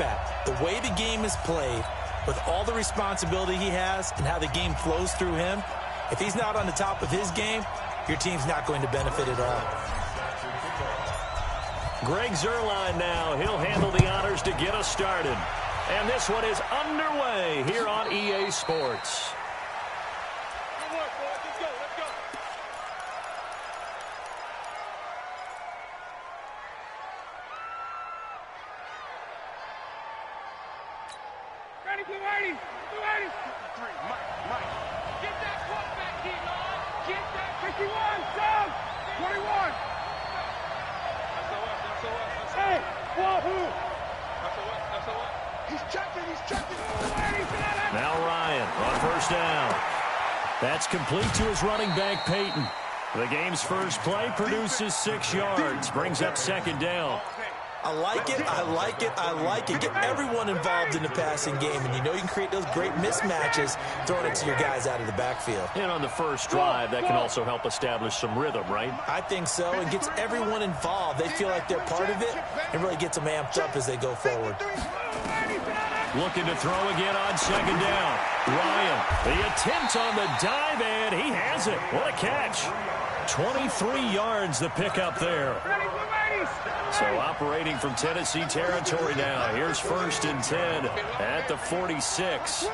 quarterback, the way the game is played, with all the responsibility he has and how the game flows through him, if he's not on the top of his game, your team's not going to benefit at all. Greg Zuerlein now. He'll handle the honors to get us started. And this one is underway here on EA Sports. Ready, Blue 80, Blue 80. 3, Mike. Get that quarterback team on. Get that 51, Sam. 21. Hey, Wahoo. He's checking. Now Ryan on first down. That's complete to his running back, Peyton. The game's first play produces 6 yards. Brings up second down. I like it. Get everyone involved in the passing game, and you know you can create those great mismatches throwing it to your guys out of the backfield. And on the first drive, that can also help establish some rhythm, right? I think so. It gets everyone involved. They feel like they're part of it, and really gets them amped up as they go forward. Looking to throw again on second down. Ryan, the attempt on the dive, and he has it. What a catch. 23 yards the pickup there. So operating from Tennessee territory now. Here's 1st and 10 at the 46.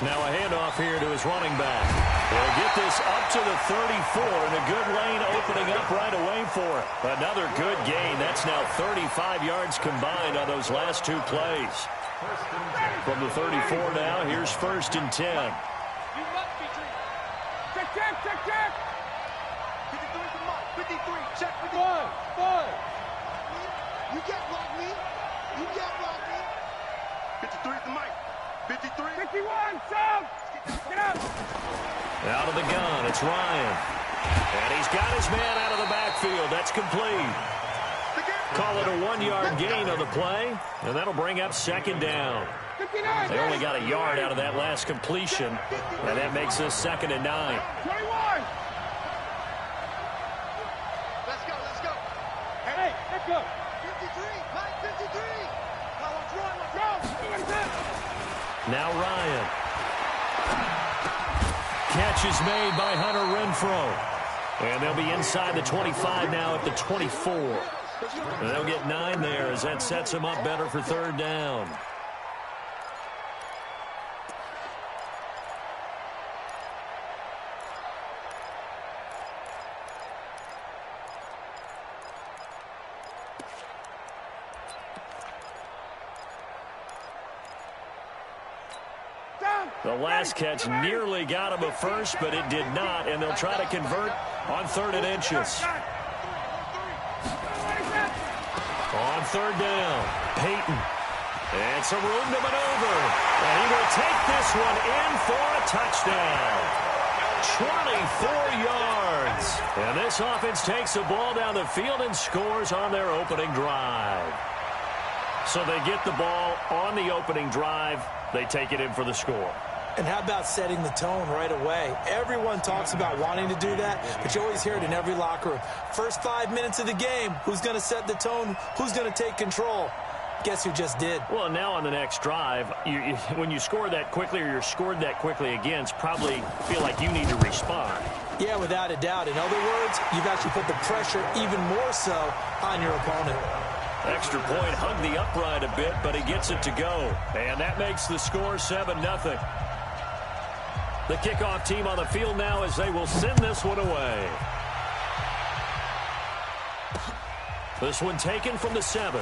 Now a handoff here to his running back. He'll get this up to the 34, and a good lane opening up right away for it. Another good gain. That's now 35 yards combined on those last 2 plays. From the 34 now, here's 1st and 10. Check. 53 for Mike. 53. Check 51. 5. You can't block me. 53 for Mike. 53. 51. Sam. Get up. Out of the gun, it's Ryan. And he's got his man out of the backfield. That's complete. Call it a 1-yard gain on the play, and that'll bring up second down. They only got a yard out of that last completion, and that makes us 2nd and 9. 21. Let's go. Hey, let's go. 53. Mike, 53. Now let's run. Now Ryan. Catch is made by Hunter Renfrow. And they'll be inside the 25 now at the 24. And they'll get 9 there as that sets them up better for 3rd down. The last catch nearly got him a first, but it did not, and they'll try to convert on 3rd and inches. On 3rd down, Peyton. And some room to maneuver. And he will take this one in for a touchdown. 24 yards. And this offense takes the ball down the field and scores on their opening drive. So they get the ball on the opening drive. They take it in for the score. And how about setting the tone right away? Everyone talks about wanting to do that, but you always hear it in every locker room. First 5 minutes of the game, who's going to set the tone? Who's going to take control? Guess who just did? Well, now on the next drive, when you score that quickly or you're scored that quickly again, probably feel like you need to respond. Yeah, without a doubt. In other words, you've actually put the pressure even more so on your opponent. Extra point hugged the upright a bit, but he gets it to go. And that makes the score 7-0. The kickoff team on the field now as they will send this one away. This one taken from the 7.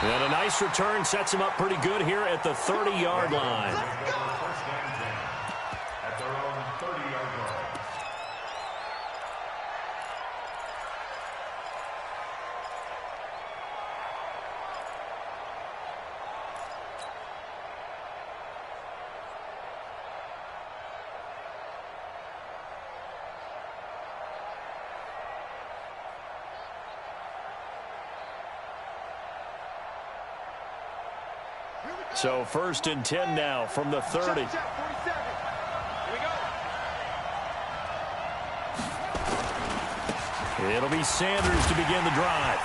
And a nice return sets him up pretty good here at the 30-yard line. At their own 30-yard line. So 1st and 10 now from the 30. Here we go. It'll be Sanders to begin the drive.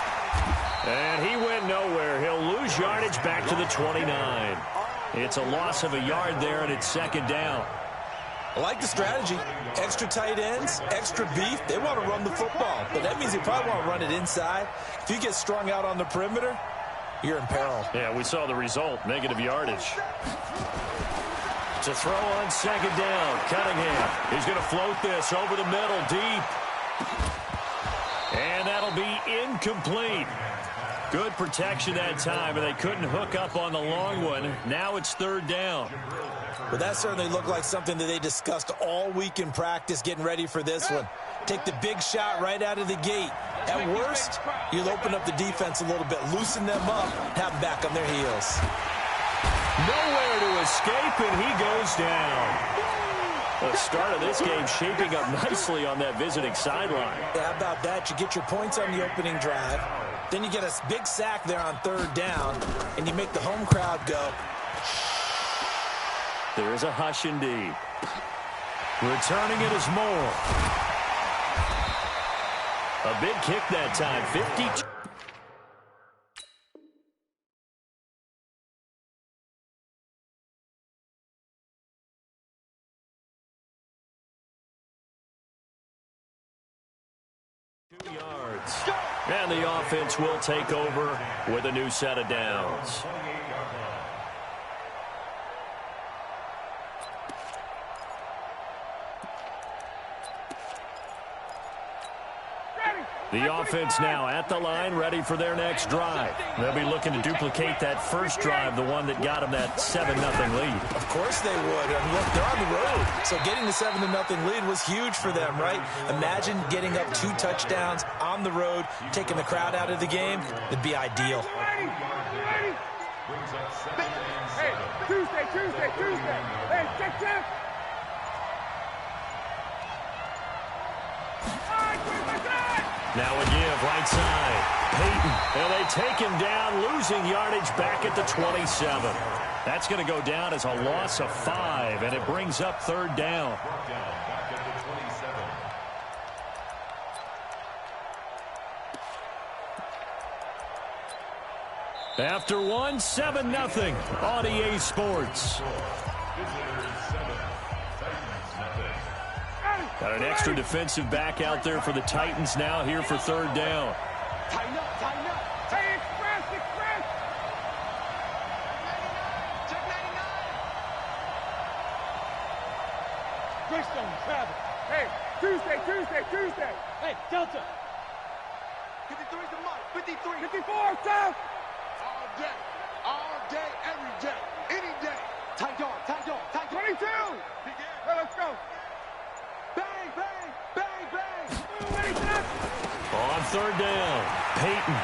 And he went nowhere. He'll lose yardage back to the 29. It's a loss of a yard there, and it's second down. I like the strategy. Extra tight ends, extra beef. They want to run the football, but that means they probably want to run it inside. If you get strung out on the perimeter, you're in peril. Yeah, we saw the result, negative yardage. To throw on second down, Cunningham. He's going to float this over the middle, deep. And that'll be incomplete. Good protection that time, and they couldn't hook up on the long one. Now it's third down. Well, that certainly looked like something that they discussed all week in practice, getting ready for this one. Take the big shot right out of the gate. At worst, you'll open up the defense a little bit, loosen them up, have them back on their heels. Nowhere to escape, and he goes down. The start of this game shaping up nicely on that visiting sideline. Yeah, how about that? You get your points on the opening drive. Then you get a big sack there on third down, and you make the home crowd go. There is a hush indeed. Returning it is Moore. A big kick that time, 52. Yards. And the offense will take over with a new set of downs. The offense now at the line, ready for their next drive. They'll be looking to duplicate that first drive, the one that got them that 7-0 lead. Of course they would. I mean, look, they're on the road. So getting the 7-0 lead was huge for them, right? Imagine getting up 2 touchdowns on the road, taking the crowd out of the game. It'd be ideal. Hey, Tuesday. Hey, check. Now a give, right side. Peyton, and they take him down, losing yardage back at the 27. That's going to go down as a loss of 5, and it brings up third down. After one, 7-0 on EA Sports. Got an extra defensive back out there for the Titans now here for third down. Tighten up. Hey, express. Check 99. Greystone, Travis. Hey, Tuesday. Hey, Delta. 53's the mark. 53. 54, South. All day, every day, any day. Tight dog. 22. Hey, let's go. Bang. On third down, Peyton.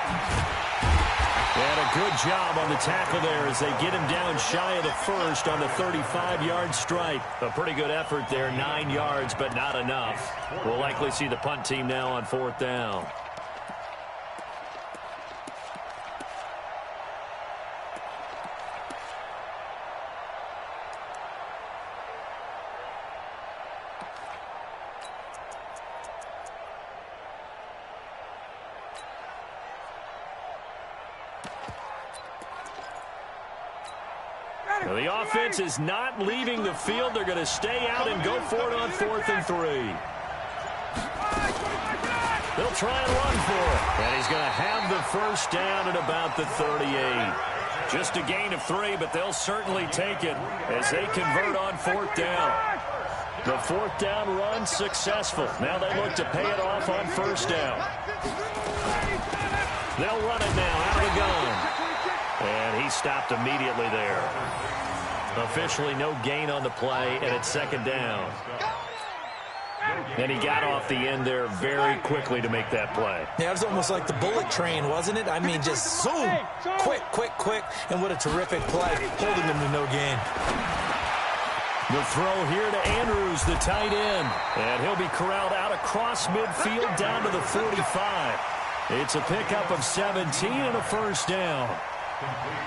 And a good job on the tackle there as they get him down shy of the first on the 35-yard strike. A pretty good effort there, 9 yards, but not enough. We'll likely see the punt team now on fourth down. The offense is not leaving the field. They're going to stay out and go for it on 4th and 3. They'll try and run for it. And he's going to have the first down at about the 38. Just a gain of 3, but they'll certainly take it as they convert on 4th down. The 4th down run successful. Now they look to pay it off on 1st down. They'll run it now out of the gun. And he stopped immediately there. Officially no gain on the play, and it's 2nd down. And he got off the end there very quickly to make that play. Yeah, it was almost like the bullet train, wasn't it? I mean, just zoom, quick, and what a terrific play, holding him to no gain. The throw here to Andrews, the tight end. And he'll be corralled out across midfield down to the 45. It's a pickup of 17 and a 1st down.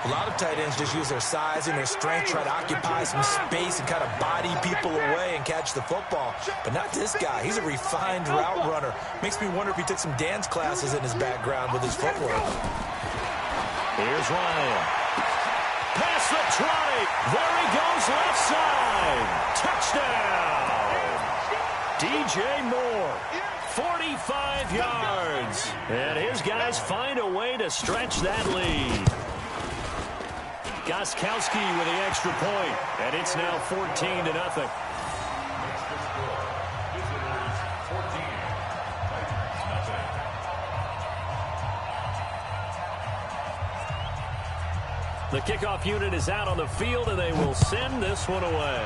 A lot of tight ends just use their size and their strength, try to occupy some space and kind of body people away and catch the football. But not this guy. He's a refined route runner. Makes me wonder if he took some dance classes in his background with his footwork. Here's Ryan. Past the 20. There he goes left side. Touchdown. DJ Moore. 45 yards. And his guys find a way to stretch that lead. Gostkowski with the extra point, and it's now 14-0. The kickoff unit is out on the field, and they will send this one away.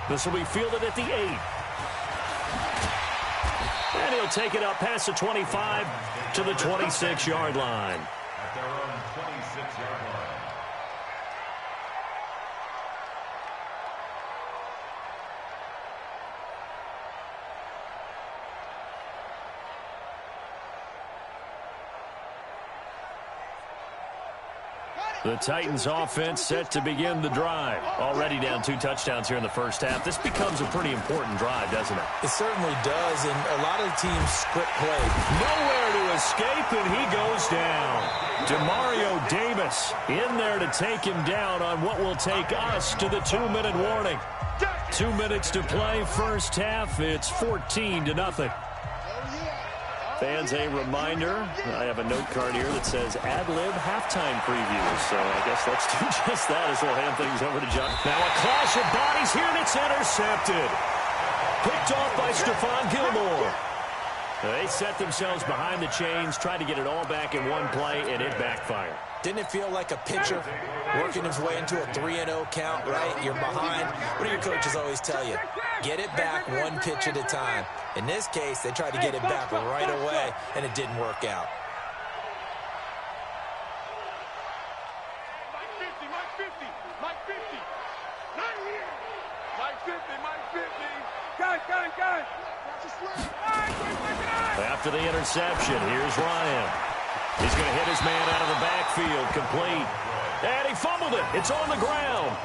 This will be fielded at the 8. And he'll take it up past the 25 to the 26-yard line. At their own 26-yard line. The Titans offense set to begin the drive. Already down 2 touchdowns here in the first half. This becomes a pretty important drive, doesn't it? It certainly does, and a lot of teams script play. Nowhere to escape, and he goes down. Demario Davis in there to take him down on what will take us to the 2-minute warning. 2 minutes to play first half. It's 14-0. Fans, a reminder, I have a note card here that says ad-lib halftime preview. So I guess let's do just that as we'll hand things over to John. Now a clash of bodies here, and it's intercepted. Picked off by Stephon Gilmore. They set themselves behind the chains, tried to get it all back in one play, and it backfired. Didn't it feel like a pitcher working his way into a 3-0 count, right? You're behind. What do your coaches always tell you? Get it back one pitch at a time. In this case, they tried to get it back right away, and it didn't work out. Mike 50, Mike 50, Mike 50. Not here. Mike 50, Mike 50. Guys. After the interception, here's Ryan. He's going to hit his man out of the backfield, complete. And he fumbled it. It's on the ground.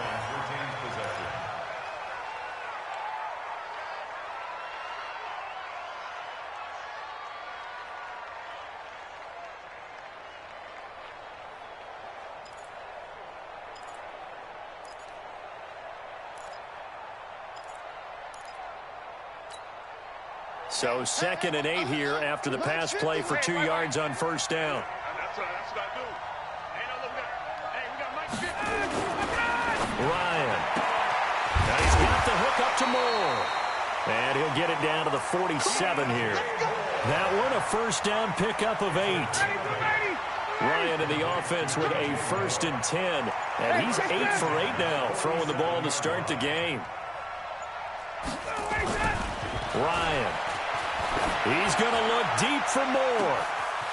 So 2nd and 8 here after the pass play for 2 yards on first down. That's what I do. Ain't no looking at. Hey, we got Mike 50. Ryan. Now he's got the hook up to Moore. And he'll get it down to the 47 here. That one a first down pickup of 8. Ryan in the offense with a 1st and 10. And he's 8 for 8 now, throwing the ball to start the game. Ryan. He's going to look deep for Moore.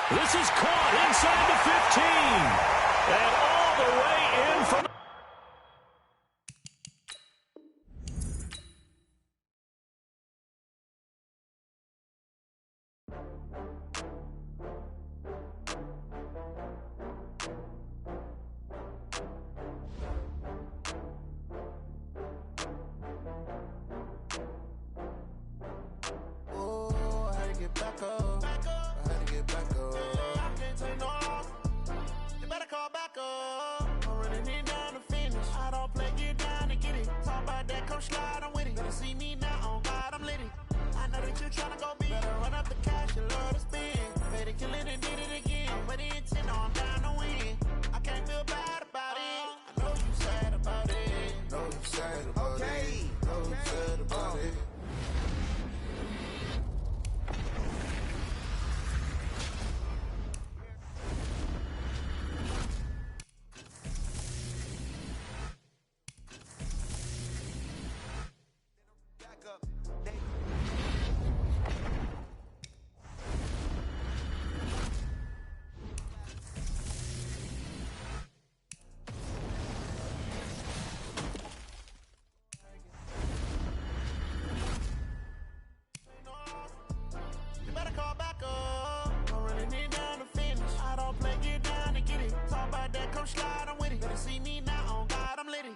This is caught inside the 15. And all the way in from... come slide, I'm with it. Better see me now, on God, I'm litty.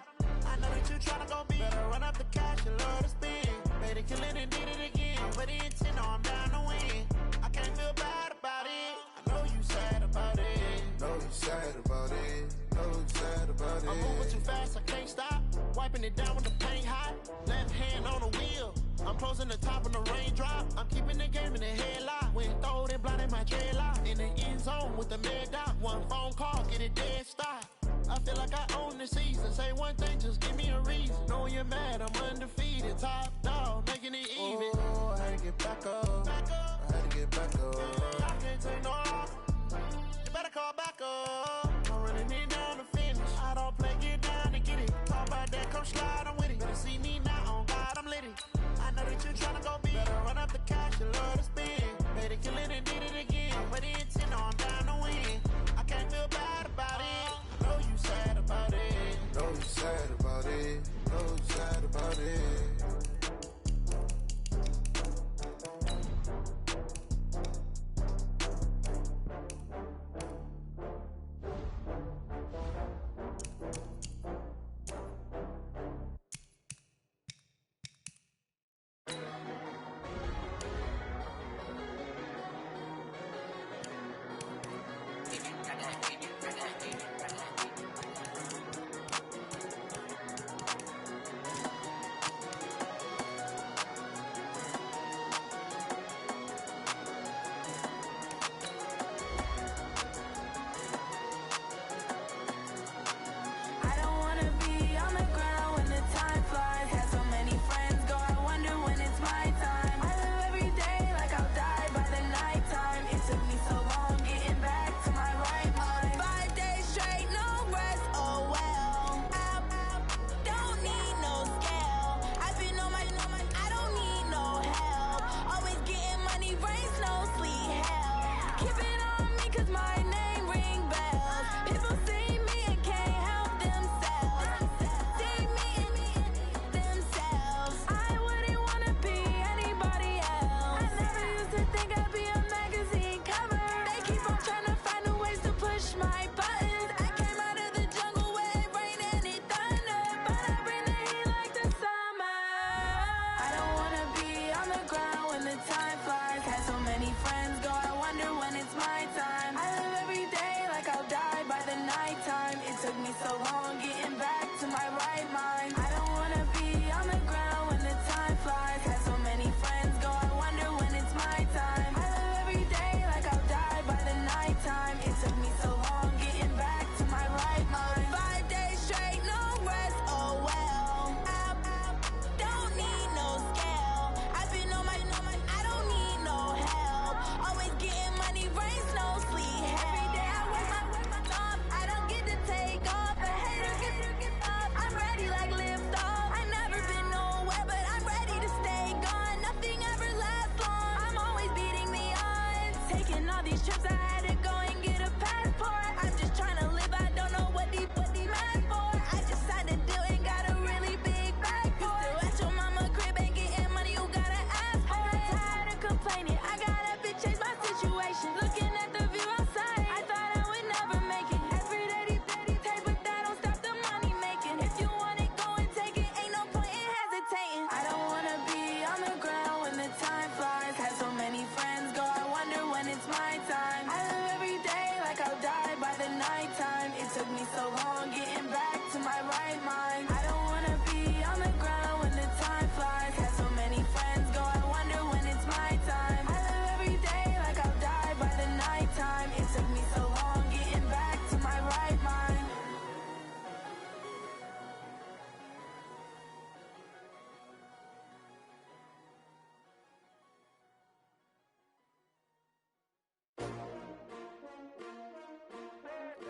I know that you tryna go big. Better run up the cash and love to spend. Made it, kill it, and did it again. But the intent, no, I'm down to win. I can't feel bad about it. I know you sad about it. Know you sad about it. Know you sad about it. I'm moving too fast, I can't stop. Wiping it down with the paint hot. Left hand on the wheel. I'm closing the top of the raindrop. I'm keeping the game in the headlock. When throwed and blinded my dreadlock. In the end zone with the mad dot. One phone call, get it dead stop. I feel like I own the season. Say one thing, just give me a reason. Know you're mad, I'm undefeated. Top dog, making it even. Oh, I had to get back up. I had to get back up. I can't take no loss. You better call back up. I'm running it down to finish. I don't play, get down and get it. Talk about that, come slide, I'm with it. Better see me now, on God, I'm litty. I know that you tryna go big. Better run up the cash, you love to spend. Made it, kill it, and did it again. But the intent, no, I'm down to win. I can't feel bad about it. I know you sad about it. Know you sad about it. Know you sad about it.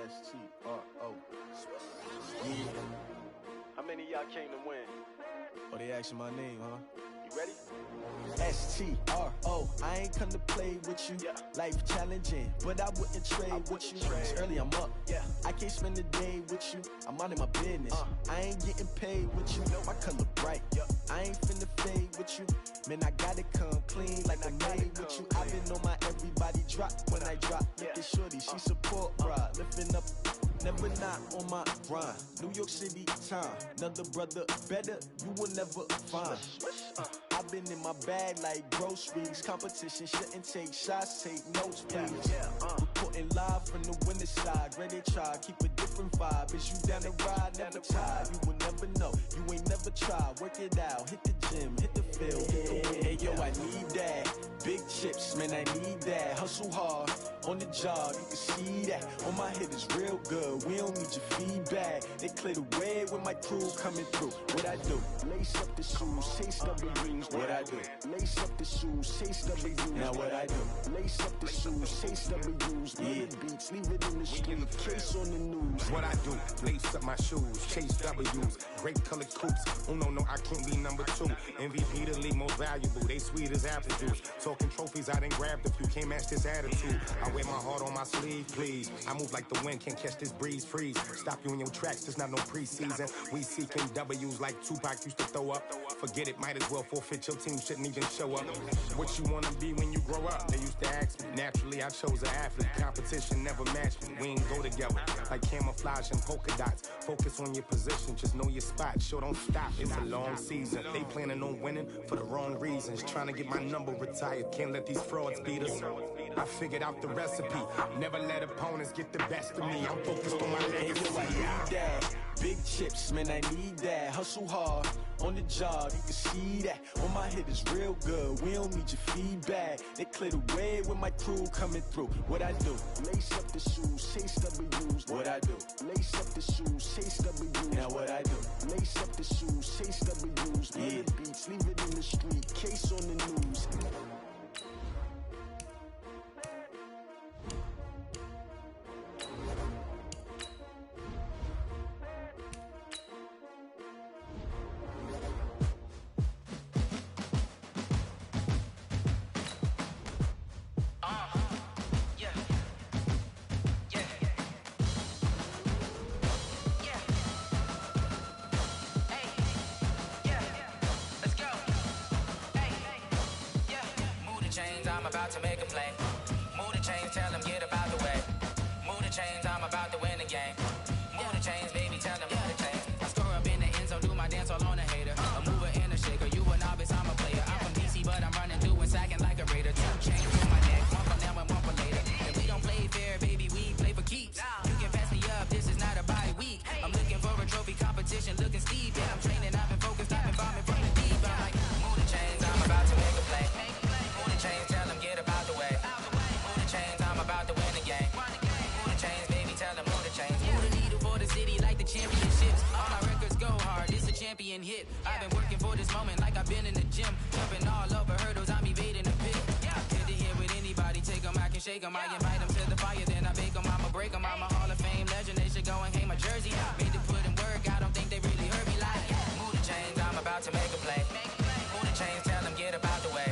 S-T-R-O. Yeah. How many of y'all came to win? Oh, they asking my name, huh? You ready? S-T-R-O. I ain't come to play with you. Yeah. Life challenging, but I wouldn't trade with you. It's early, I'm up. Yeah. I can't spend the day with you. I'm out of my business. I ain't getting paid with you. My color bright. I ain't finna fade with you. Man, I gotta come clean like I made with you. I've been on my everybody drop when I drop. Look at shorty, she support, bruh. Lifting up, never never not on my grind. New York City time, another brother better, you will never find. I've been in my bag like groceries. Competition shouldn't take shots, take notes, please. Reporting live from the winter side. Ready to try, keep a different vibe. Is you down the ride, never tired. You will never know, you ain't never tried. Work it out, hit the gym, hit the field, hit the wind. Hey yo, I need that. Big chips, man, I need that. Hustle hard, on the job, you can see that. On my head is real good, we don't need your feedback. They clear the way with my crew coming through. What I do? Lace up the shoes, chase W's. What I do? Lace up the shoes, chase W's. Now what I do? Lace up the shoes, chase W's. Yeah, beats, leave it in the street, case on the news. What I do? Lace up my shoes, chase W's. Great colored coops. Oh no, I can't be number 2. MVP the league most valuable. They sweet as apple juice. Talking trophies, I done grabbed a few. Can't match this attitude. I wear my heart on my sleeve, please. I move like the wind, can't catch this breeze. Freeze. Stop you in your tracks. There's not no preseason. We seeking W's like Tupac used to throw up. Forget it, might as well forfeit. Your team shouldn't even show up. What you wanna be when you grow up? They used to ask me. Naturally, I chose an athlete. Competition never matched me. We ain't go together like camouflage and polka dots. Focus on your position, just know your spot. Sure, don't stop. It's a long season. They planning on winning for the wrong reasons. Trying to get my number retired. Can't let these frauds beat us. I figured out the recipe. Never let opponents get the best of me. I'm focused on my legacy. I need that. Big chips, man, I need that. Hustle hard, on the job, you can see that. On my head is real good, we don't need your feedback. They clear the way with my crew coming through. What I do? Lace up the shoes, chase W's. What I do? Lace up the shoes, chase W's. Now what I do? Lace up the shoes, chase W's. Yeah, beats, leave it in the street, case on the news. About to make a play. Move the chains, tell them get about the way. Move the chains, I'm about to win the game. Move the chains, baby, tell them move the chains. I score up in the end zone, do my dance all on a hater. A mover and a shaker, you a novice, I'm a player. I'm from DC, but I'm running through and sacking like a raider. 2 chains on my neck, one for now and one for later. If we don't play fair, baby, we play for keeps. You can pass me up, this is not a bye week. I'm looking for a trophy competition, looking steep. Yeah, I'm training, I've been focused, I've been bombing from the deep. I'm like, move the chains, I'm about to make a play. Move the chains, tell them get about the way. Move the chains, I'm about to win the game. Move the chains, baby, tell them move the chains. Move the needle for the city like the championships. All my records go hard, it's a champion hit. I've been working for this moment like I've been in the gym. Jumping all over hurdles, I'm evading the pit. Hit to hit with anybody, take them, I can shake them. I invite them to the fire, then I bake them, I'ma break them. I'm a Hall of Fame legend, they should go and hang my jersey. Made to put in work, I don't think they really heard me like. Move the chains, I'm about to make a play. Move the chains, tell them get about the way.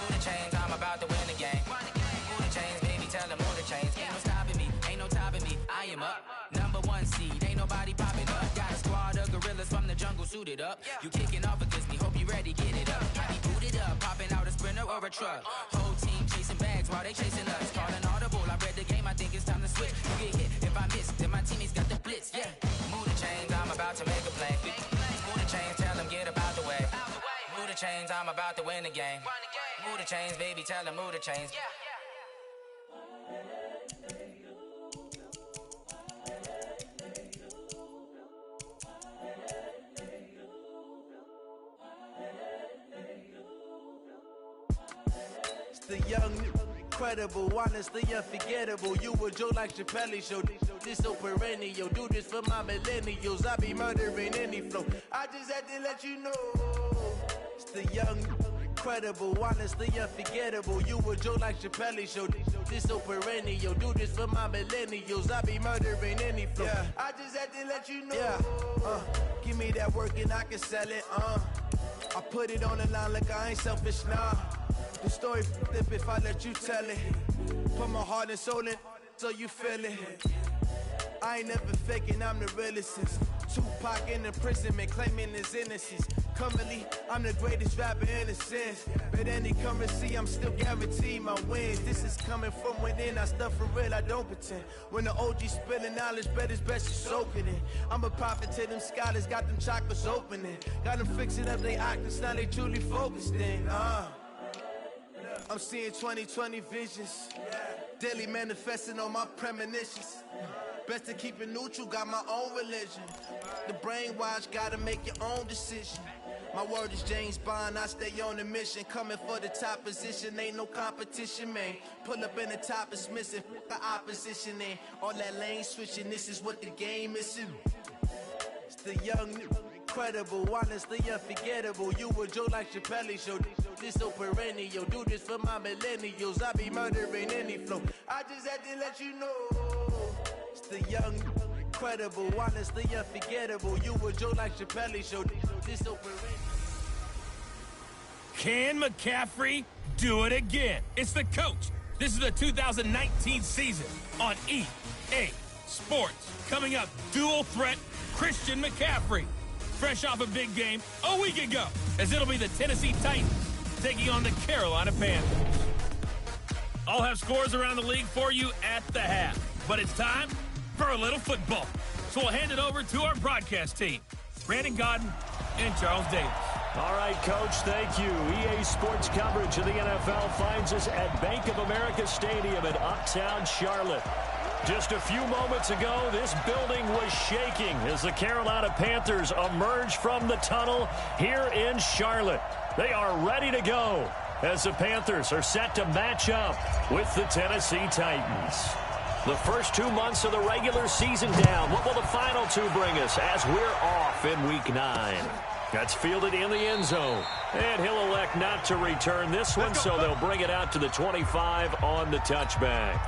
Move the chains, I'm about to win the game. Move the chains, baby, tell them move the chains. Ain't no stopping me, ain't no topping me. I am up, #1 seed, ain't nobody popping up. Got a squad of gorillas from the jungle suited up. You kicking off against me, hope you ready, get it up. I be booted up, popping out a sprinter or a truck. Whole team chasing bags while they chasing us. Calling audible, I read the game, I think it's time to switch. You get hit, if I miss, then my teammates got the blitz, yeah. Move the chains, I'm about to make a play. Move the chains, tell them get about the way. Move the chains, I'm about to win the game. Move the chains, baby, tell them move the chains. It's the young, incredible, honestly unforgettable. You a Joe like Chappelle show. This so perennial. Do this for my millennials. I be murdering any flow. I just had to let you know. It's the young, incredible, honestly unforgettable. You a Joe like Chappelle show. This so perennial. Do this for my millennials. I be murdering any flow. Yeah. I just had to let you know. Yeah. Give me that work and I can sell it. I put it on the line like I ain't selfish, nah. The story flip if I let you tell it. Put my heart and soul in so you feel it. I ain't never faking, I'm the realest since Tupac in imprisonment, claiming his innocence. Currently, I'm the greatest rapper in a sense. But any currency, I'm still guaranteed my wins. This is coming from within. I stuff for real, I don't pretend. When the OG spilling knowledge, bet it's best you soak it in. I'm a prophet to them scholars, got them chakras opening. Got them fixing up they octaves, now they truly focused in. I'm seeing 2020 visions. Daily manifesting on my premonitions. Best to keep it neutral, got my own religion. The brainwash, gotta make your own decision. My word is James Bond, I stay on the mission. Coming for the top position, ain't no competition, man. Pull up in the top, it's missing, the opposition ain't. All that lane switching, this is what the game is. It's the young, incredible, honestly unforgettable. You a Joe like Chappelle show, this so perennial. Do this for my millennials, I be murdering any flow. I just had to let you know. It's the young, incredible, honestly unforgettable. You a Joe like Chappelle show, this so perennial. Can McCaffrey do it again? It's the coach. This is the 2019 season on EA Sports. Coming up, dual threat Christian McCaffrey. Fresh off a big game a week ago, as it'll be the Tennessee Titans taking on the Carolina Panthers. I'll have scores around the league for you at the half. But it's time for a little football. So we'll hand it over to our broadcast team, Brandon Godden and Charles Davis. All right, Coach, thank you. EA Sports coverage of the NFL finds us at Bank of America Stadium in Uptown Charlotte. Just a few moments ago, this building was shaking as the Carolina Panthers emerged from the tunnel here in Charlotte. They are ready to go as the Panthers are set to match up with the Tennessee Titans. The first 2 months of the regular season down. What will the final two bring us as we're off in Week 9? That's fielded in the end zone. And he'll elect not to return this one, so they'll bring it out to the 25 on the touchback.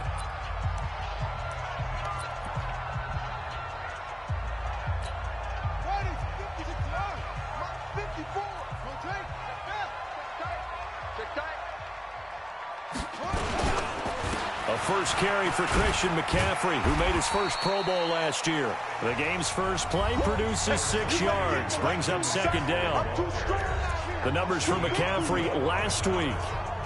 A first carry for Christian McCaffrey, who made his first Pro Bowl last year. The game's first play produces 6 yards, brings up second down. The numbers for McCaffrey last week: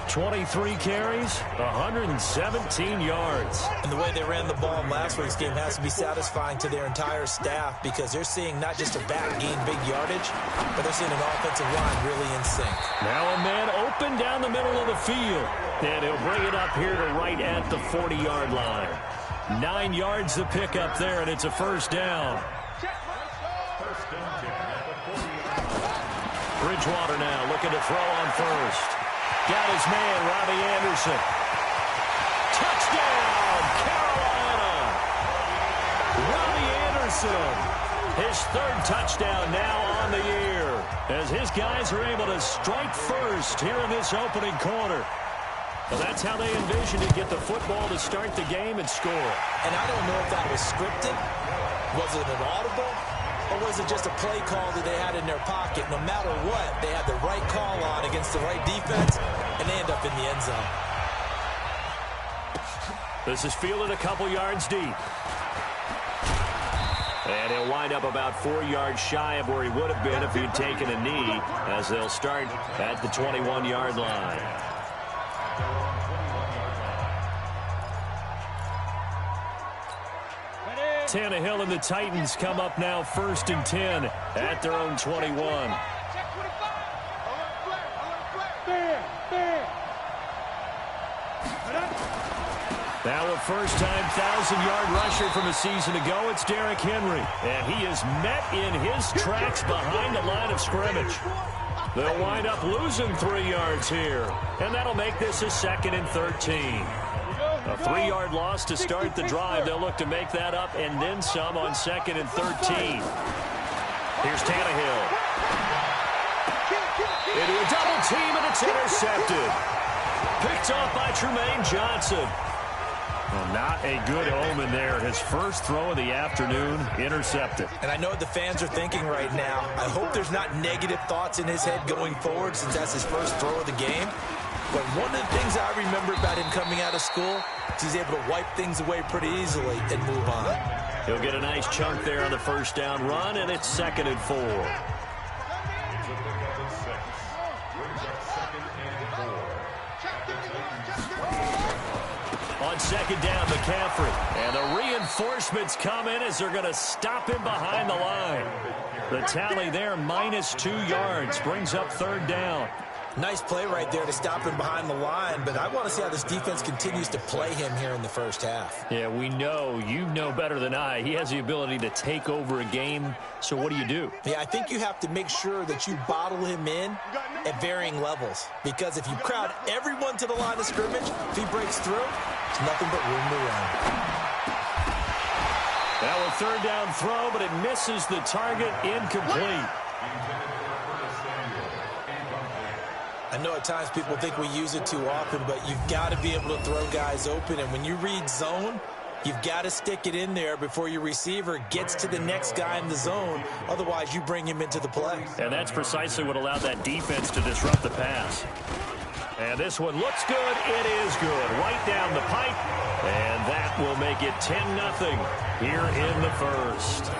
23 carries, 117 yards. And the way they ran the ball in last week's game has to be satisfying to their entire staff, because they're seeing not just a back gain big yardage, but they're seeing an offensive line really in sync. Now a man open down the middle of the field. And he'll bring it up here to right at the 40-yard line. 9 yards to pick up there, and it's a first down. Bridgewater now looking to throw on first. Got his man, Robbie Anderson. Touchdown, Carolina! Robbie Anderson, his third touchdown now on the year, as his guys are able to strike first here in this opening quarter. Well, that's how they envisioned to get the football to start the game and score. And I don't know if that was scripted. Was it an audible? Or was it just a play call that they had in their pocket? No matter what, they had the right call on against the right defense, and they end up in the end zone. This is fielded a couple yards deep. And he'll wind up about 4 yards shy of where he would have been if he'd taken a knee, as they'll start at the 21-yard line. Tannehill and the Titans come up now 1st and 10 at their own 21. Now a first-time 1,000-yard rusher from a season ago, it's Derrick Henry. And he is met in his tracks behind the line of scrimmage. They'll wind up losing 3 yards here. And that'll make this a 2nd and 13. A 3-yard loss to start the drive. They'll look to make that up and then some on 2nd and 13. Here's Tannehill. Into a double team, and it's intercepted. Picked off by Trumaine Johnson. Well, not a good omen there. His first throw of the afternoon, intercepted. And I know what the fans are thinking right now. I hope there's not negative thoughts in his head going forward, since that's his first throw of the game. But one of the things I remember about him coming out of school is he's able to wipe things away pretty easily and move on. He'll get a nice chunk there on the first down run, and it's 2nd and 4. On second down, McCaffrey. And the reinforcements come in as they're going to stop him behind the line. The tally there, -2 yards, brings up third down. Nice play right there to stop him behind the line, but I want to see how this defense continues to play him here in the first half. Yeah, we know, you know better than I, he has the ability to take over a game, so what do? Yeah, I think you have to make sure that you bottle him in at varying levels, because if you crowd everyone to the line of scrimmage, if he breaks through, it's nothing but room to run. Now a third down throw, but it misses the target, incomplete. I know at times people think we use it too often, but you've got to be able to throw guys open. And when you read zone, you've got to stick it in there before your receiver gets to the next guy in the zone. Otherwise, you bring him into the play. And that's precisely what allowed that defense to disrupt the pass. And this one looks good. It is good. Right down the pipe. And that will make it 10-0 here in the first.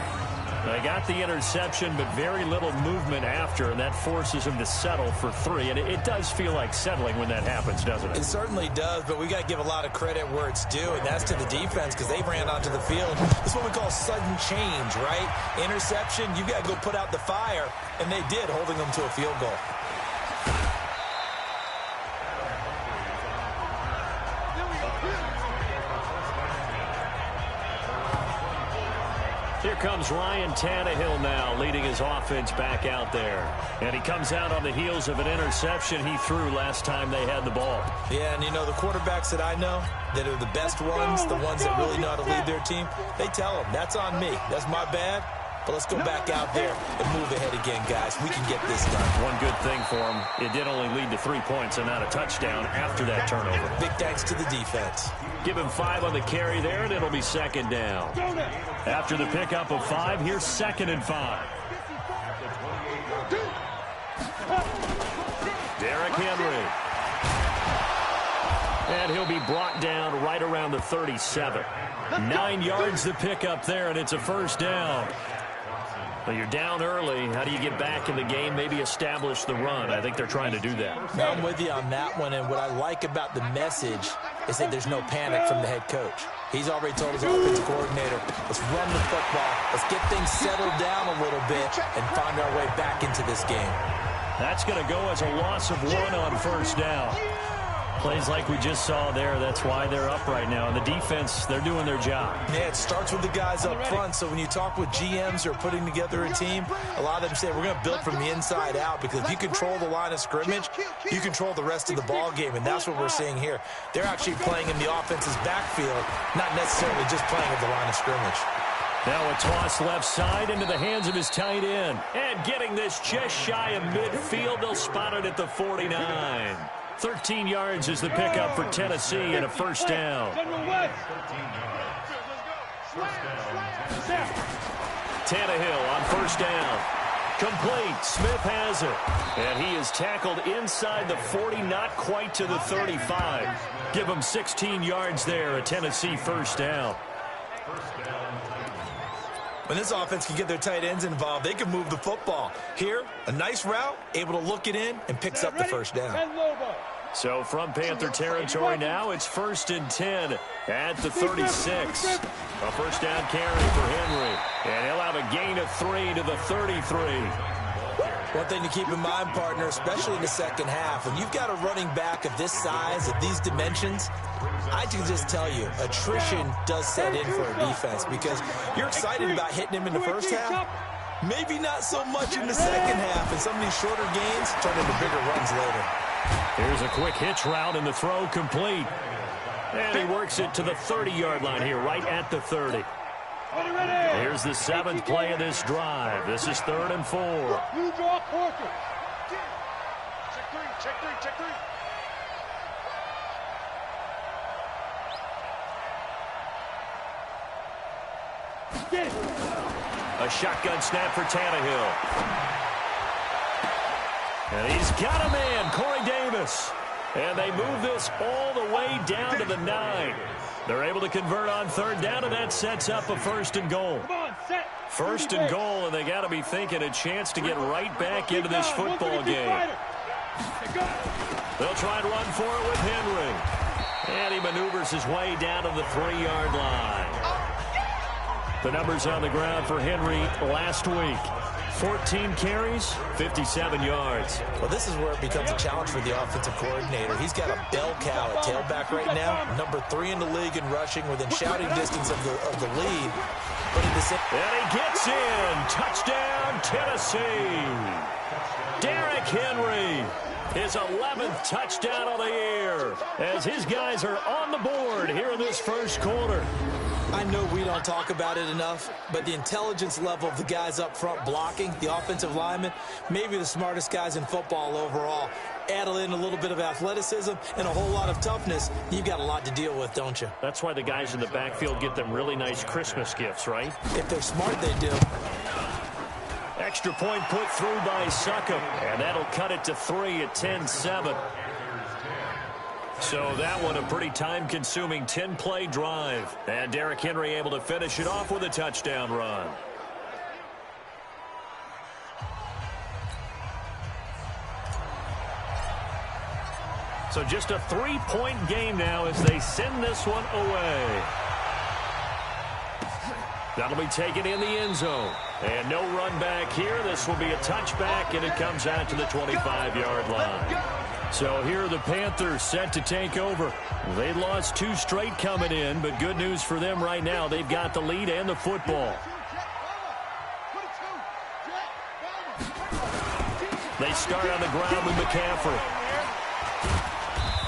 They got the interception, but very little movement after, and that forces him to settle for 3. And it does feel like settling when that happens, doesn't it? It certainly does, but we got to give a lot of credit where it's due, and that's to the defense because they ran onto the field. This is what we call sudden change, right? Interception, you got to go put out the fire, and they did, holding them to a field goal. Here comes Ryan Tannehill now, leading his offense back out there. And he comes out on the heels of an interception he threw last time they had the ball. Yeah, and you know, the quarterbacks that I know that are the best ones, the ones that really know how to lead their team, they tell them, that's on me. That's my bad. But let's go back out there and move ahead again, guys. We can get this done. One good thing for him, it did only lead to 3 points and not a touchdown after that turnover. Big thanks to the defense. Give him 5 on the carry there, and it'll be second down. After the pickup of 5, here's 2nd and 5. Derrick Henry. And he'll be brought down right around the 37. 9 yards to pick up there, and it's a first down. Well, you're down early. How do you get back in the game? Maybe establish the run. I think they're trying to do that. I'm with you on that one, and what I like about the message is that there's no panic from the head coach. He's already told his offensive coordinator, let's run the football, let's get things settled down a little bit and find our way back into this game. That's going to go as a loss of 1 on first down. Plays like we just saw there, that's why they're up right now. And the defense, they're doing their job. Yeah, it starts with the guys up front. So when you talk with GMs who are putting together a team, a lot of them say we're going to build from the inside out, because if you control the line of scrimmage, you control the rest of the ball game, and that's what we're seeing here. They're actually playing in the offense's backfield, not necessarily just playing at the line of scrimmage. Now a toss left side into the hands of his tight end. And getting this just shy of midfield, they'll spot it at the 49. 13 yards is the pickup for Tennessee and a first down. Tannehill on first down. Complete. Smith has it. And he is tackled inside the 40, not quite to the 35. Give him 16 yards there, a Tennessee first down. When this offense can get their tight ends involved, they can move the football. Here, a nice route, able to look it in, and picks up the first down. So from Panther territory now, it's 1st and 10 at the 36. A first down carry for Henry. And he'll have a gain of 3 to the 33. One thing to keep in mind, partner, especially in the second half, when you've got a running back of this size, of these dimensions, I can just tell you, attrition does set in for a defense, because you're excited about hitting him in the first half, maybe not so much in the second half, and some of these shorter gains turn into bigger runs later. Here's a quick hitch route, and the throw complete. And he works it to the 30-yard line here, right at the 30. Here's the 7th play of this drive. This is 3rd and 4. You draw quarter. Check 3, check 3, check 3. A shotgun snap for Tannehill. And he's got a man, Corey Davis. And they move this all the way down to the 9. They're able to convert on 3rd down, and that sets up a 1st and goal. 1st and goal, and they got to be thinking a chance to get right back into this football game. They'll try and run for it with Henry. And he maneuvers his way down to the 3-yard line. The numbers on the ground for Henry last week. 14 carries, 57 yards. Well, this is where it becomes a challenge for the offensive coordinator. He's got a bell cow at tailback right now, number 3 in the league in rushing, within shouting distance of the lead. But in the and he gets in. Touchdown, Tennessee. Derrick Henry, his 11th touchdown of the year, as his guys are on the board here in this first quarter. I know we don't talk about it enough, but the intelligence level of the guys up front blocking, the offensive linemen, maybe the smartest guys in football overall. Add in a little bit of athleticism and a whole lot of toughness, you've got a lot to deal with, don't you? That's why the guys in the backfield get them really nice Christmas gifts, right? If they're smart, they do. Extra point put through by Succop, and that'll cut it to 3 at 10-7. So that one a pretty time-consuming 10-play drive. And Derrick Henry able to finish it off with a touchdown run. So just a 3-point game now as they send this one away. That'll be taken in the end zone. And no run back here. This will be a touchback, and it comes out to the 25-yard line. So here are the Panthers set to take over. They lost 2 straight coming in, but good news for them right now. They've got the lead and the football. They start on the ground with McCaffrey.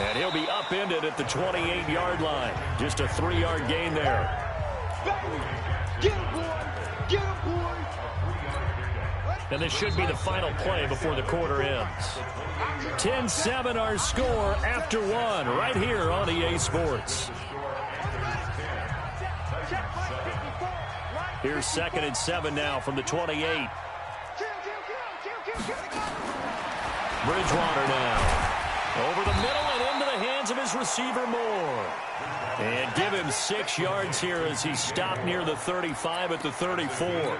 And he'll be upended at the 28-yard line. Just a 3-yard gain there. And this should be the final play before the quarter ends. 10-7 our score after 1 right here on EA Sports. Here's 2nd and 7 now from the 28. Bridgewater now. Over the middle and into the hands of his receiver Moore. And give him 6 yards here as he stopped near the 35 at the 34.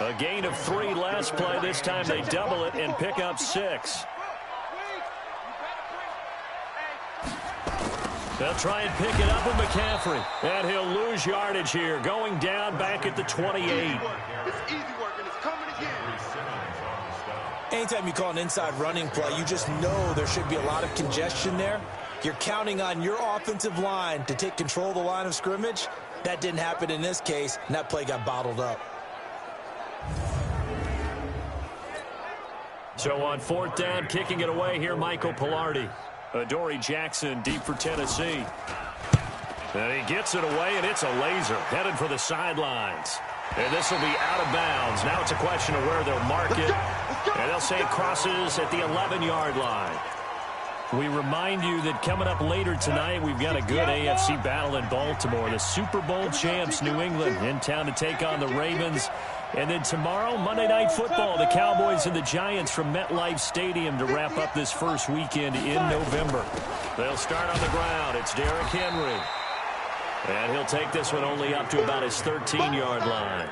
A gain of 3 last play. This time they double it and pick up 6. They'll try and pick it up with McCaffrey. And he'll lose yardage here, going down back at the 28. Anytime you call an inside running play, you just know there should be a lot of congestion there. You're counting on your offensive line to take control of the line of scrimmage. That didn't happen in this case, and that play got bottled up. So on 4th down, kicking it away here, Michael Pilardi. Adoree Jackson deep for Tennessee. And he gets it away, and it's a laser headed for the sidelines. And this will be out of bounds. Now it's a question of where they'll mark it. And they'll say it crosses at the 11-yard line. We remind you that coming up later tonight, we've got a good AFC battle in Baltimore. The Super Bowl champs, New England, in town to take on the Ravens. And then tomorrow, Monday Night Football, the Cowboys and the Giants from MetLife Stadium to wrap up this first weekend in November. They'll start on the ground. It's Derrick Henry. And he'll take this one only up to about his 13-yard line.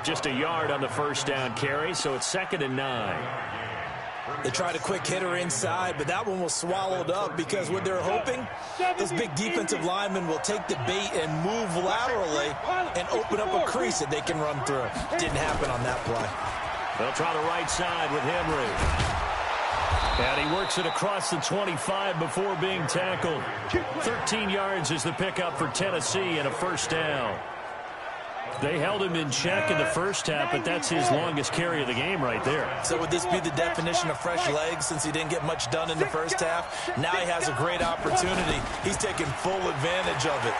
Just a yard on the first down carry, so it's 2nd and 9. They tried a quick hitter inside, but that one was swallowed up because what they're hoping, those big defensive linemen will take the bait and move laterally and open up a crease that they can run through. Didn't happen on that play. They'll try the right side with Henry. And he works it across the 25 before being tackled. 13 yards is the pickup for Tennessee and a first down. They held him in check in the first half, but that's his longest carry of the game right there. So would this be the definition of fresh legs since he didn't get much done in the first half? Now he has a great opportunity. He's taking full advantage of it.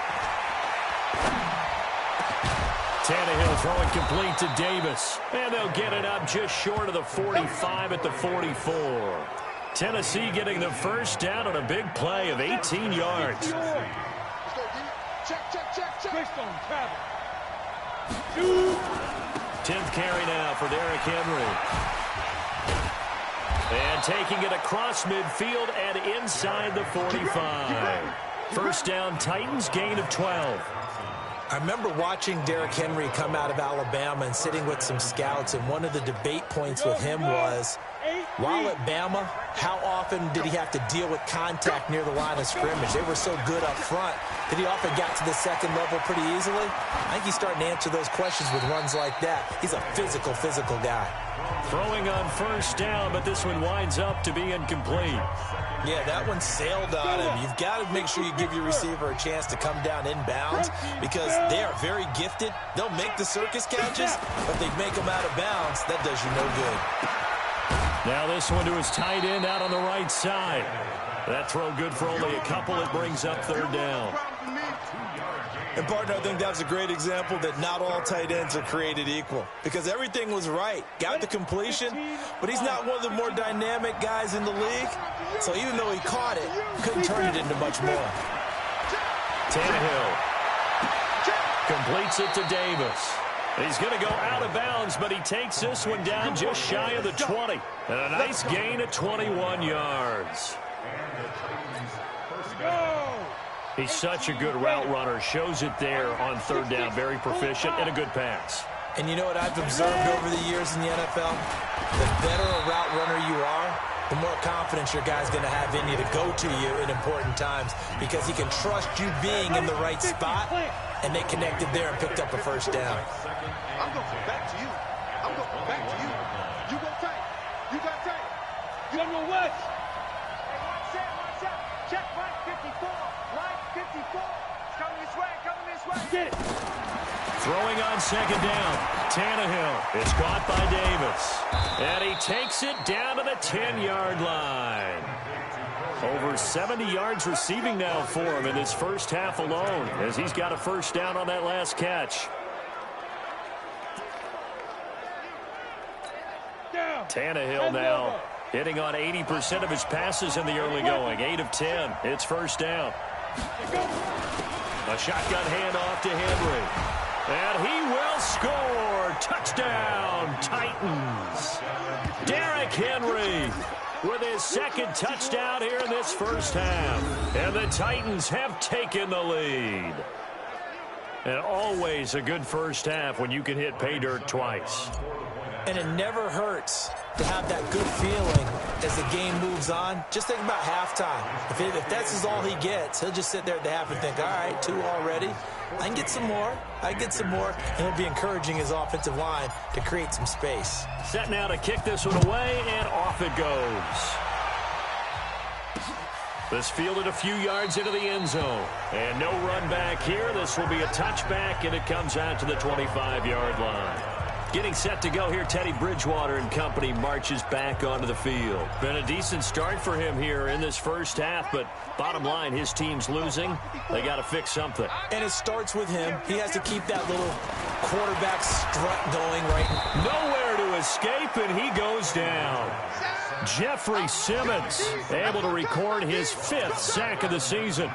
Tannehill throwing complete to Davis. And they'll get it up just short of the 45 at the 44. Tennessee getting the first down on a big play of 18 yards. Check. 10th carry now for Derrick Henry. And taking it across midfield and inside the 45. First down, Titans, gain of 12. I remember watching Derrick Henry come out of Alabama and sitting with some scouts, and one of the debate points with him was, While at Bama, how often did he have to deal with contact near the line of scrimmage? They were so good up front that he often got to the second level pretty easily. I think he's starting to answer those questions with runs like that. He's a physical guy. Throwing on first down, but this one winds up to be incomplete. Yeah, that one sailed on him. You've got to make sure you give your receiver a chance to come down inbounds because they are very gifted. They'll make the circus catches, but they make them out of bounds. That does you no good. Now this one to his tight end out on the right side. That throw good for only a couple. It brings up third down. And, partner, I think that was a great example that not all tight ends are created equal because everything was right. Got the completion, but he's not one of the more dynamic guys in the league. So even though he caught it, couldn't turn it into much more. Tannehill completes it to Davis. He's going to go out of bounds, but he takes this one down just shy of the 20. And a nice gain of 21 yards. He's such a good route runner. Shows it there on third down. Very proficient and a good pass. And you know what I've observed over the years in the NFL? The better a route runner you are, the more confidence your guy's going to have in you to go to you in important times because he can trust you being in the right spot, and they connected there and picked up a first down. I'm going back to you. I'm going back to you. You go tight. You got tight. You on your way. Hey, watch out. Check line 54. Line 54. It's coming this way. Coming this way. Get it. Throwing on second down. Tannehill. It's caught by Davis. And he takes it down to the 10-yard line. Over 70 yards receiving now for him in this first half alone as he's got a first down on that last catch. Tannehill now hitting on 80% of his passes in the early going. 8 of 10. It's first down. A shotgun handoff to Henry. And he will score. Touchdown, Titans. Derrick Henry with his second touchdown here in this first half. And the Titans have taken the lead. And always a good first half when you can hit pay dirt twice. And it never hurts to have that good feeling as the game moves on. Just think about halftime. If that's all he gets, he'll just sit there at the half and think, all right, 2 already. I can get some more. I can get some more. And he'll be encouraging his offensive line to create some space. Set now to kick this one away, and off it goes. This fielded a few yards into the end zone. And no run back here. This will be a touchback, and it comes out to the 25-yard line. Getting set to go here, Teddy Bridgewater and company marches back onto the field. Been a decent start for him here in this first half, but bottom line, his team's losing. They got to fix something. And it starts with him. He has to keep that little quarterback strut going right now. Nowhere to escape, and he goes down. Jeffrey Simmons able to record his 5th sack of the season.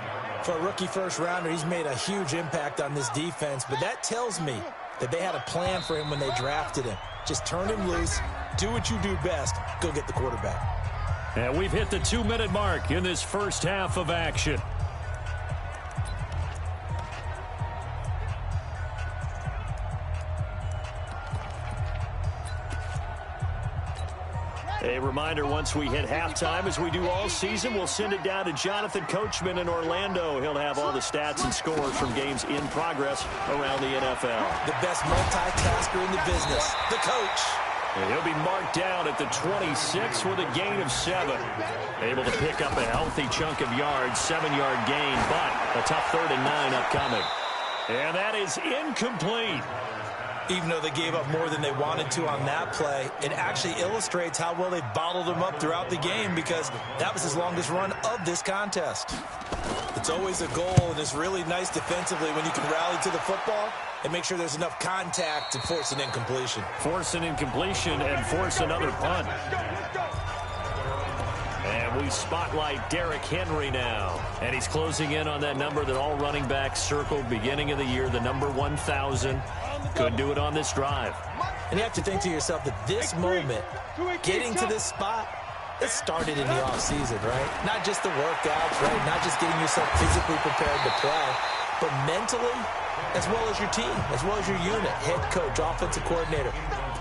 For a rookie first-rounder, he's made a huge impact on this defense, but that tells me that they had a plan for him when they drafted him. Just turn him loose, do what you do best, go get the quarterback. And we've hit the 2-minute mark in this first half of action. A reminder, once we hit halftime, as we do all season, we'll send it down to Jonathan Coachman in Orlando. He'll have all the stats and scores from games in progress around the NFL. The best multitasker in the business, the coach. And he'll be marked down at the 26 with a gain of 7. Able to pick up a healthy chunk of yards, 7-yard gain, but a tough 3rd and 9 upcoming. And that is incomplete. Even though they gave up more than they wanted to on that play, it actually illustrates how well they bottled him up throughout the game because that was his longest run of this contest. It's always a goal, and it's really nice defensively when you can rally to the football and make sure there's enough contact to force an incompletion. Force an incompletion and force another punt. And we spotlight Derrick Henry now. And he's closing in on that number that all running backs circled beginning of the year, the number 1,000. Couldn't do it on this drive. And you have to think to yourself that this moment, getting to this spot, it started in the offseason, right? Not just the workouts, right? Not just getting yourself physically prepared to play, but mentally, as well as your team, as well as your unit, head coach, offensive coordinator.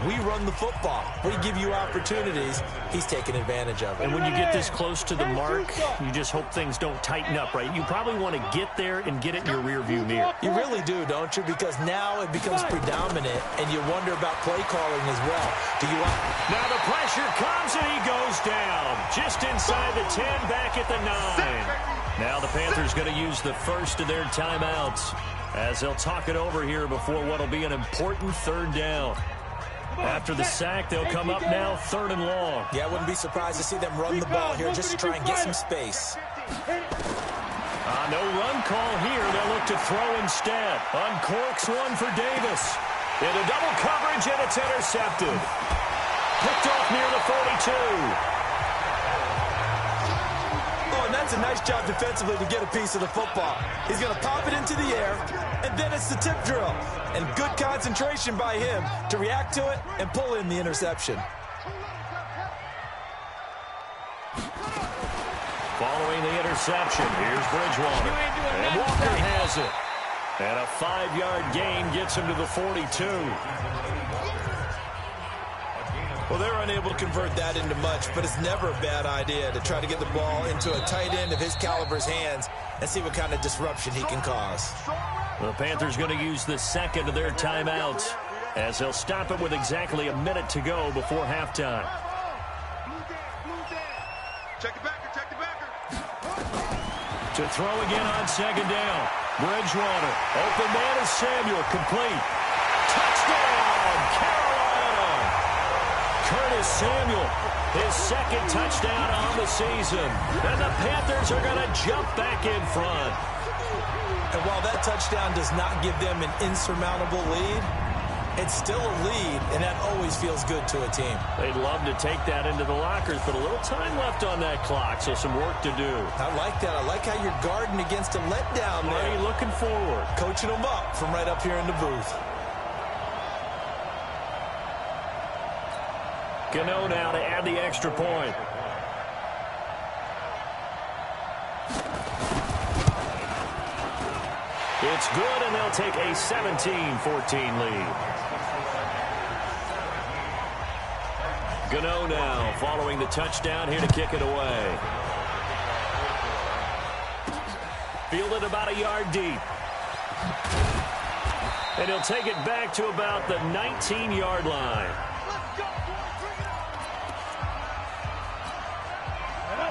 We run the football. We give you opportunities. He's taking advantage of it. And when you get this close to the mark, you just hope things don't tighten up, right? You probably want to get there and get it in your rearview mirror. You really do, don't you? Because now it becomes predominant, and you wonder about play calling as well. Do you want... Now the pressure comes, and he goes down. Just inside the 10, back at the 9. Now the Panthers going to use the first of their timeouts as they'll talk it over here before what will be an important third down. After the sack, they'll come up now 3rd and long. Yeah, I wouldn't be surprised to see them run the ball here just to try and get some space. No run call here. They'll look to throw instead. Uncorks one for Davis. Into double coverage, and it's intercepted. Picked off near the 42. Oh, and that's a nice job defensively to get a piece of the football. He's going to pop it into the air, and then it's the tip drill. And good concentration by him to react to it and pull in the interception. Following the interception, here's Bridgewater. And Walker has it. And a 5-yard gain gets him to the 42. Well, they're unable to convert that into much, but it's never a bad idea to try to get the ball into a tight end of his caliber's hands and see what kind of disruption he can cause. The Panthers going to use the second of their timeouts as they'll stop it with exactly a minute to go before halftime. Check the backer, check the backer. To throw again on 2nd down. Bridgewater. Open man is Samuel. Complete. Touchdown, Carolina. Curtis Samuel, his 2nd touchdown on the season. And the Panthers are going to jump back in front. And while that touchdown does not give them an insurmountable lead, it's still a lead, and that always feels good to a team. They'd love to take that into the lockers, but a little time left on that clock, so some work to do. I like that. I like how you're guarding against a letdown there. Marty looking forward. Coaching them up from right up here in the booth. Gano now to add the extra point. It's good, and they'll take a 17-14 lead. Gano now following the touchdown here to kick it away. Fielded about a yard deep. And he'll take it back to about the 19-yard line.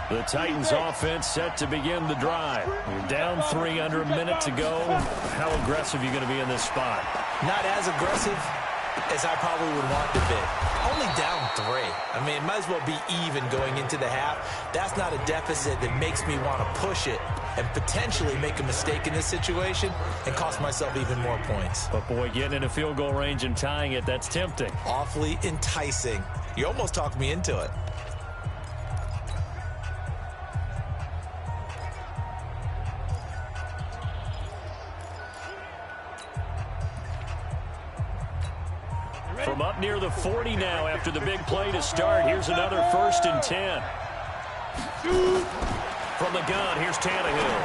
The Titans offense set to begin the drive. You're down 3 under a minute to go. How aggressive are you going to be in this spot? Not as aggressive as I probably would want to be. Only down 3. I mean, it might as well be even going into the half. That's not a deficit that makes me want to push it and potentially make a mistake in this situation and cost myself even more points. But, boy, getting in a field goal range and tying it, that's tempting. Awfully enticing. You almost talked me into it. From up near the 40 now after the big play to start. Here's another 1st and 10. From the gun, here's Tannehill.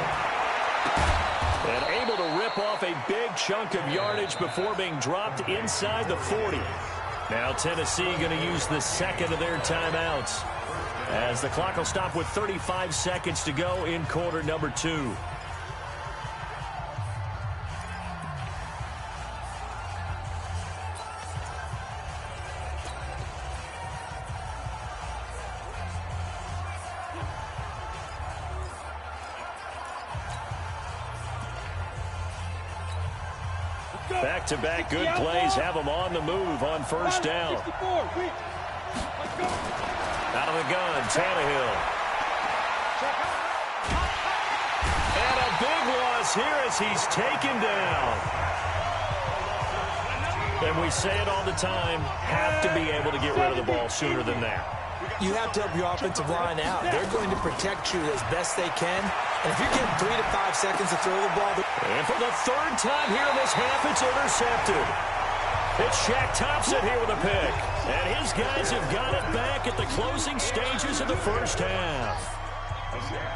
And able to rip off a big chunk of yardage before being dropped inside the 40. Now Tennessee going to use the second of their timeouts, as the clock will stop with 35 seconds to go in quarter number 2. Back-to-back good plays have them on the move on 1st down. Out of the gun, Tannehill. And a big loss here as he's taken down. And we say it all the time, have to be able to get rid of the ball sooner than that. You have to help your offensive line out. They're going to protect you as best they can. And if you're getting 3 to 5 seconds to throw the ball... And for the 3rd time here in this half, it's intercepted. It's Shaq Thompson here with a pick. And his guys have got it back at the closing stages of the 1st half.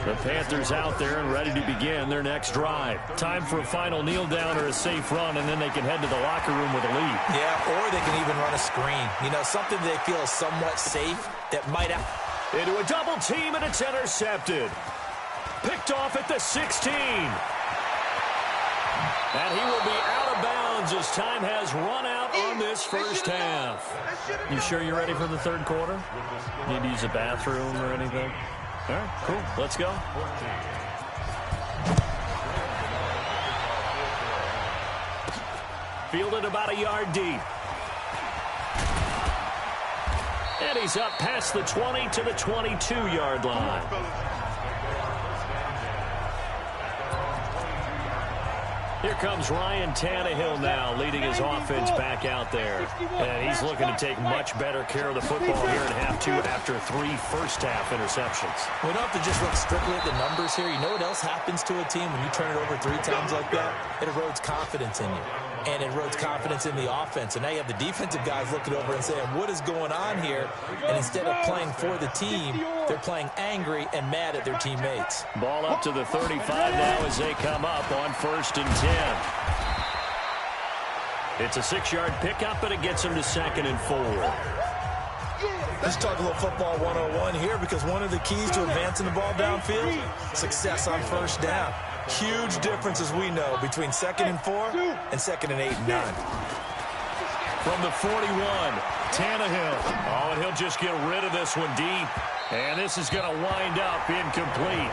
The Panthers out there and ready to begin their next drive. Time for a final kneel down or a safe run, and then they can head to the locker room with a lead. Yeah, or they can even run a screen. You know, something they feel is somewhat safe that might have... Into a double team, and it's intercepted. Picked off at the 16. And he will be out of bounds as time has run out on this first half. You sure you're ready for the third quarter? Need to use a bathroom or anything? All right, cool. Let's go. Fielded about a yard deep. And he's up past the 20 to the 22-yard line. Here comes Ryan Tannehill now, leading his offense back out there. And he's looking to take much better care of the football here in half two after 3 first-half interceptions. We don't have to just look strictly at the numbers here. You know what else happens to a team when you turn it over 3 times like that? It erodes confidence in you. And it erodes confidence in the offense. And now you have the defensive guys looking over and saying, what is going on here? And instead of playing for the team, they're playing angry and mad at their teammates. Ball up to the 35 now as they come up on 1st and 10. It's a 6-yard pickup, but it gets them to 2nd and 4. Let's talk a little football 101 here, because one of the keys to advancing the ball downfield, success on first down. Huge difference, as we know, between 2nd and 4 and 2nd and 8 and 9. From the 41, Tannehill. Oh, and he'll just get rid of this one deep. And this is going to wind up incomplete.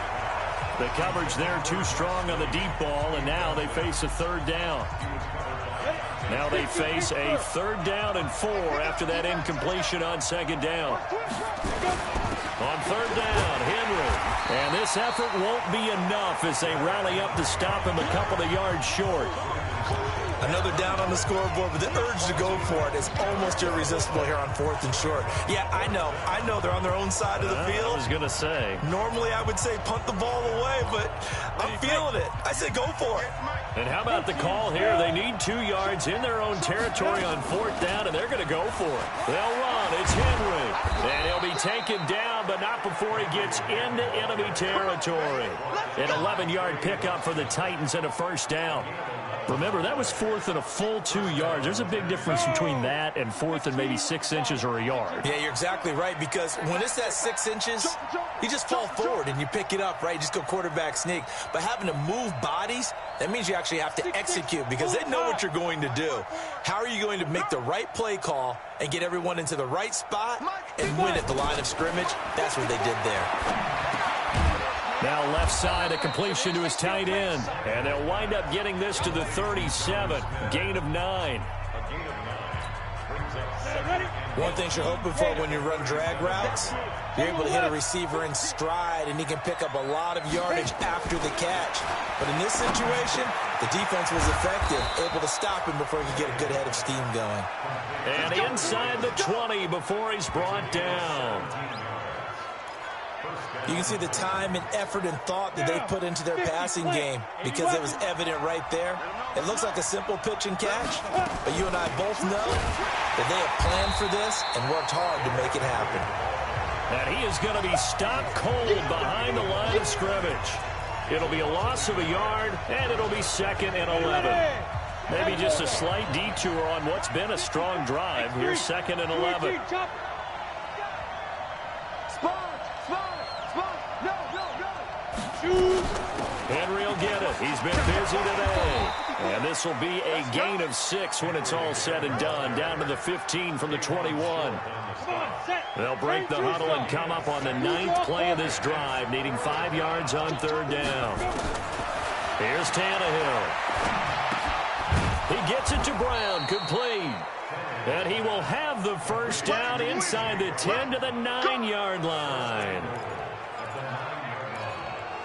The coverage there too strong on the deep ball, and now they face a 3rd down. Now they face a 3rd down and 4 after that incompletion on 2nd down. On 3rd down, Henry. And this effort won't be enough as they rally up to stop him a couple of yards short. Another down on the scoreboard, but the urge to go for it is almost irresistible here on 4th and short. Yeah, I know they're on their own side of the field. I was going to say. Normally I would say punt the ball away, but I'm feeling it. I say go for it. And how about the call here? They need 2 yards in their own territory on 4th down, and they're going to go for it. They'll run. It's Henry. And he'll be taken down, but not before he gets into enemy territory. An 11-yard pickup for the Titans and a 1st down. Remember, that was 4th and a full 2 yards. There's a big difference between that and 4th and maybe 6 inches or a yard. Yeah, you're exactly right, because when it's that 6 inches, you just fall forward and you pick it up, right? You just go quarterback sneak. But having to move bodies, that means you actually have to execute, because they know what you're going to do. How are you going to make the right play call and get everyone into the right spot and win at the line of scrimmage? That's what they did there. Now left side, a completion to his tight end. And they'll wind up getting this to the 37. Gain of 9. One thing you're hoping for when you run drag routes, you're able to hit a receiver in stride, and he can pick up a lot of yardage after the catch. But in this situation, the defense was effective, able to stop him before he could get a good head of steam going. And inside the 20 before he's brought down. You can see the time and effort and thought that they put into their passing game, because it was evident right there. It looks like a simple pitch and catch, but you and I both know that they have planned for this and worked hard to make it happen. And he is going to be stopped cold behind the line of scrimmage. It'll be a loss of a yard, and it'll be 2nd and 11. Maybe just a slight detour on what's been a strong drive. Here's 2nd and 11. Henry will get it. He's been busy today. And this will be a gain of 6 when it's all said and done. Down to the 15 from the 21. They'll break the huddle and come up on the 9th play of this drive, needing 5 yards on 3rd down. Here's Tannehill. He gets it to Brown, complete. And he will have the 1st down inside the 10 to the 9-yard line.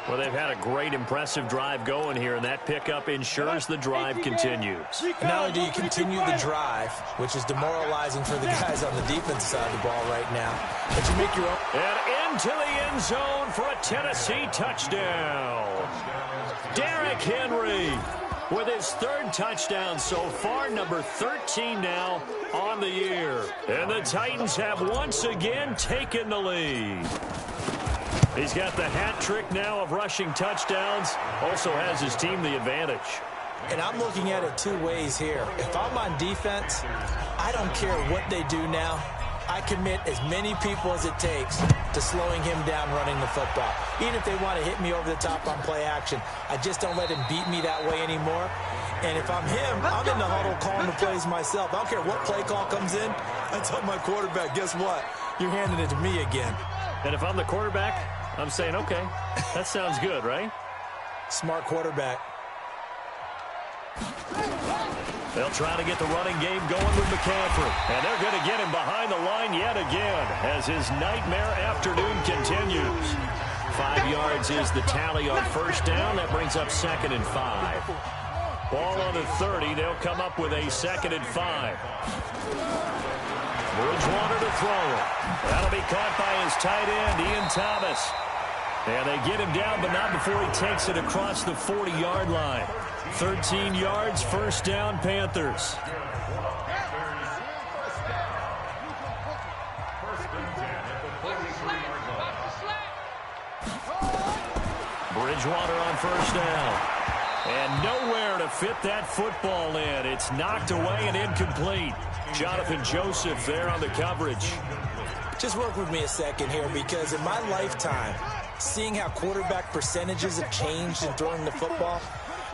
Well, they've had a great, impressive drive going here, and that pickup ensures the drive continues. Not only do you continue the drive, which is demoralizing for the guys on the defensive side of the ball right now, but you make your own. And into the end zone for a Tennessee touchdown. Derrick Henry with his 3rd touchdown so far, number 13 now on the year. And the Titans have once again taken the lead. He's got the hat trick now of rushing touchdowns. Also has his team the advantage. And I'm looking at it two ways here. If I'm on defense, I don't care what they do now. I commit as many people as it takes to slowing him down running the football. Even if they want to hit me over the top on play action, I just don't let him beat me that way anymore. And if I'm him, I'm in the huddle calling the plays myself. I don't care what play call comes in. I tell my quarterback, guess what? You're handing it to me again. And if I'm the quarterback, I'm saying, okay, that sounds good, right? Smart quarterback. They'll try to get the running game going with McCaffrey. And they're going to get him behind the line yet again as his nightmare afternoon continues. 5 yards is the tally on first down. That brings up 2nd and 5. Ball on the 30. They'll come up with a 2nd and 5. Bridgewater to throw. That'll be caught by his tight end, Ian Thomas. And they get him down, but not before he takes it across the 40-yard line. 13 yards, first down, Panthers. Bridgewater on first down. And nowhere to fit that football in. It's knocked away and incomplete. Jonathan Joseph there on the coverage. Just work with me a second here, because in my lifetime, seeing how quarterback percentages have changed in throwing the football,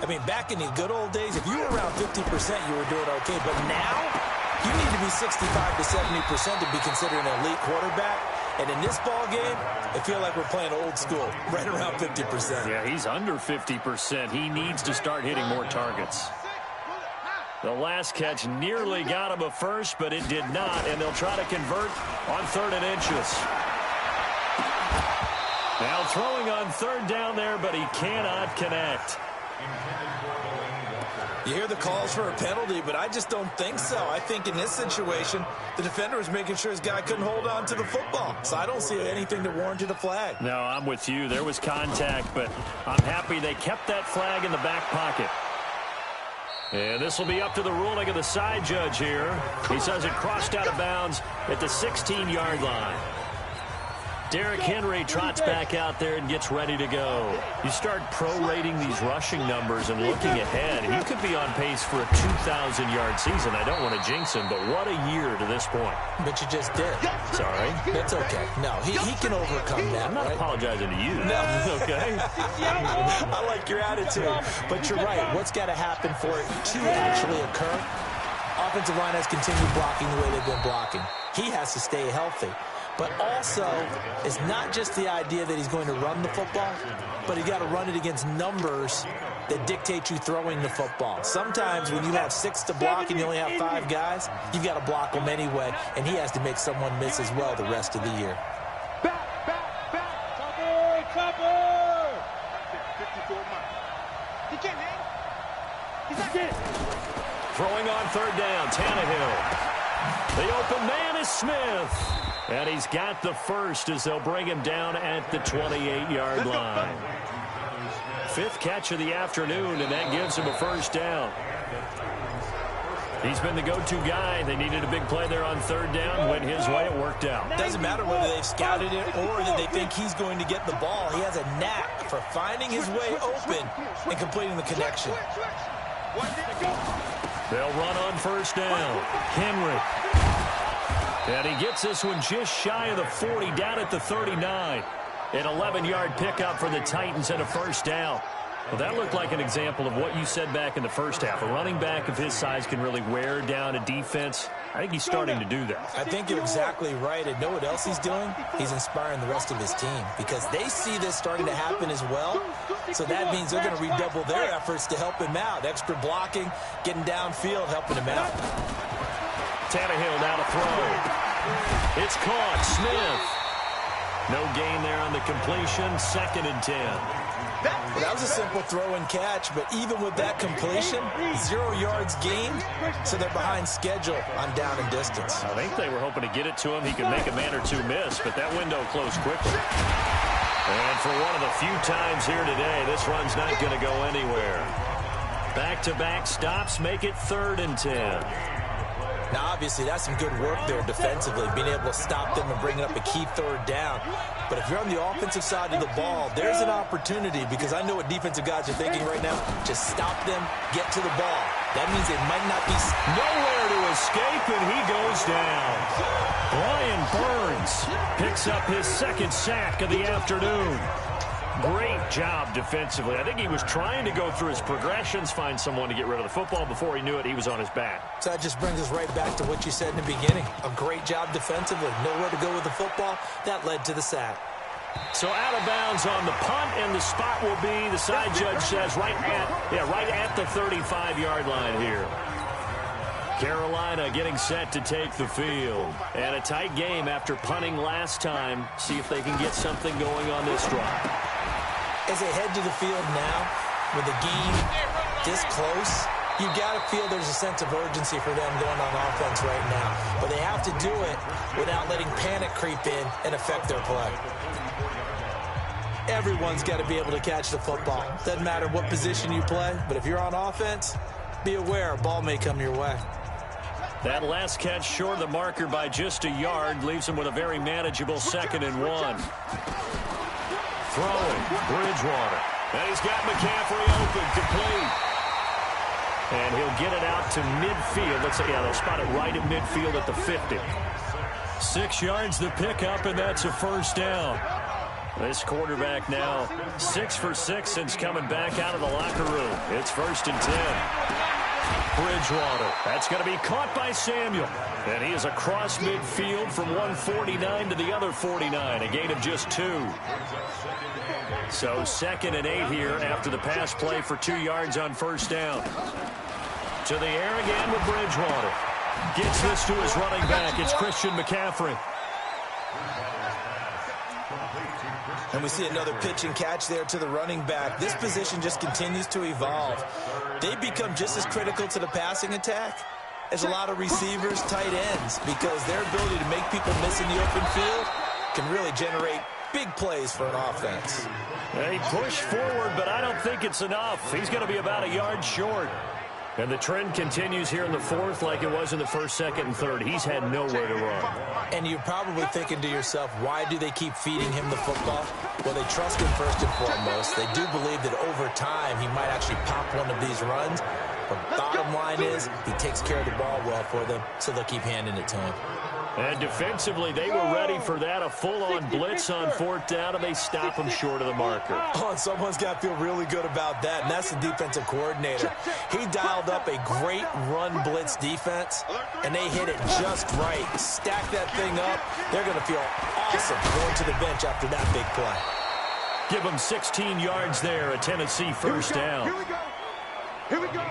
I mean, back in the good old days, if you were around 50%, you were doing okay. But now, you need to be 65 to 70% to be considered an elite quarterback. And in this ball game, I feel like we're playing old school, right around 50%. Yeah, he's under 50%. He needs to start hitting more targets. The last catch nearly got him a first, but it did not, and they'll try to convert on 3rd and inches. Now throwing on 3rd down there, but he cannot connect. You hear the calls for a penalty, but I just don't think so. I think in this situation, the defender was making sure his guy couldn't hold on to the football. So I don't see anything that warranted a flag. No, I'm with you. There was contact, but I'm happy they kept that flag in the back pocket. And this will be up to the ruling of the side judge here. He says it crossed out of bounds at the 16-yard line. Derrick Henry trots back out there and gets ready to go. You start prorating these rushing numbers and looking ahead, he could be on pace for a 2,000-yard season. I don't want to jinx him, but what a year to this point. But you just did. Sorry. That's okay. No, he can overcome that. I'm not apologizing to you. No. Okay? I like your attitude. But you're right. What's got to happen for it to actually occur? Offensive line has continued blocking the way they've been blocking. He has to stay healthy. But also, it's not just the idea that he's going to run the football, but you got to run it against numbers that dictate you throwing the football. Sometimes when you have 6 to block and you only have 5 guys, you've got to block them anyway, and he has to make someone miss as well the rest of the year. Back, cover, cover. 54 miles. He can't hang. He's not dead. Throwing on 3rd down, Tannehill. The open man is Smith. And he's got the first as they'll bring him down at the 28-yard line. 5th catch of the afternoon, and that gives him a first down. He's been the go-to guy. They needed a big play there on 3rd down. Went his way. It worked out. Doesn't matter whether they've scouted it or that they think he's going to get the ball. He has a knack for finding his way open and completing the connection. They'll run on first down. Henry. And he gets this one just shy of the 40, down at the 39. An 11-yard pickup for the Titans and a first down. Well, that looked like an example of what you said back in the first half. A running back of his size can really wear down a defense. I think he's starting to do that. I think you're exactly right. And know what else he's doing? He's inspiring the rest of his team because they see this starting to happen as well. So that means they're going to redouble their efforts to help him out. Extra blocking, getting downfield, helping him out. Tannehill now to throw. It's caught. Smith. No gain there on the completion. 2nd and 10. Well, that was a simple throw and catch, but even with that completion, 0 yards gained, so they're behind schedule on down and distance. I think they were hoping to get it to him. He could make a man or two miss, but that window closed quickly. And for one of the few times here today, this run's not going to go anywhere. Back-to-back stops make it 3rd and 10. Now, obviously, that's some good work there defensively, being able to stop them and bringing up a key third down. But if you're on the offensive side of the ball, there's an opportunity, because I know what defensive guys are thinking right now. Just stop them, get to the ball. That means they might not be... Nowhere to escape, and he goes down. Brian Burns picks up his second sack of the afternoon. Great job defensively. I think he was trying to go through his progressions, find someone to get rid of the football. Before he knew it, he was on his back. So that just brings us right back to what you said in the beginning. A great job defensively. Nowhere to go with the football. That led to the sack. So out of bounds on the punt, and the spot will be, the side judge says, right at the 35-yard line here. Carolina getting set to take the field. And a tight game after punting last time. See if they can get something going on this drive. As they head to the field now, with the game this close, you got to feel there's a sense of urgency for them going on offense right now. But they have to do it without letting panic creep in and affect their play. Everyone's got to be able to catch the football. Doesn't matter what position you play, but if you're on offense, be aware a ball may come your way. That last catch short of the marker by just a yard leaves him with a very manageable 2nd and 1. Throwing, Bridgewater. And he's got McCaffrey open, complete. And he'll get it out to midfield. Let's say, yeah, they'll spot it right at midfield at the 50. 6 yards the pickup, and that's a first down. This quarterback now 6 for 6 since coming back out of the locker room. It's 1st and 10. Bridgewater. That's going to be caught by Samuel. And he is across midfield from 149 to the other 49. A gain of just 2. So 2nd and 8 here after the pass play for 2 yards on first down. To the air again with Bridgewater. Gets this to his running back. It's Christian McCaffrey. And we see another pitch and catch there to the running back. This position just continues to evolve. They become just as critical to the passing attack as a lot of receivers, tight ends, because their ability to make people miss in the open field can really generate big plays for an offense. They push forward, but I don't think it's enough. He's going to be about a yard short. And the trend continues here in the 4th like it was in the 1st, 2nd, and 3rd. He's had nowhere to run. And you're probably thinking to yourself, why do they keep feeding him the football? Well, they trust him first and foremost. They do believe that over time he might actually pop one of these runs. But bottom line is he takes care of the ball well for them, so they'll keep handing it to him. And defensively, they were ready for that. A full-on blitz on 4th down, and they stop him short of the marker. Oh, and someone's got to feel really good about that, and that's the defensive coordinator. He dialed up a great run blitz defense, and they hit it just right. Stack that thing up. They're going to feel awesome going to the bench after that big play. Give them 16 yards there, a Tennessee first down. Here we go. Here we go.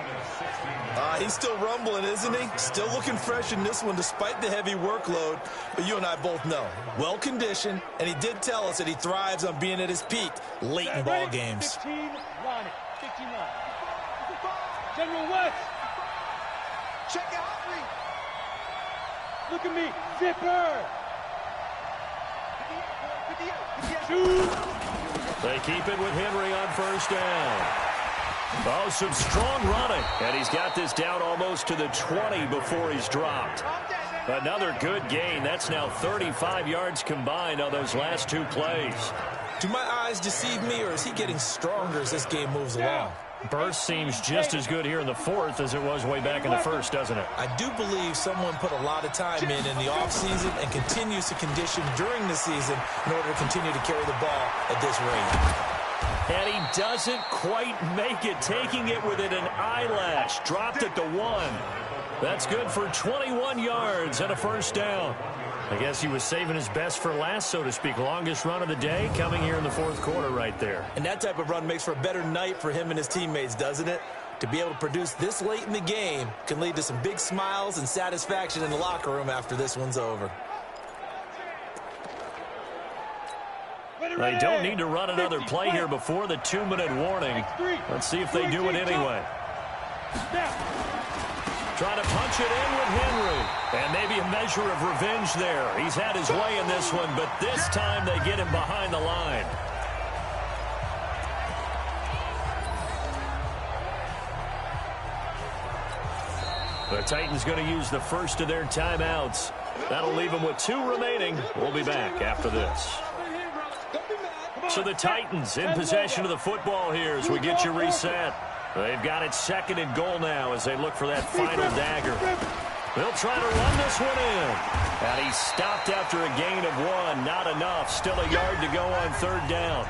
He's still rumbling, isn't he? Still looking fresh in this one despite the heavy workload. But you and I both know, well-conditioned, and he did tell us that he thrives on being at his peak late in ball games. 15 line it. 15 line. General West. Check out Henry. Look at me. Zipper. 2. They keep it with Henry on first down. Oh, some strong running. And he's got this down almost to the 20 before he's dropped. Another good gain. That's now 35 yards combined on those last 2 plays. Do my eyes deceive me, or is he getting stronger as this game moves along? Burst seems just as good here in the 4th as it was way back in the 1st, doesn't it? I do believe someone put a lot of time in the offseason and continues to condition during the season in order to continue to carry the ball at this rate. And he doesn't quite make it, taking it within an eyelash. Dropped it to 1. That's good for 21 yards and a first down. I guess he was saving his best for last, so to speak. Longest run of the day coming here in the 4th quarter right there. And that type of run makes for a better night for him and his teammates, doesn't it? To be able to produce this late in the game can lead to some big smiles and satisfaction in the locker room after this one's over. They don't need to run another play here before the 2-minute warning. Let's see if they do it anyway. Trying to punch it in with Henry. And maybe a measure of revenge there. He's had his way in this one, but this time they get him behind the line. The Titans going to use the first of their timeouts. That'll leave them with 2 remaining. We'll be back after this. So the Titans in possession of the football here as we get you reset. They've got it 2nd and goal now as they look for that final dagger. They'll try to run this one in. And he stopped after a gain of 1. Not enough. Still a yard to go on 3rd down.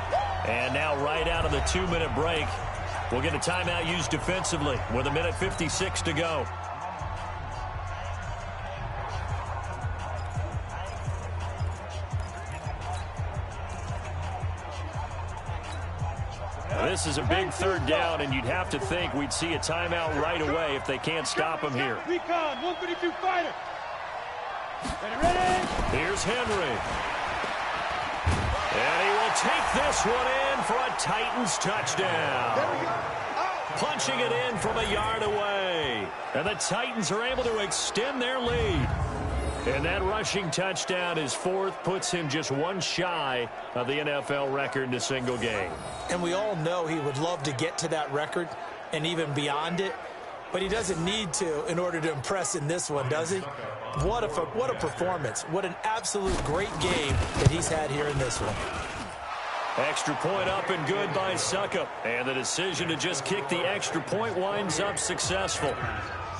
And now right out of the 2-minute break, we'll get a timeout used defensively with 1:56 to go. This is a big 3rd down, and you'd have to think we'd see a timeout right away if they can't stop him here. Recon, 132 fighter. Ready? Here's Henry. And he will take this one in for a Titans touchdown. Punching it in from a yard away. And the Titans are able to extend their lead. And that rushing touchdown is 4th, puts him just 1 shy of the NFL record in a single game. And we all know he would love to get to that record and even beyond it, but he doesn't need to in order to impress in this one, does he? What a performance. What an absolute great game that he's had here in this one. Extra point up and good by Succop. And the decision to just kick the extra point winds up successful.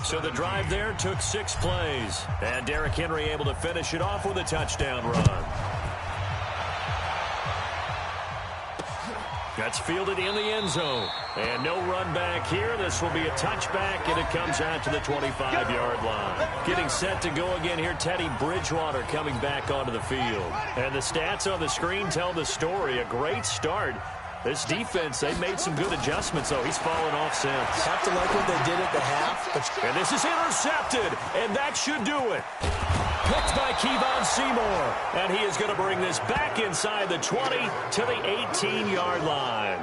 So the drive there took 6 plays. And Derrick Henry able to finish it off with a touchdown run. That's fielded in the end zone. And no run back here. This will be a touchback, and it comes out to the 25-yard line. Getting set to go again here, Teddy Bridgewater coming back onto the field. And the stats on the screen tell the story. A great start. This defense, they've made some good adjustments, though. He's fallen off since. Have to like what they did at the half. And this is intercepted, and that should do it. Picked by Kevon Seymour, and he is going to bring this back inside the 20 to the 18-yard line.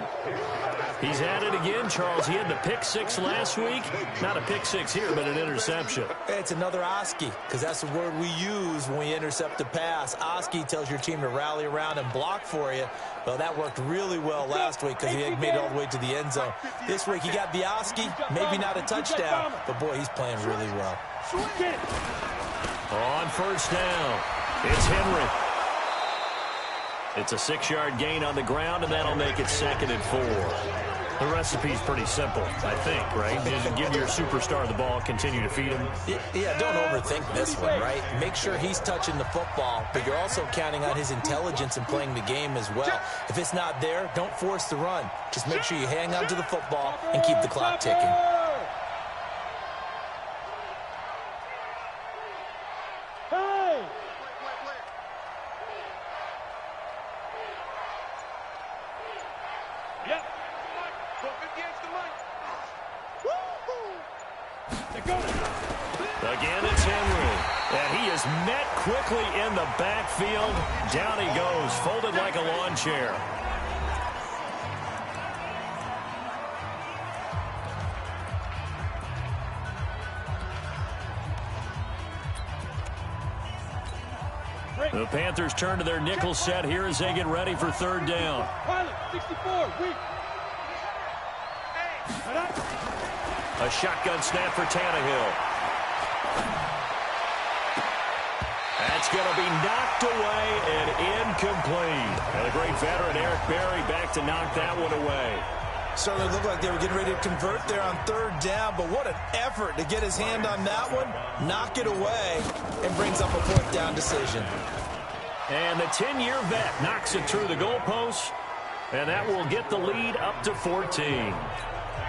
He's at it again, Charles. He had the pick 6 last week. Not a pick 6 here, but an interception. It's another Oski, because that's the word we use when we intercept a pass. Oski tells your team to rally around and block for you. Well, that worked really well last week because he had made it all the way to the end zone. This week he got the Oski, maybe not a touchdown, but boy, he's playing really well. On 1st down, it's Henry. It's a 6-yard gain on the ground, and that'll make it 2nd and 4. The recipe's pretty simple, I think, right? Just give your superstar the ball, continue to feed him. Yeah, don't overthink this one, right? Make sure he's touching the football, but you're also counting on his intelligence in playing the game as well. If it's not there, don't force the run. Just make sure you hang on to the football and keep the clock ticking. Again, it's Henry. And he is met quickly in the backfield. Down he goes, folded like a lawn chair. The Panthers turn to their nickel set here as they get ready for 3rd down. Pilot, 64, weak. A shotgun snap for Tannehill. That's going to be knocked away and incomplete. And the great veteran Eric Berry back to knock that one away. Certainly looked like they were getting ready to convert there on 3rd down, but what an effort to get his hand on that one, knock it away, and brings up a 4th down decision. And the 10-year vet knocks it through the goalpost, and that will get the lead up to 14.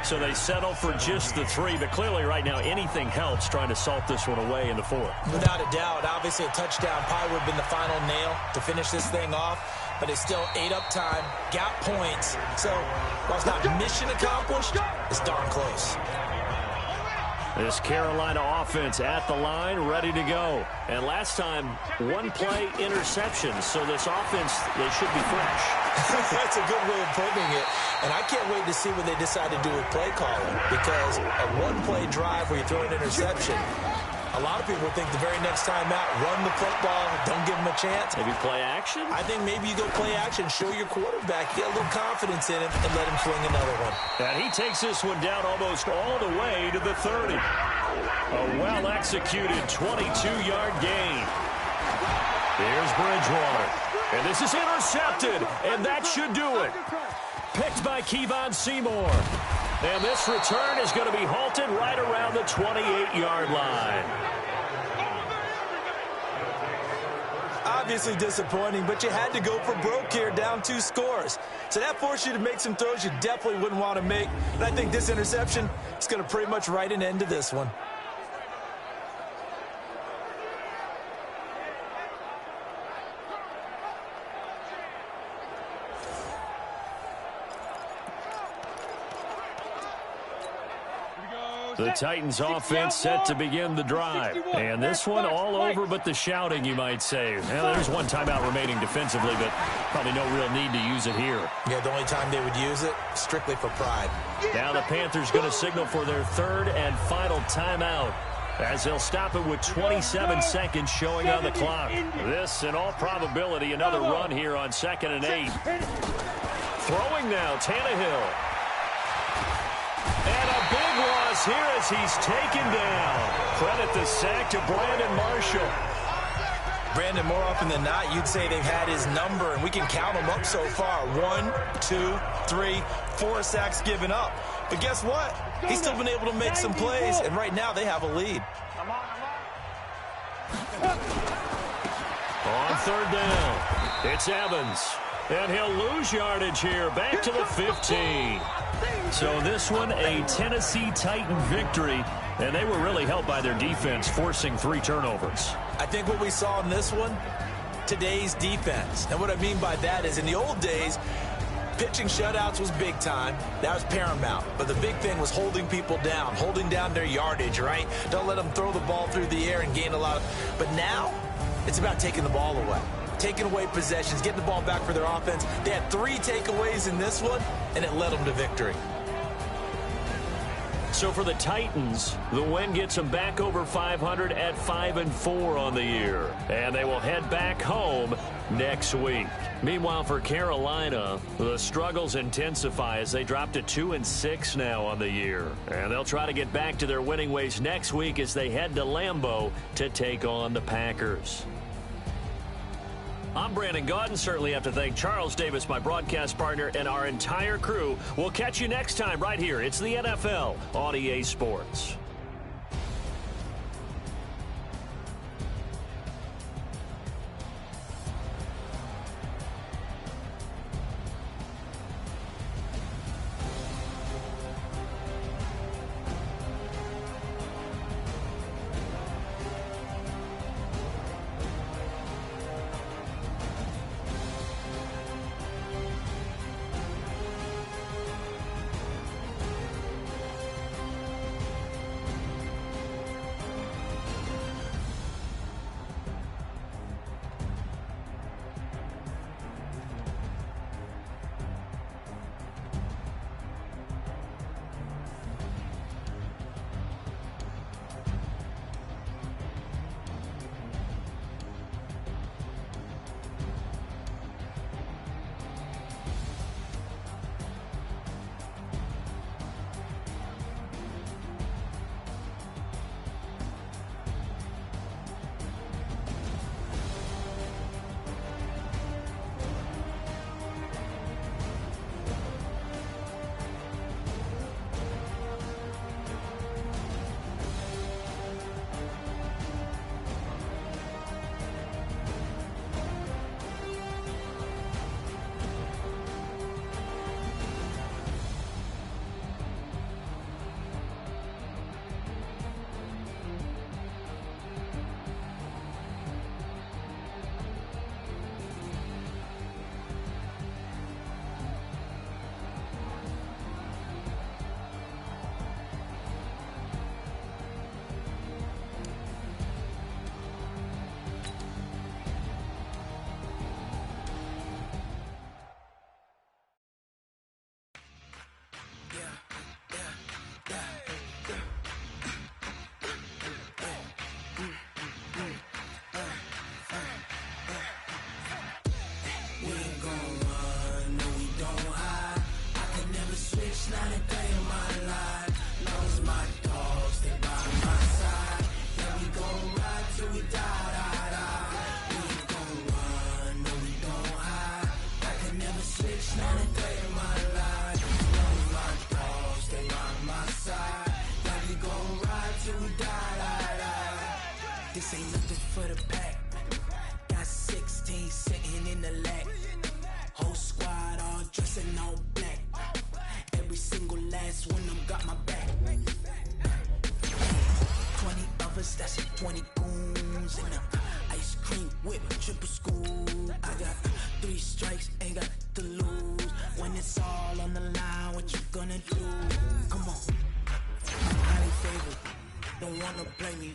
So they settle for just the 3, but clearly right now anything helps trying to salt this one away in the 4th. Without a doubt, obviously a touchdown probably would have been the final nail to finish this thing off, but it's still 8 up time, got points. So while it's not mission accomplished, it's darn close. This Carolina offense at the line, ready to go. And last time, 1-play interception. So this offense, they should be fresh. That's a good way of putting it. And I can't wait to see what they decide to do with play calling. Because a 1-play drive where you throw an interception, a lot of people think the very next time out, run the football, don't give him a chance. Maybe play action? I think maybe you go play action, show your quarterback, get a little confidence in him, and let him fling another one. And he takes this one down almost all the way to the 30. A well-executed 22-yard gain. Here's Bridgewater. And this is intercepted, and that should do it. Picked by Kevon Seymour. And this return is going to be halted right around the 28-yard line. Obviously disappointing, but you had to go for broke here, down 2 scores. So that forced you to make some throws you definitely wouldn't want to make. And I think this interception is going to pretty much write an end to this one. The Titans offense set to begin the drive. And this one all over but the shouting, you might say. Well, there's one timeout remaining defensively, but probably no real need to use it here. Yeah, the only time they would use it, strictly for pride. Now the Panthers going to signal for their third and final timeout, as they'll stop it with 27 seconds showing on the clock. This, in all probability, another run here on 2nd and 8. Throwing now, Tannehill. And a big loss here as he's taken down. Credit the sack to Brandon Marshall. Brandon, more often than not, you'd say they've had his number, and we can count them up so far. 1, 2, 3, 4 sacks given up. But guess what? He's still been able to make some plays, and right now they have a lead. On 3rd down, it's Evans. And he'll lose yardage here, back to the 15. So this one, a Tennessee Titan victory, and they were really helped by their defense, forcing 3 turnovers. I think what we saw in this one, today's defense. And what I mean by that is in the old days, pitching shutouts was big time. That was paramount. But the big thing was holding people down, holding down their yardage, right? Don't let them throw the ball through the air and gain a lot of... But now, it's about taking the ball away. Taking away possessions, getting the ball back for their offense. They had 3 takeaways in this one, and it led them to victory. So for the Titans, the win gets them back over 500 at 5-4 on the year. And they will head back home next week. Meanwhile, for Carolina, the struggles intensify as they drop to 2-6 now on the year. And they'll try to get back to their winning ways next week as they head to Lambeau to take on the Packers. I'm Brandon Gaudin. Certainly have to thank Charles Davis, my broadcast partner, and our entire crew. We'll catch you next time right here. It's the NFL on EA Sports. This ain't nothing for the pack. Got 16 sitting in the lag. Whole squad all dressed in all black. Every single last one of them got my back. 20 of us, that's 20 goons in the ice cream whip, triple scoop. I got 3 strikes, ain't got to lose. When it's all on the line, what you gonna do? Come on, I'm highly favored. Don't wanna play me,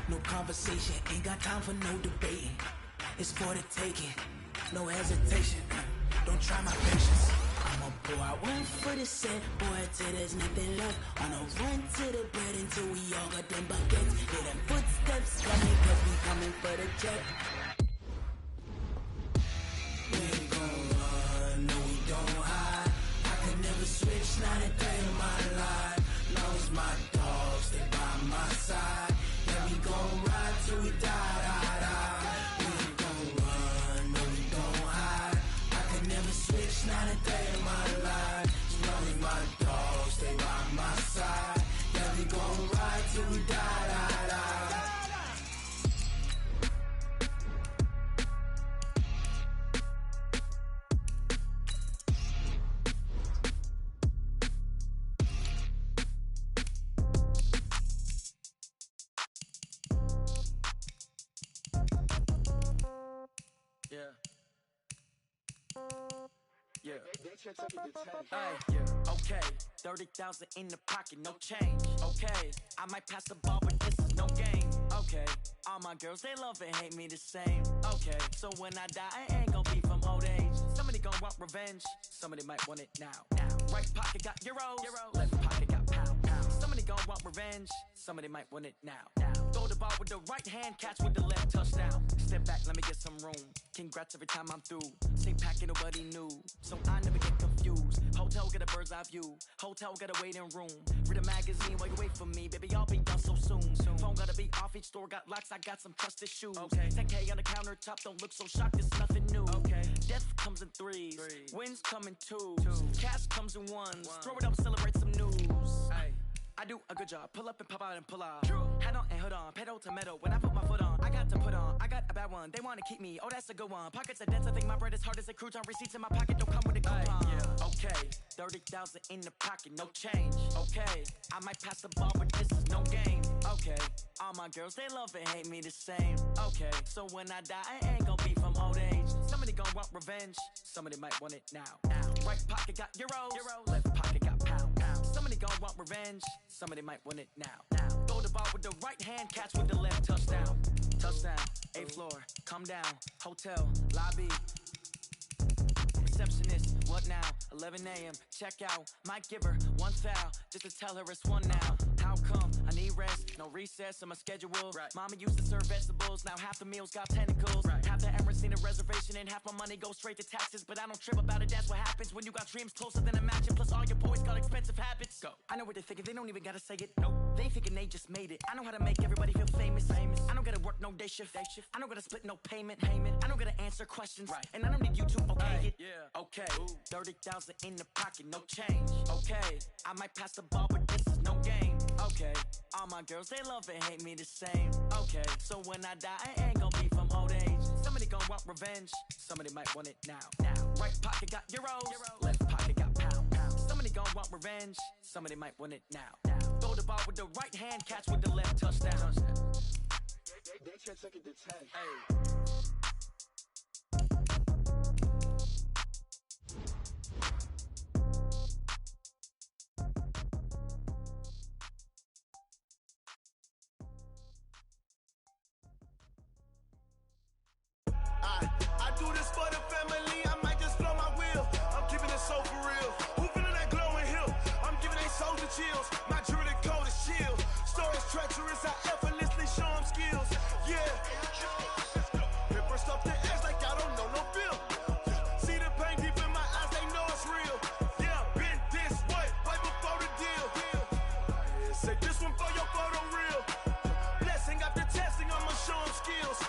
no conversation, ain't got time for no debating. It's for the taking, no hesitation. Don't try my patience. I'ma pour out one for the set, boy, till there's nothing left. On a run to the bread until we all got them buckets. Hear them footsteps coming, cause we coming for the jet. We ain't gon' run, no we don't hide. I can never switch, not a day in my life. Long as my dogs stay by my side. Yeah, we gon' ride till we die, die, die. We ain't gon' run, no we don't hide. I can never switch, not a day in my life. As long as my dogs stay by my side. Yeah, we gon' ride till we die, die, die. Okay, 30,000 in the pocket, no change. Okay, I might pass the ball, but this is no game. Okay, all my girls, they love and hate me the same. Okay, so when I die, I ain't gon' be from old age. Somebody gon' want revenge, somebody might want it now. Right pocket got euros, left pocket got pound. Somebody gon' want revenge, somebody might want it now. Throw the ball with the right hand, catch with the left, touchdown. Step back, let me get some room. Congrats every time I'm through. Same packet, nobody knew, so I never get confused. Hotel get a bird's eye view. Hotel got a waiting room. Read a magazine while you wait for me, baby. I'll be done so soon. Phone gotta be off. Each store got locks. I got some trusted shoes. Okay. 10K on the countertop. Don't look so shocked. It's nothing new. Okay. Death comes in threes. Wins come in twos. Cash comes in ones. Throw it up, celebrate some news. Ay. I do a good job. Pull up and pop out and pull out. Head on and hood on. Pedal to metal. When I put my foot on, I got to put on. I got a bad one. They want to keep me. Oh, that's a good one. Pockets are dense. I think my bread is hard as a crouton. Receipts in my pocket don't come with a coupon. Okay. 30,000 in the pocket. No change. Okay. I might pass the ball, but this is no game. Okay. All my girls, they love and hate me the same. Okay. So when I die, I ain't gon' be from old age. Somebody gon' want revenge. Somebody might want it now. Right pocket got euros. Left pocket got pound. Somebody gon' want revenge. Somebody might want it now. Throw the ball with the right hand, catch with the left, touchdown. Touchdown, 8th floor, come down, hotel, lobby. Receptionist, what now? 11 a.m., check out. Might give her one foul, just to tell her it's one now. How come? I need rest, no recess in my schedule. Right. Mama used to serve vegetables, now half the meals got tentacles. Right. Half the Emirates need a reservation and half my money goes straight to taxes. But I don't trip about it, that's what happens when you got dreams closer than a match. And plus all your boys got expensive habits. Go. I know what they're thinking, they don't even gotta say it. Nope. They ain't thinking they just made it. I know how to make everybody feel famous. I don't gotta work no day shift. I don't gotta split no payment. I don't gotta answer questions. Right. And I don't need you to okay it. Yeah. Okay. 30,000 in the pocket, no change. Okay. I might pass the ball, but this is no game. Okay. All my girls, they love and hate me the same. Okay. So when I die, I ain't gon' be from old age. Somebody gon' want revenge. Somebody might want it now. Right pocket got euros. Left pocket got pound. Somebody gon' want revenge. Somebody might want it now. Throw the ball with the right hand, catch with the left, touchdown. They can't take it to 10. Hey. I do this for the family, I might just blow my wheel. I'm keeping it so for real. Who feeling that glowing hill? I'm giving they soldier chills. My jewelry code is chill. Stories treacherous, I effortlessly show them skills. Yeah. Paper stuff the edge like I don't know no bill. See the pain deep in my eyes, they know it's real. Yeah, been this way, way before the deal. Say this one for your photo real. Blessing after testing, I'ma show them skills.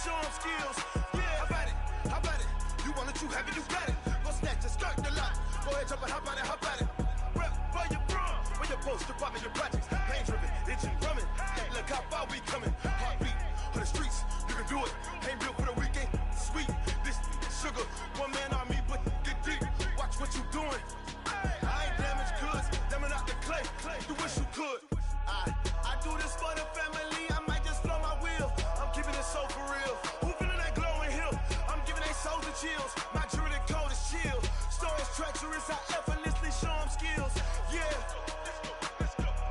Show them skills. Yeah, how about it? You want it, you have it, you got it. Go snatch it, skirt the lot. Go ahead, jump it, hop on it, hop on it. Rep for your bro, where your strip out of your projects. Pain driven, itching, drumming. Hey, look how far we coming. Heartbeat on the streets, you can do it. Ain't built for the weekend. Sweet, this sugar, one man army, but get deep. Watch what you doing. I ain't damaged goods, damn out the clay. You wish you could. I do this for the family. I might just blow my wheel. I'm keeping it so for real. Who feeling that glowing hill? I'm giving they souls the chills. My jewelry the cold is chill. Stories treacherous, I effortlessly show them skills. Yeah.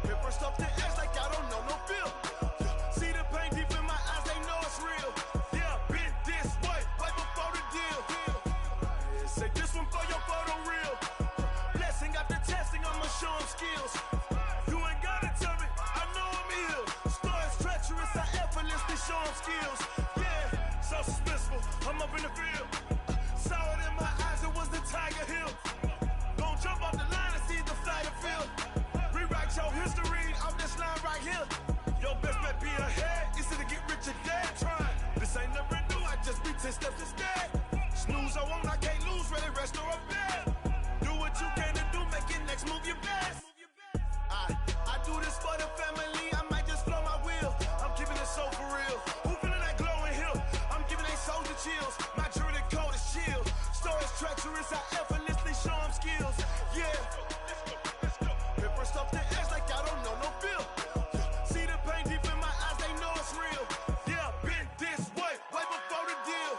Hit first off the edge like I don't know no feel. See the pain deep in my eyes, they know it's real. Yeah, been this way, right before the deal. Say this one for your photo reel. Blessing after testing, I'ma show them skills. You ain't gotta tell me, I know I'm ill. Stories treacherous, I effortlessly show them skills. Yeah, so suspenseful, I'm up in the field. Saw it in my eyes, it was the Tiger Hill. Don't jump off the line and see the flight of field. Rewrite your history off this line right here. Your best bet be ahead, easy to get rich or dead. Trying, this ain't never new, I just be 10 steps instead. Snooze I won't, I can't lose, ready, rest or a bed. Do what you can to do, make it next move your best. I do this for the family, I might just blow my wheel. I'm keeping it so for real. Who feeling that glowing hill? I'm giving they souls the chills. My jewelry the cold is chill. Stories treacherous, I effortlessly show them skills. Yeah. Hit first off the edge like I don't know no feel. See the pain deep in my eyes, they know it's real. Yeah, been this way, right before the deal.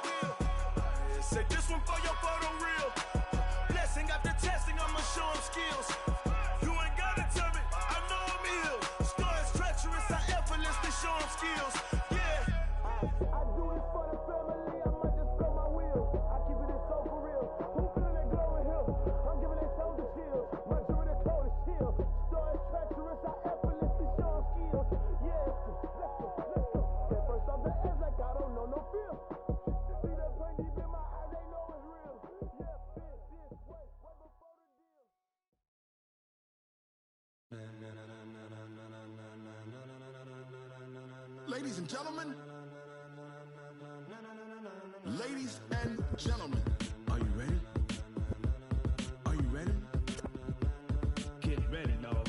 Say this one for your photo reel. Blessing after testing, I'ma show them skills. You ain't gotta tell me, I know I'm ill. Stories treacherous, I effortlessly show them skills. Yeah. I do this for the family, I might just blow my wheel. I keep it so for real. Who feeling that glowing hill? I'm giving they souls the chills. My jewelry the cold is chill. Stories treacherous, I effortlessly show them skills. Yeah, let's go. At first off the edge like I don't know no feel. See that pain deep in my eyes, they know it's real. Yeah, been this way, right before the deal. Ladies and gentlemen, ladies and gentlemen, are you ready? Are you ready? Get ready, dog.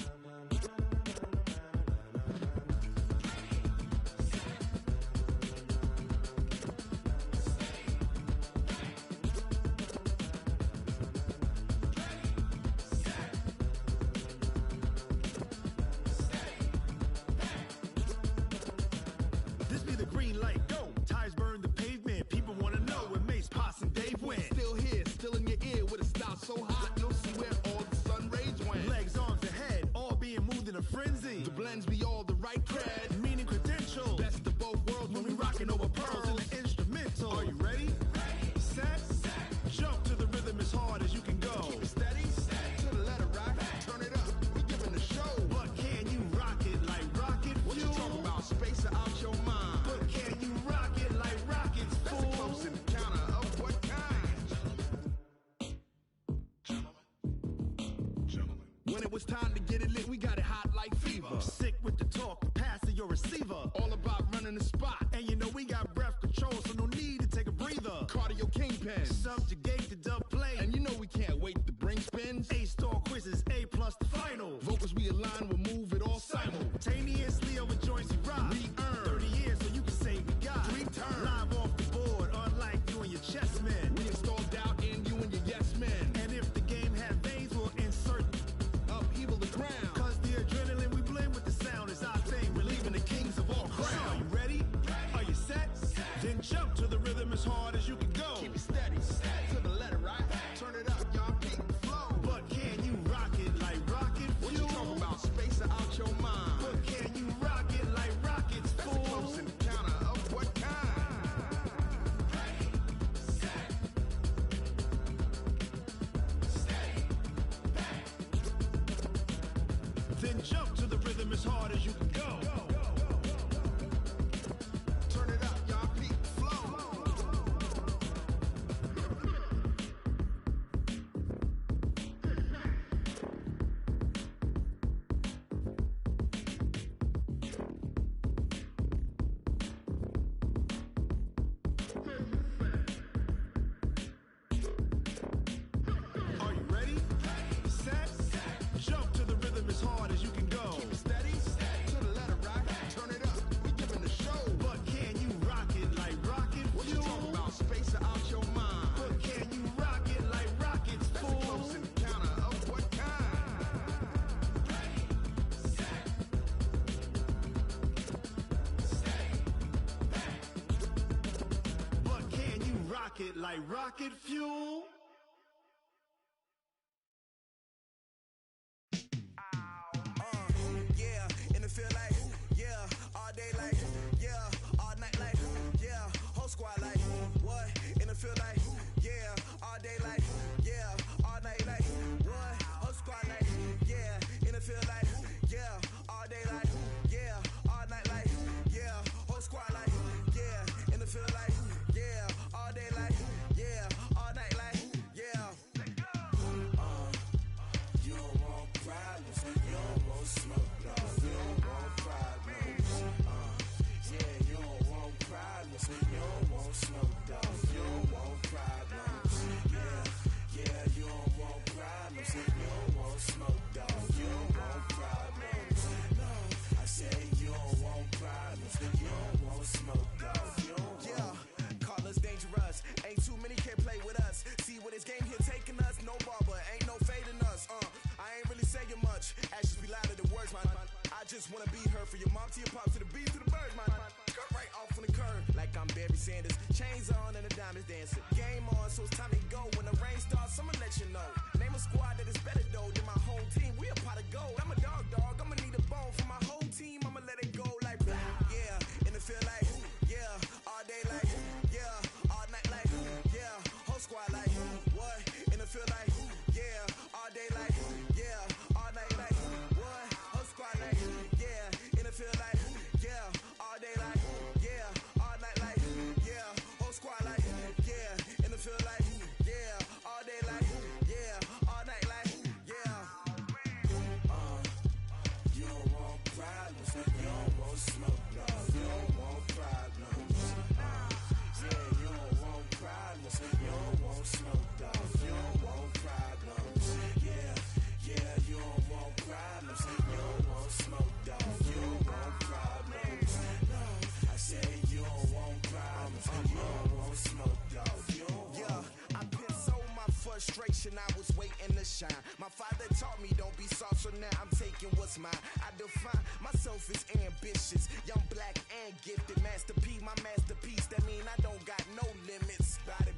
This be the green light, go. Tires burn the pavement. People wanna know where Mace, Potts, and Dave went. Still here, still in your ear with a style so hot, you'll see where all the sun rays went. Legs, arms, and head, all being moved in a frenzy. The blends be all the right cred, meaning credentials. best of both worlds when we rockin' over pearls in the instrumental. Are you ready? Set, jump to the rhythm as hard as you can go. Keep it steady, to the letter right, turn it up, we giving the show. But can you rock it like rocket fuel? What you talking about, space out your mind? But can you rock it like rockets, That's fool? a close encounter of what kind? Gentlemen. When it was time to get it lit, we got it hot like fever. Sick with the talk, pass to your receiver. All about running the spot. And you know we got breath control, so no need to take a breather. Cardio kingpin. Subjugate the dub play. And you know we can't wait to bring spins. A-star quizzes, A+ the final. Vocals we align, we'll move it all Simultaneously over joints we rock. We earn 30 years so you can say we got 3 turns. live off the board, unlike you and your chess men. We install doubt in you and your yes men. And if the game had veins, we'll insert Upheaval the ground. Cause the adrenaline we blend with the sound is our thing. We're leaving the kings of all Crown. crowns. Are you ready? Are you set? Then jump to the rhythm as hard as you can go. Keep it steady, to the letter right. Turn it up, y'all peak the flow. But can you rock it like rocket fuel? What you talking about, space out your mind? But can you rock it like rockets, That's a fool? close encounter of what kind? Then jump to the rhythm as hard as you can go. Turn it up, y'all peak the flow. Are you ready? Set, jump to the rhythm as hard as you can go. rocket like rocket fuel. Yeah, in the field like, yeah, all day like, yeah, all night like, yeah, whole squad like, what? In the field like, yeah, all day like, yeah, all night like, what? Whole squad like, yeah, in the field like, yeah, all day like, yeah, all night like, yeah, whole squad like, yeah, in the field like, yeah, all day like, yeah, all night like, yeah. You don't want problems, you don't want smoke, dog. You don't want problems. Yeah, you don't want problems, you don't want smoke, dog. You don't want problems. Yeah, you don't want problems, you don't want smoke, dog. You don't want problems. No, I say you don't want problems, you don't want smoke, dog. You don't want. Call us dangerous. Ain't too many can play with us. See what this game here taking us. No barber, ain't no fading us. I ain't really saying much. Actions be louder than words, man. I just wanna be heard. For your mom to your pop to the beat to the birds, man. Cut right off on the curb like I'm Barry Sanders. Chains on and the diamonds dancing. Game on, so it's time to go. When the rain starts, I'ma let you know. Name a squad that is better though than my home team. We a pot of gold. I'm a dog. I'ma need a bone for my whole team. I'ma let it go like blah. Yeah, in the field like, yeah, all day like, yeah, all night like, yeah, whole squad like, what? In the field like, yeah, all day like, yeah, all night like, what? Whole squad like, yeah, in the field like, yeah, all day like, yeah, all night like, yeah, whole squad like, yeah, in the field like, yeah, all day like, yeah, all night like, yeah. You don't want problems, you don't want smoke, dog. You don't want problems. Yeah, you don't want problems, you don't want smoke, dog. You don't want problems. Yeah, you don't want problems, you don't want smoke, dog. You don't want problems. No, I say you don't want problems, you don't want smoke, dog. You don't want. Yeah, I put so my frustration, I was waiting to shine. My father taught me don't be soft, so now I'm taking what's mine. I define myself as ambitious, young, black, and gifted. Master P, my masterpiece. That mean I don't got no limits. Bout it,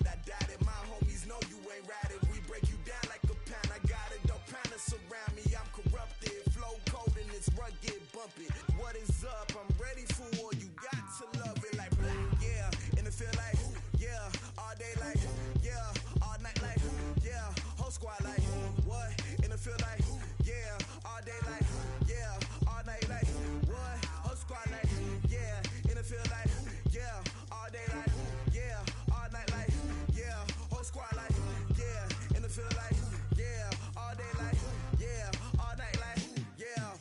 I doubt it. My homies know you ain't ride it. We break you down like a pound. I got it, don't pound us around me. I'm corrupted, flow cold and it's rugged, bumpy. What is up? I'm ready for war. You got to love it like blah. Yeah, in the field like, yeah, all day like, yeah, all night like, yeah, whole squad like, what? In the field like, yeah, all day like, yeah, all night like, what? Whole squad like, yeah, in the field like, yeah, all day like, yeah, all night like, yeah, whole squad like, yeah, in the field like, yeah, all day like, yeah, all night like, yeah.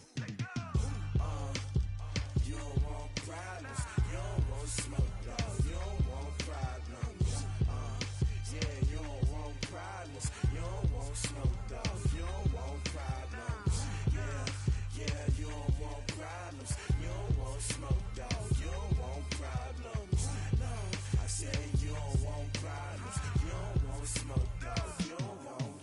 You don't want problems, you don't want smoke, dog. You don't want problems. Yeah, you don't want problems, you don't want smoke, dog. You don't want problems. Yeah, you don't want problems, you don't want smoke, dog. You don't want problems. No, I say you don't want problems, you don't want smoke, dog. You don't want.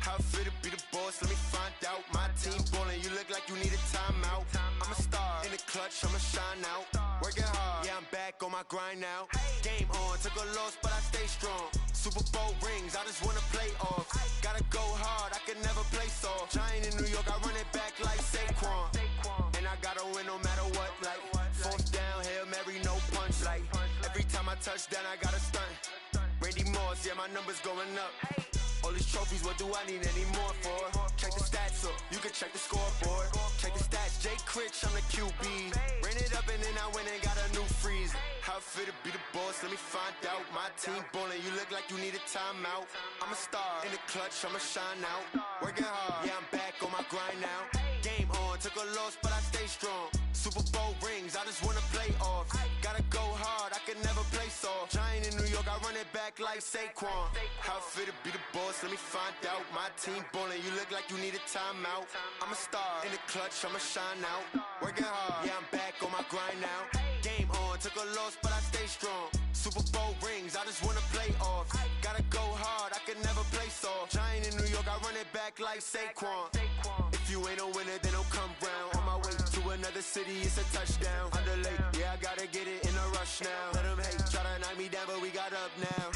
How fit to be the boss? Let me find out. My team ballin', you look like you need a timeout. I'm a star in the clutch, I'ma shine out. Working hard, yeah, I'm back on my grind now. Game on, took a loss, but I stay strong. Super Bowl rings, I just wanna play off. Gotta go hard, I can never play soft. Giant in New York, I run it back like Saquon. And I gotta win no matter what, like fourth down, Hail Mary, no punch. Like every time I touch down, I gotta stunt. Randy Moss, yeah, my numbers going up. All these trophies, what do I need any more for? Check the stats up, you can check the scoreboard. Check the stats, Jay Critch, I'm the QB. Ran it up and then I went and got a new freeze. How fit to be the boss, let me find out. My team ballin', you look like you need a timeout. I'm a star in the clutch, I'ma shine out. Working hard, yeah, I'm back on my grind now. Game on, took a loss, but I stay strong. Super Bowl rings, I just wanna play off. Gotta go hard, I can never play soft. Giant in New York, I run it back like Saquon. How fit to be the boss, let me find out. My team ballin', you look like you need a timeout. I'm a star, in the clutch, I'ma shine out. Working hard, yeah, I'm back on my grind now. Game on, took a loss, but I stay strong. Super Bowl rings, I just wanna play off. Gotta go hard, I can never play soft. Giant in New York, I run it back like Saquon. If you ain't a winner, then don't come round. On my way to another city, it's a touchdown. Underlay, yeah, I gotta get it in a rush now. Let them hate, try to knock me down, but we got up now.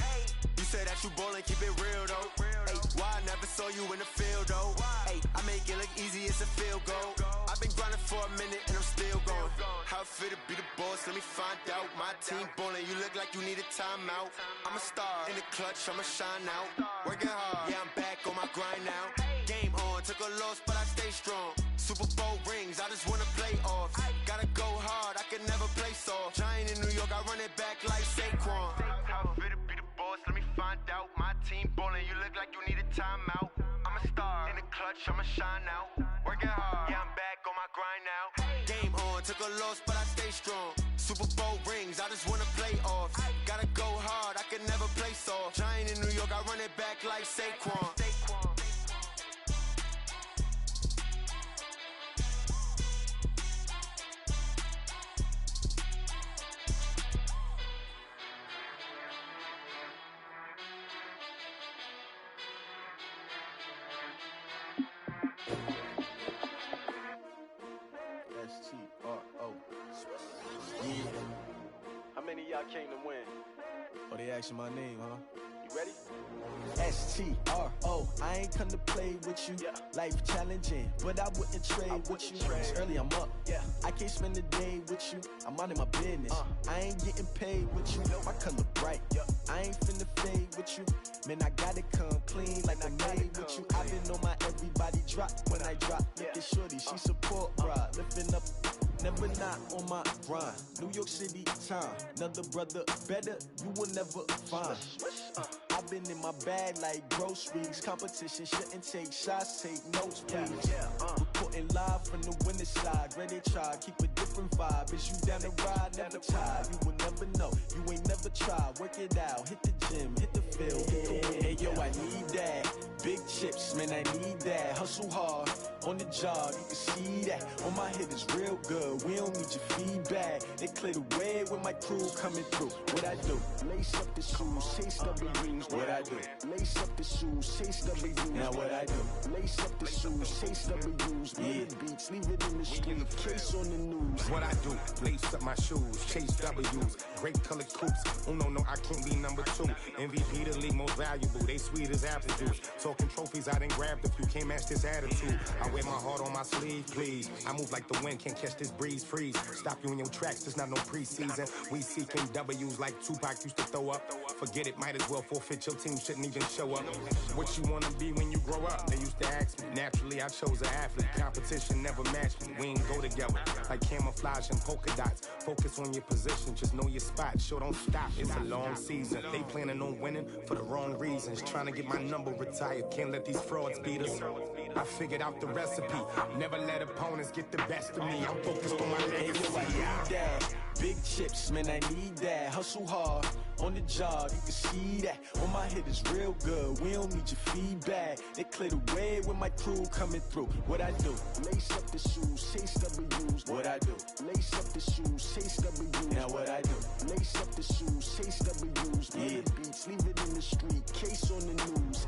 You say that you ballin', keep it real though. Ay, why I never saw you in the field though? Ay, I make it look easy, it's a field goal. I've been grinding for a minute and I'm still going. How fit to be the boss, let me find out. My team ballin', you look like you need a timeout. I'm a star, in the clutch, I'ma shine out. Working hard, yeah, I'm back on my grind now. Game on, took a loss, but I stay strong. Super Bowl rings, I just wanna play off. Gotta go hard, I can never play soft. Giant in New York, I run it back like Saquon. How fit to be the boss, let me find out. My team ballin', you look like you need a timeout. I'm a star, in the clutch, I'ma shine out. Working hard, yeah, I'm back on my grind now. Game on, took a loss, but I stay strong. Super Bowl rings, I just wanna play off. Gotta go hard, I can never play soft. Giant in New York, I run it back like Saquon. S-T-R-O. Yeah. How many of y'all came to win? Oh, they asking my name, huh? You ready? S-T-R-O. I ain't come to play with you. Life challenging, but I wouldn't trade with you. It's early, I'm up. I can't spend the day with you. I'm out of my business. I ain't getting paid with you. My color bright. I ain't finna fade with you. Man, I gotta come clean like I made with you. I been on my everybody drop when I drop. Look at shorty, she support ride. Lifting up, never not on my grind. New York City time, another brother better, you will never find. I've been in my bag like groceries. Competition shouldn't take shots, take notes, please. Reporting live from the winning side. Ready to try, keep a different vibe. Is you down the ride, never tired. You will never know, you ain't never tried. Work it out, hit the gym, hit the field. Hey yo, I need that. Big chips, man, I need that. Hustle hard, on the job, you can see that. On my head is real good, we don't need your feedback. They clear the way with my crew coming through. What I do? Lace up the shoes, chase W's. What I do? Lace up the shoes, chase W's. Now what I do? Lace up the shoes, chase W's. Yeah, beats, leave it in the street, case on the news. What I do? Lace up my shoes, chase W's. Great colored coops. Oh no, I can't be number 2. MVP the league most valuable. They sweet as apple juice. Talking trophies, I done grabbed a few. Can't match this attitude. I wear my heart on my sleeve, please. I move like the wind, can't catch this breeze. Freeze. Stop you in your tracks. There's not no preseason. We seeking W's like Tupac used to throw up. Forget it, might as well forfeit. Your team shouldn't even show up. What you wanna be when you grow up? They used to ask me. Naturally, I chose an athlete. Competition never matched me. We ain't go together like camouflage and polka dots. Focus on your position, just know your spot. Sure, don't stop. It's a long season. They planning on winning for the wrong reasons. Trying to get my number retired. Can't let these frauds beat us. I figured out the recipe. Never let opponents get the best of me. I'm focused on my legacy. I need that. Big chips, man, I need that. Hustle hard, on the job, you can see that. On my head is real good, we don't need your feedback. They clear the way with my crew coming through. What I do? Lace up the shoes, chase W's. What I do? Lace up the shoes, chase W's. Now what I do? Lace up the shoes, chase W's. Yeah, beats, leave it in the street, case on the news.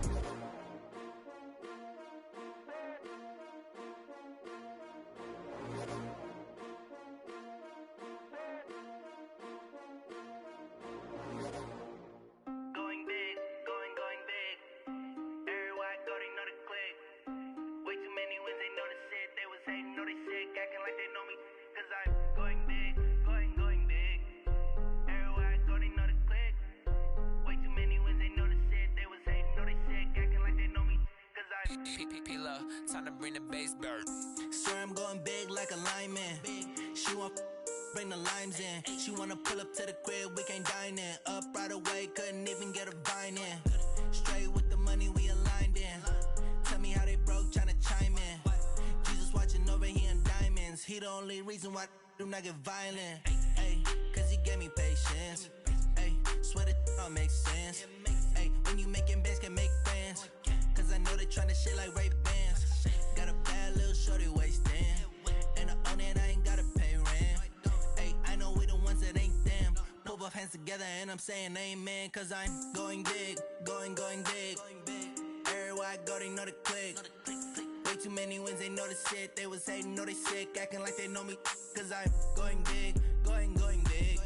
Time to bring the bass bird. Sir, I'm going big like a lineman. She want bring the limes in. She wanna pull up to the crib, we can't dine in. Up right away, couldn't even get a vine in. Straight with the money, we aligned in. Tell me how they broke, tryna chime in. Jesus watching over the only reason why I do not get violent. Ay, cause he gave me patience. Ay, swear that all makes sense. Ay, when you making bands, can make friends. Cause I know they tryna shit like Ray-Bans. Got a bad little shorty wasting. And I own it, I ain't gotta pay rent. Ay, I know we the ones that ain't them. Pull both hands together and I'm saying amen. Cause I'm going big, going big. Everywhere I go, they know the click. Way too many wins, they know the shit. They was hating, know they sick, acting like they know me. Cause I'm going big, going big.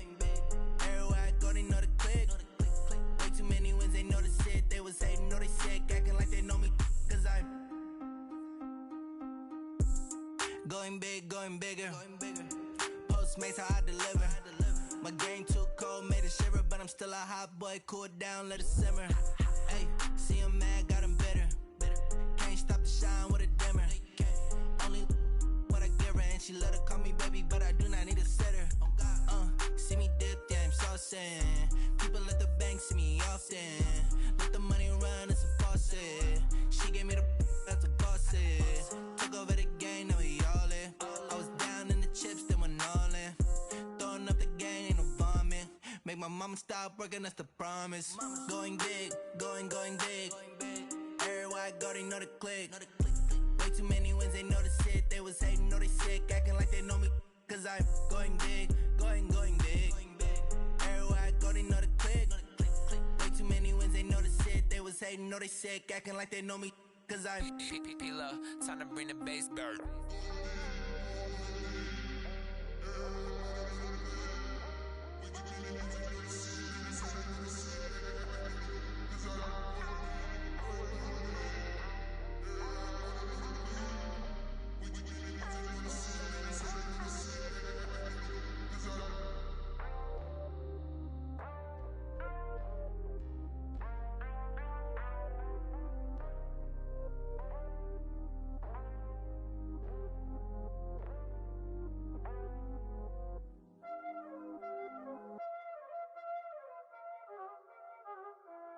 Everywhere I go, they know the click. Way too many wins, they know the shit. They was hating, know they sick, acting like they know me. Cause I'm going big, going bigger. Postmates, how I deliver. My game too cold, made it shiver. But I'm still a hot boy, cool it down, let it simmer. Hey, see him mad, got him bitter. Can't stop the shine with a dimmer. Only what I give her, and she let her call me baby, but I do not need a sitter. See me dip, yeah, I'm saucing. People at the bank see me often. Let the money run, it's a faucet. She gave me the that's a boss is. Took over the game, now we all in. I was down in the chips, then went all in. Throwing up the game, ain't no vomit. Make my mama stop working, that's the promise. Going big, going big. Everywhere I go, they know the click. Way too many wins, they know the shit. They was hating, know they sick, acting like they know me. Cause I'm going big, going big. Everywhere I go, they know the click. Way too many wins, they know the shit. They was hating, know they sick, acting like they know me. Cause I'm P-P-P-Love, time to bring the bass back.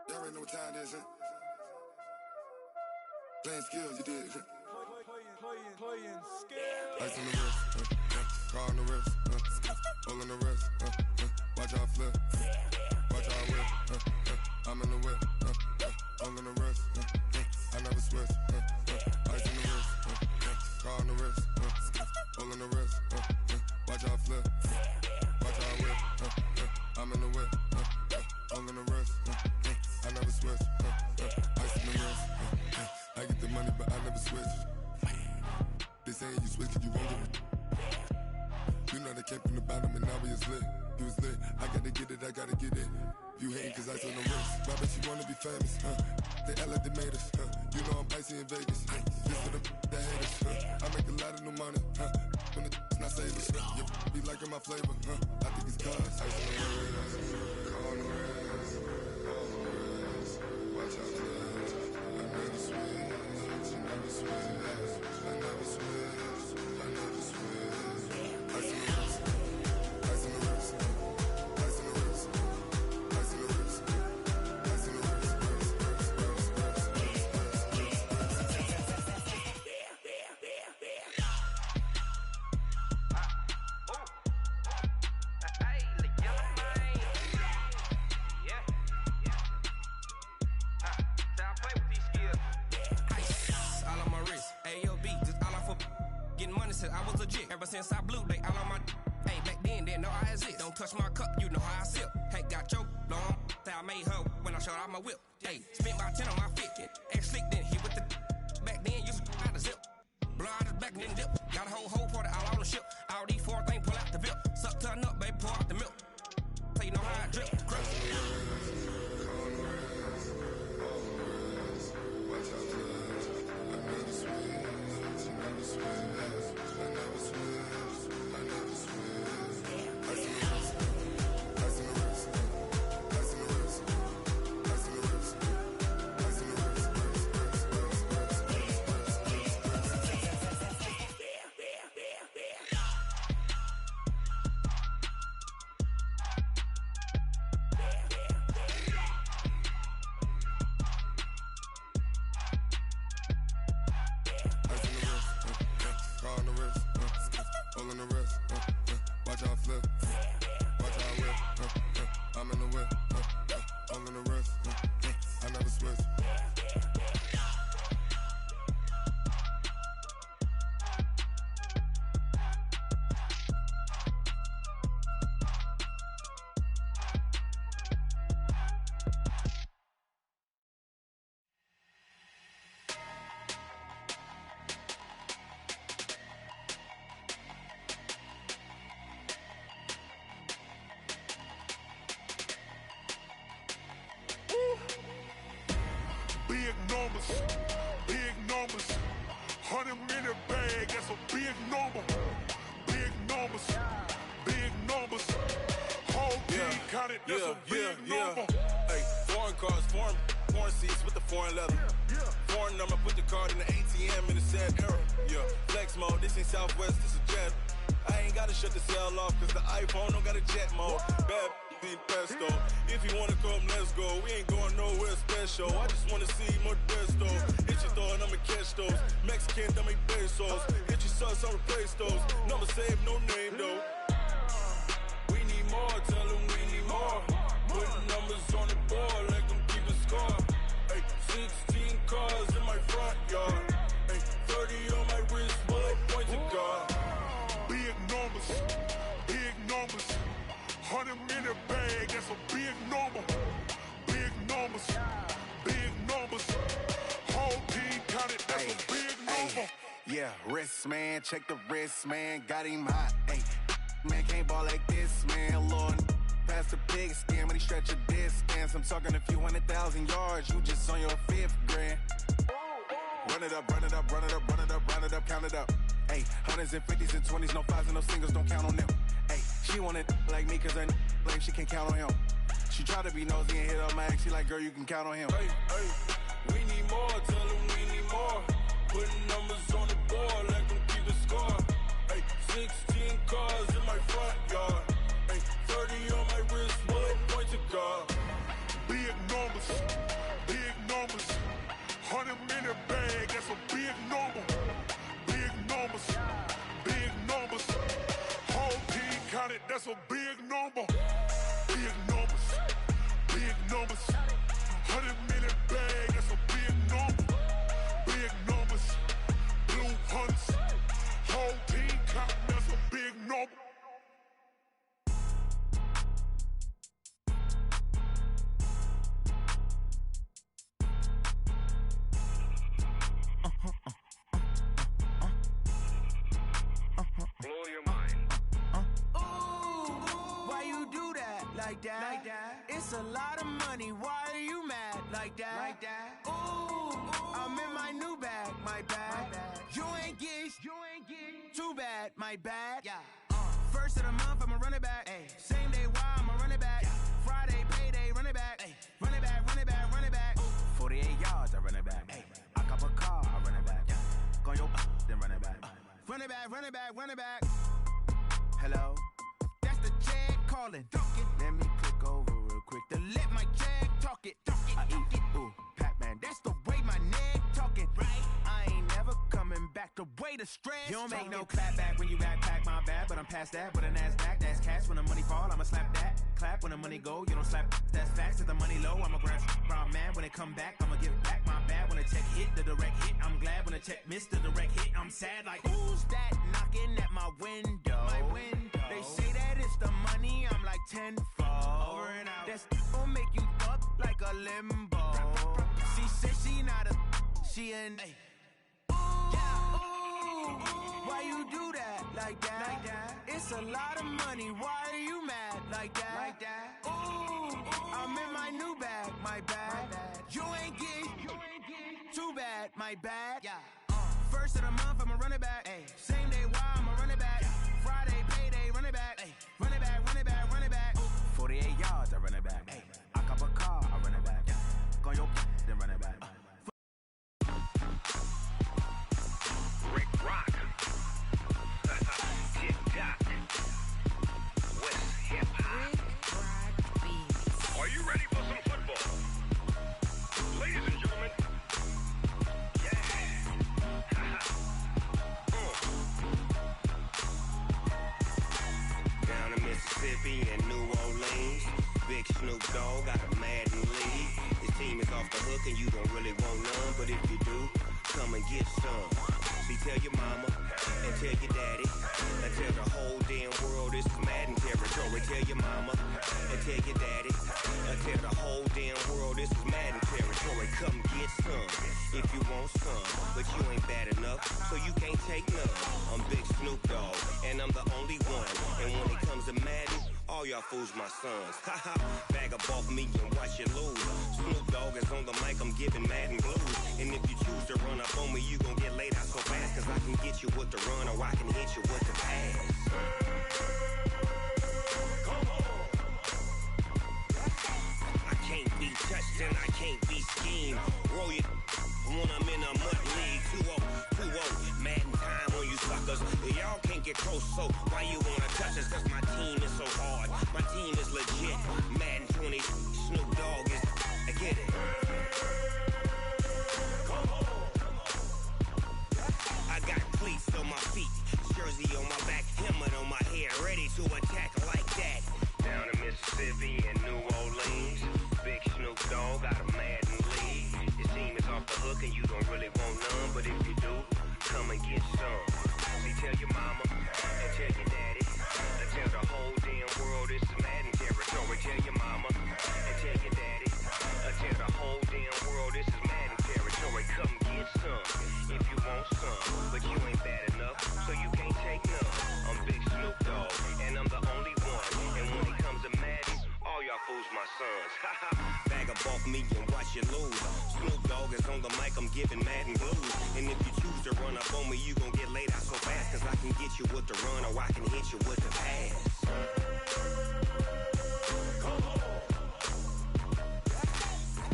Y'all already know what time it is, huh? Playing skills, you did. Playing skills. Ice on the wrist, car on the wrist, all on the wrist, watch out flip, watch out whip, I'm in the whip, all on the wrist, I never switch, ice on the wrist, car on the wrist, all on the wrist, watch out flip, watch out whip, I'm in the whip, all on the wrist, I never switch, ice on the wrist, I get the money but I never switch. They saying you switch cause you won't get it. You know they came from the bottom and now we is lit. You was lit, I gotta get it, I gotta get it. You hating cause ice on the wrist. Why bet you wanna be famous, They act like they made us, You know I'm icy in Vegas, This for the haters, I make a lot of new money, When it's not savers, You be liking my flavor, I think it's cause ice on the wrist, car on the wrist, all on the wrist. Watch out for this, I never switch, you never switch. I never switch, I never switch. Ice on the wrist, ice on the wrist, ice on the wrist, ice on the wrist, ice on the wrist, I was legit. Ever since I blew, they all on my hey, back then, didn't know I exist. Don't touch my cup, you know how I sip. Hey, got your long, say I made her when I showed out my whip. Hey, spent my 10 on my 50. Ex-slick, then hit with the back then, used to out the zip. Blow out his back, then dip. Got a whole party all on the ship. All these four things pull out the bip. Suck, turn up, baby, pour out the milk. So you know how I drip. Crush. Watch out flip, watch out whip. I'm in the whip, all in the wrist. I never switch. Big numbers, 100-minute bag, that's a big number. Big numbers, whole team counted, that's a big number. Hey, foreign cars, foreign seats with the foreign leather. Foreign number, put the card in the ATM in the sad era. Yeah, flex mode, this ain't Southwest, this is Jet. I ain't gotta shut the cell off, cause the iPhone don't got a jet mode. Bad need pesto. If you wanna come, let's go. We ain't going nowhere special. I just wanna see more Modesto. Hit your thought, I'ma catch those. Mexican, dummy pesos. Hit your sus, I'll replace those. Number save, no name though. We need more, tell them we need more. Putting numbers on the board, let them keep a score. Hey, 16 cars in my front yard. Hey, 30 on my wrist, bullet point to God. Big numbers, 100-minute bag, that's a big number. Big numbers, whole team counted, that's a big number. Yeah, wrist man, check the wrist man, got him hot. Hey, man can't ball like this, man. Lord, past the big skin when he stretch a distance. I'm talking a few 100,000 yards, you just on your 5th grand. Run it up, count it up. Hey, 100s and 50s and 20s, no 5s and no singles, don't count on them. Hey, she want it like me, cause I like she can count on him. She try to be nosy and hit up my ex, she like, girl, you can count on him. Hey, we need more, tell them we need more. Putting numbers on the board, let them keep the score. Hey, 16 cars in my front yard. Hey, 30 on my wrist, bullet point to God. Big numbers, 100-minute bag, that's a big number. Big numbers, whole team counted, that's a big number. Big numbers, 100-minute bag, that's a big number. Big numbers, blue hunts, whole team counted, that's a big number. Blow your mind. Why you do that? Like that? It's a lot of money. Why are you mad? Like that? Ooh, I'm in my new bag. My bad. You ain't get too bad. My bad. Yeah. First of the month, I'ma run it back. Ay. Same day, why I'ma run it back. Friday, payday, run it back. Ay. Run it back. 48 yards, I run it back. Ay. I cop a car, I run it back. Go your then run it back. Run it back. Hello? That's the check calling. Let me click over real quick to let my check talk it. I eat it. Ooh, Pac-Man, that's the way my neck talking. Right? I ain't never coming back the way the stress. You don't make no clap back when you backpack, my bad, but I'm past that. With a NASDAQ, that's cash. When the money fall, I'ma slap that. Clap when the money go, you don't slap. That's facts. If the money low, I'ma grab brown man. When it come back, I'ma give back my bad. When the check hit, the direct hit, I'm glad. When the check missed the direct hit, I'm sad. Like, who's that knocking at my window? They say that it's the money, I'm like tenfold. Over and out. That's gon' make you fuck like a limbo. She said she not a, she an. Why you do that? Like that? It's a lot of money. Why are you mad? Like that? Ooh, I'm in my new bag. My bad. You ain't get too bad. My bad. Yeah. First of the month, I'ma run it back. Ay. Same day, why I'ma run it back. Friday, payday, run it back. Ay. Run it back. 48 yards, I run it back. Ay. I cop a car, I run it back. Go your then run it back. Rick Rock. Tick-tock. West hip-hop. Are you ready for some football? Ladies and gentlemen. Snoop Dogg got a Madden league. His team is off the hook and you don't really want none, but if you do, come and get some. See, tell your mama and tell your daddy and tell the whole damn world this is Madden territory. Tell your mama and tell your daddy and tell the whole damn world this is Madden territory. Come get some if you want some, but you ain't bad enough, so you can't take none. I'm Big Snoop Dogg, and I'm the only one. And when it comes to Madden, all y'all fools my sons. Haha, bag up off me and watch you lose. Snoop Dogg is on the mic, I'm giving Madden blues. And if you choose to run up on me, you gon' get laid out so fast, cause I can get you with the run or I can hit you with the pass. I can't be touched and I can't be schemed. Roll you when I'm in a mud league. 2-0, Madden time on you suckers. Y'all can't get close, so why you wanna touch us? Cause my team is so hard, my team is legit. Madden 20, Snoop Dogg is, I get it. I got cleats on my feet, jersey on my back, helmet on my head, ready to attack like that. Down in Mississippi and New Orleans, Big Snoop Dogg got a Madden league. Your team is off the hook and you don't really want none, but if you do, come and get some. See, tell your mama and tell your daddy and tell the whole damn world this is Madden territory. Tell your mama and tell your daddy and tell the whole damn world this is Madden territory. Come get some if you want some, but you ain't bad enough, so you can't take none. I'm Big Snoop Dogg, and I'm the only one. And when it comes to Madden, all y'all fools my sons. Bag up off me and watch you lose. Snoop Dogg is on the mic, I'm giving Madden blues. And if you choose to run up on me, you gon' get laid out so fast, cause I can get you with the run or I can hit you with the pass.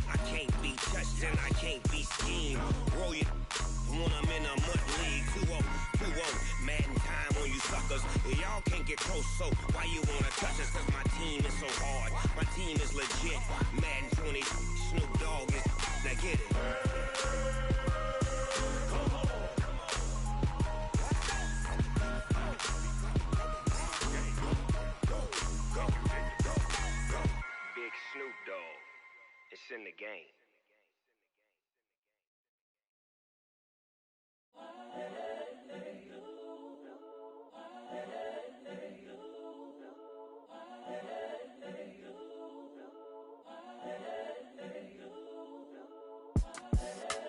I can't be touched and I can't be schemed. Roll you when I'm in a mud league. 2-0, Madden time on you suckers. Y'all can't get close, so why you wanna touch us? Cause my team is so hard, my team is legit. Madden 20, Snoop Dogg is, now get it. Big Snoop Dogg, it's in the game.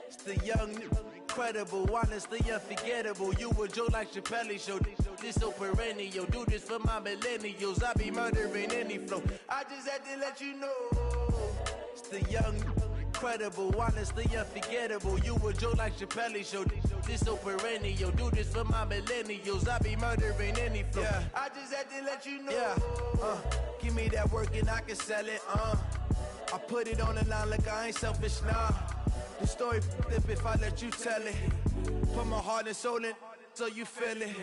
It's the young, incredible, honestly unforgettable. You a joke like Chappelle Show. This so perennial. Do this for my millennials. I be murdering any flow. I just had to let you know. It's the young, incredible, honestly unforgettable. You a joke like Chappelle Show. This so perennial. Do this for my millennials. I be murdering any flow. Yeah. I just had to let you know. Yeah. Give me that work and I can sell it. I put it on the line like I ain't selfish, nah. The story flip if I let you tell it. Put my heart and soul in so you feel it.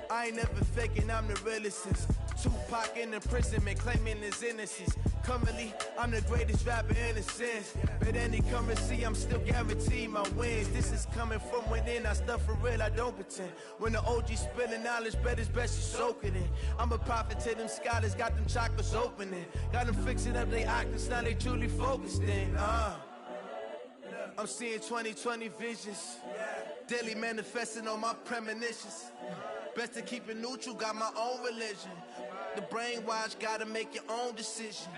I ain't never faking, I'm the realest since Tupac in imprisonment, claiming his innocence. Currently, I'm the greatest rapper in a sense. But any currency, I'm still guaranteed my wins. This is coming from within, I stuff for real, I don't pretend. When the OG spilling knowledge, bet it's best you soak it in. I'm a prophet to them scholars, got them chakras opening. Got them fixing up they octaves, now they truly focused in. I'm seeing 2020 visions, daily manifesting on my premonitions. Best to keep it neutral, got my own religion. The brainwash, gotta make your own decision.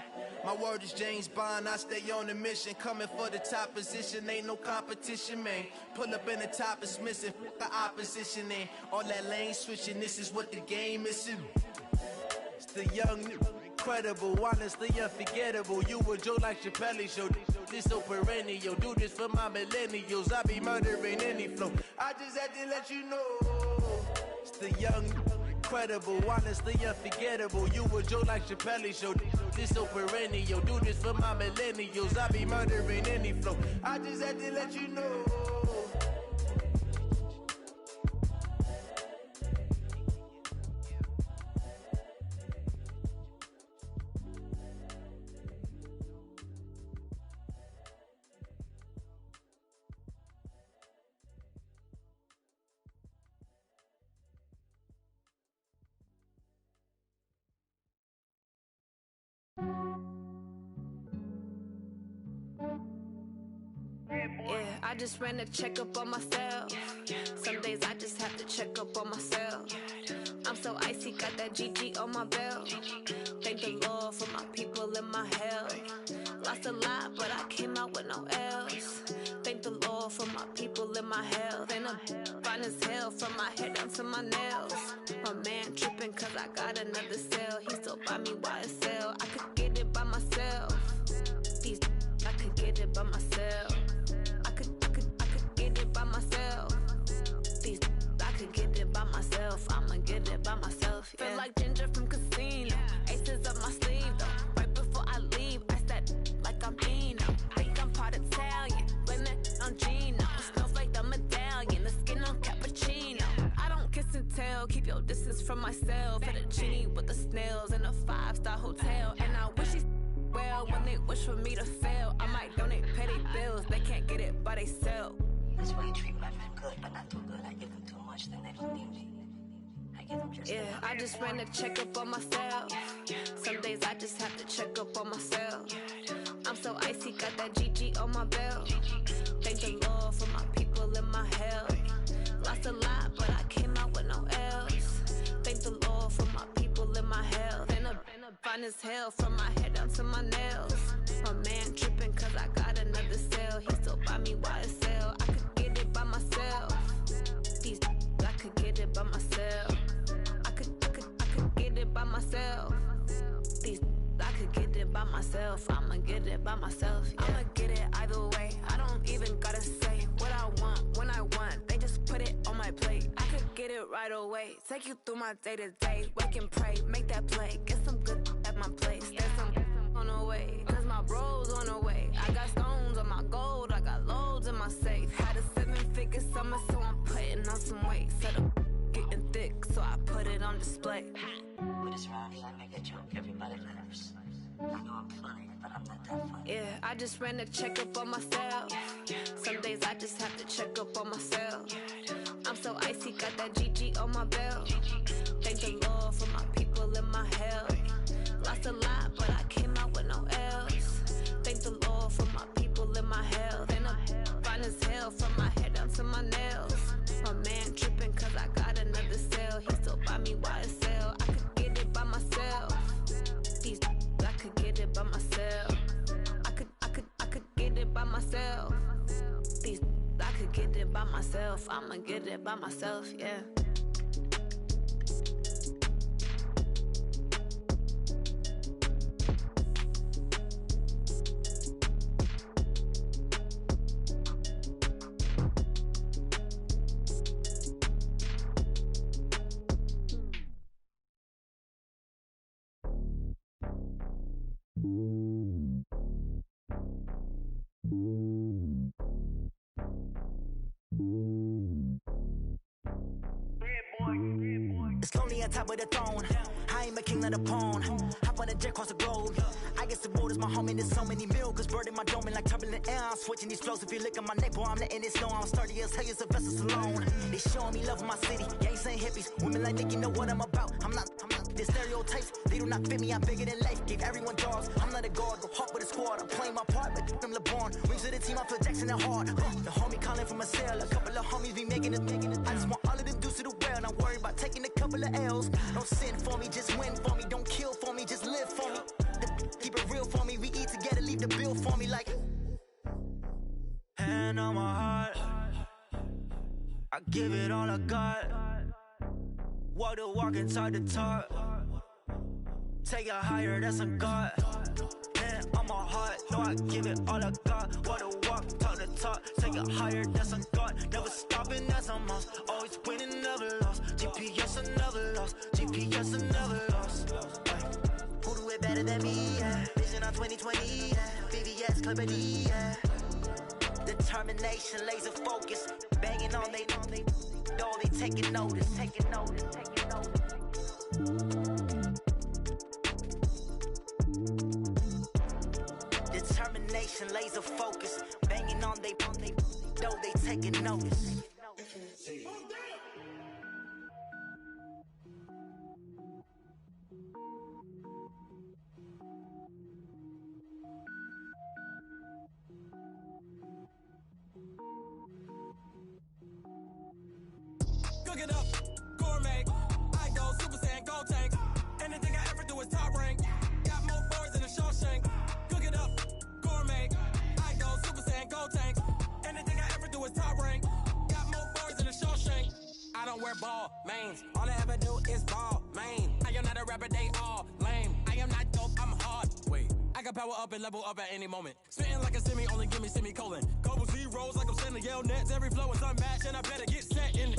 My word is James Bond, I stay on a mission. Coming for the top position, ain't no competition, man. Pull up in the top is missing, the opposition ain't. All that lane switching, this is what the game is. It's the young, incredible, honestly unforgettable. You a joke like Chappelle Show. This so perennial. Do this for my millennials. I be murdering any flow. I just had to let you know. It's the young, incredible, honestly unforgettable. You a joke like Chappelle Show. This so perennial. Do this for my millennials. I be murdering any flow. I just had to let you know. just ran a checkup on myself. Some days I just have to check up on myself. I'm so icy, got that GG on my belt. Thank the Lord for my people in my health. Lost a lot, but I came out with no else. Thank the Lord for my people in my health. And I'm fine as hell from my head down to my nails. My man tripping cause I got another cell. He still buy me YSL. I could get it by myself. These I could get it by myself. I could get it by myself. These I could get it by myself. I'ma get it by myself. Yeah. Feel like Ginger from Casino. Aces up my sleeve though. Right before I leave, I said like I'm Pino. Think I'm part Italian. Blame it on Gino. Smells like the medallion. The skin on cappuccino. I don't kiss and tell. Keep your distance from myself. At a genie with the snails in a 5-star hotel. And I wish he's well when they wish for me to fail. I might donate petty bills. They can't get it by they sell. That's why you treat my friend good, but not too good. I give them too much, then they don't need me. I give them just I just ran a checkup on myself. Some days I just have to check up on myself. I'm so icy, got that GG on my belt. Thank the Lord for my people in my health. Lost a lot, but I came out with no else. Thank the Lord for my people in my health. And I'm fine as hell from my head down to my nails. My man tripping cause I got another cell. He still buy me YSL. I could get it by myself. These I could get it by myself. I could get it by myself. These I could get it by myself. I'ma get it by myself. Yeah. I'ma get it either way. I don't even gotta say what I want when I want. They just put it on my plate. I could get it right away. Take you through my day to day. Wake and pray, make that play. Get some good at my place. There's some on the way. Cause my bro's on the way. I got stones on my gold. I got loads in my safe. Had a 7-figure summer, so I'm putting on some weight. Set up getting thick, so I put it on display. With this round, I make a joke. Everybody laughs. I know I'm funny, but I'm not that funny. Yeah, I just ran a checkup on myself. Some days I just have to check up on myself. I'm so icy, got that GG on my belt. Thank the Lord for my people in my health. Lost a lot, but I came out with no else. Thank the Lord for my people in my health. And I'm fine as hell from my head down to my nails. My man tripping cause I got another cell. He still buy me YSL. I could get it by myself. These I could get it by myself. I could get it by myself. These I could get it by myself. I'ma get it by myself, yeah. It's lonely on top of the throne. I ain't a king of the pawn. Hop on a jet across the globe. I guess the world is my home and there's so many milkers burning my dome and like turbulent air. I'm switching these flows. If you look at my neck, boy, I'm letting it snow. I'm sturdy as hell, as Sylvester Stallone. They showing me love in my city. Gangs ain't hippies. Women like Nick, you know what I'm about. I'm not the stereotypes. They do not fit me. I'm bigger than life. Gave everyone dogs. I'm not a guard. Go hard with a squad. I'm playing my part, but them LeBron. Rings to the team. I feel Jackson and hard. The homie calling from a cell. A couple of homies be making it. I just want all of them dudes to the well. Not worried about taking a couple of L's. Don't sin for me, just win for me. Don't kill for me, just live for me. Keep it real for me. We eat together, leave the bill for me like. Hand on my heart, I give it all I got. Walk the walk and talk the talk. Take it higher, that's a God. Hand on my heart, no, I give it all I got. Walk the walk, talk the talk. Take it higher, that's a God. Never stopping, that's a must. Always winning, never lost. GPS, I never lost. GPS, I never lost. Who do it better than me? Yeah. Vision on 2020. Yeah. VVS, Clipper D. Yeah. Determination, laser focus. Banging on they, no, they taking notice. Taking notice, taking notice. Determination, laser focus. Banging on they, no, they taking notice. Cook it up, gourmet. I go Super Saiyan, gold tank. Anything I ever do is top rank. Got more boys than a Shawshank. Cook it up, gourmet. I go Super Saiyan, gold tank. Anything I ever do is top rank. Got more boys than a Shawshank. I don't wear ball mains. All I ever do is ball main. I am not a rapper, they all lame. I am not dope, I'm hard. Wait, I can power up and level up at any moment. Spitting like a semi, only give me semicolon. Couple zeros like I'm sending yell nets. Every flow is unmatched and I better get set in.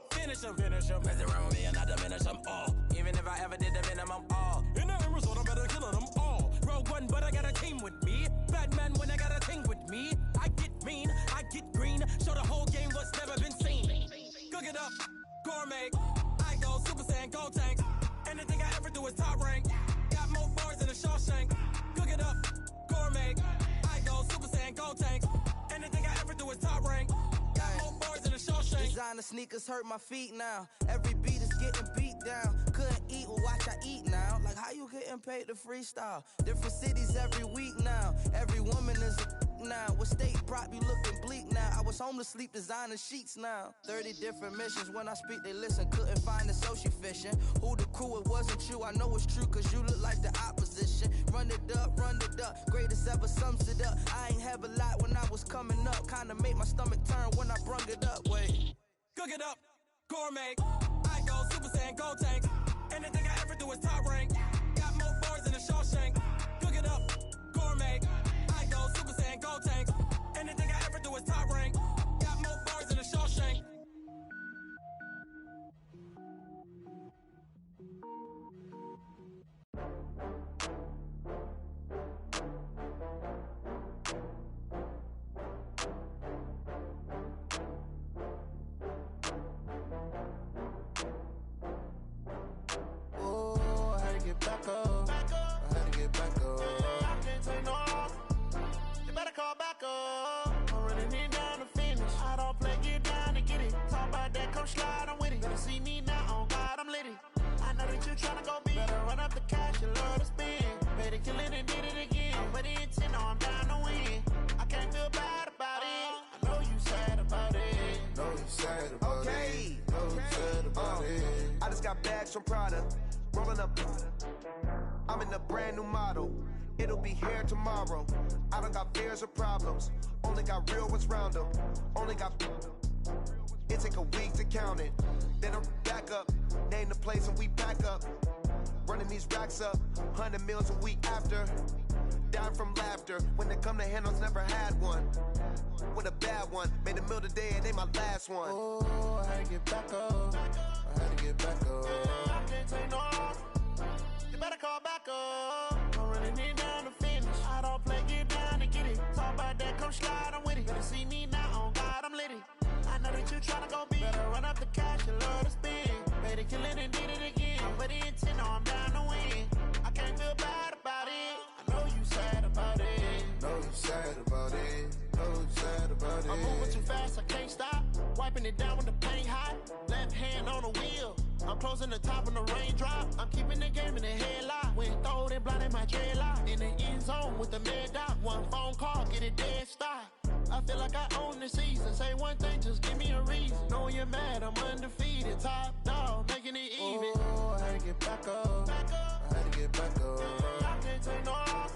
Finish them. Mess around with me and I diminish them all. Even if I ever did the minimum all. In the end result, I'm better killing them all. Rogue One, but I got a team with me. Batman when I got a team with me. I get mean, I get green. Show the whole game what's never been seen. Cook it up, gourmet. I go Super Saiyan, gold tank. Anything I ever do is top rank. Got more bars than a Shawshank. Cook it up, gourmet. I go Super Saiyan, gold tank. Anything I ever do is top rank. Got more bars than a Shawshank. Designer sneakers hurt my feet now. Every beat is getting beat down. Couldn't eat, well watch I eat now. Like how you getting paid to freestyle? Different cities every week now. Every woman is a now. With state prop, you looking bleak now. I was home to sleep, designer sheets now. 30 different missions. When I speak, they listen. Couldn't find the social fishing. Who the crew, it wasn't you. I know it's true, cause you look like the opposition. Run it up. Greatest ever sums it up. I ain't have a lot when I was coming up. Kinda made my stomach turn when I brung it up. Wait. Cook it up, gourmet. I go Super Saiyan, gold tank. Anything I ever do is top rank. Got more bars than a Shawshank. Cook it up, gourmet. I go Super Saiyan, gold tank. Anything I ever do is top rank. Got more bars than a Shawshank. Back up. I had to get back up. I can't take no off. You better call back up. I'm running it down to finish. I don't play, get down to get it. Talk about that, come slide, I'm with it. Better see me now, on God, I'm lit it. I know that you tryna go big. Better run up the cash, you love to spend. Better kill it and did it again. I'm with the intent, no, I'm down to win. I can't feel bad about it. I know you sad about it. Know you sad about it. Know you sad about it. I just got bags from Prada. Rolling up, I'm in a brand new model. It'll be here tomorrow. I don't got fears or problems. Only got real ones round them. Only got. It take a week to count it. Then I'm back up. Name the place and we pack up. Running these racks up. 100 meals a week after. Down from laughter. When they come to handles, never had one. With a bad one. Made a meal today and they my last one. Oh, I had to get back up. I had to get back up. I can't take no off. You better call back up. I'm running it down to finish. I don't play, get down to get it. Talk about that, come slide, I'm with it. Better see me now, on God, I'm lit it. I know that you tryna go big. Better run up the cash, you love to spend. Better kill it and did it again. I'm with the intent, no, I'm down to win. I can't feel bad about it. I know you sad about it. Know you sad about it. Know you sad about it. I'm moving too fast, I can't stop. Wiping it down when the paint hot. Left hand on the wheel. I'm closing the top when the raindrop. I'm keeping the game in the headlock. When throwed and blinded my dreadlock. In the end zone with the mad dot. One phone call, get it dead stop. I feel like I own the season. Say one thing, just give me a reason. Knowing you're mad, I'm undefeated. Top dog, making it even. Oh, I had to get back up. I had to get back up. I can't take no off.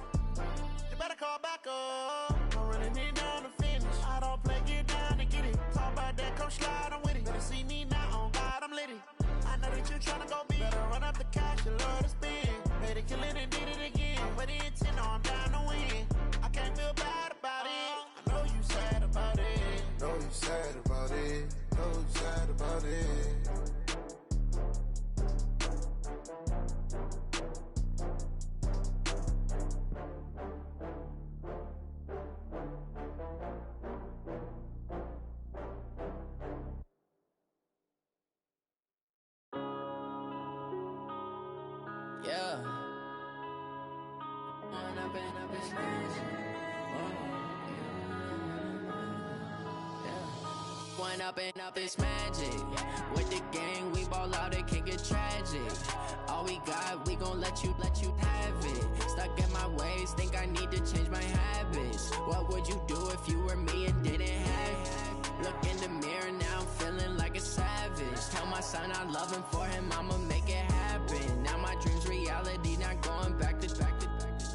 You better call back up. I'm running it down to finish. I don't play, get down to get it. Talk about that, come slide, I'm with it. Better see me now, on God, I'm lit it. I know that you tryna go big. Better run up the cash, you love to spend. Better kill it and did it again. I'm with the intent, no, I'm down to win. I can't feel bad about it. I know you sad about it. Know you sad about it. Know you sad about it. Yeah. One up and up is magic. With the gang, we ball out, it can get tragic. All we got, we gon' let you have it. Stuck in my ways, think I need to change my habits. What would you do if you were me and didn't have it? Look in the mirror, now I'm feeling like a savage. son, I love him, for him, I'ma make it happen. Now my dream's reality, not going back to.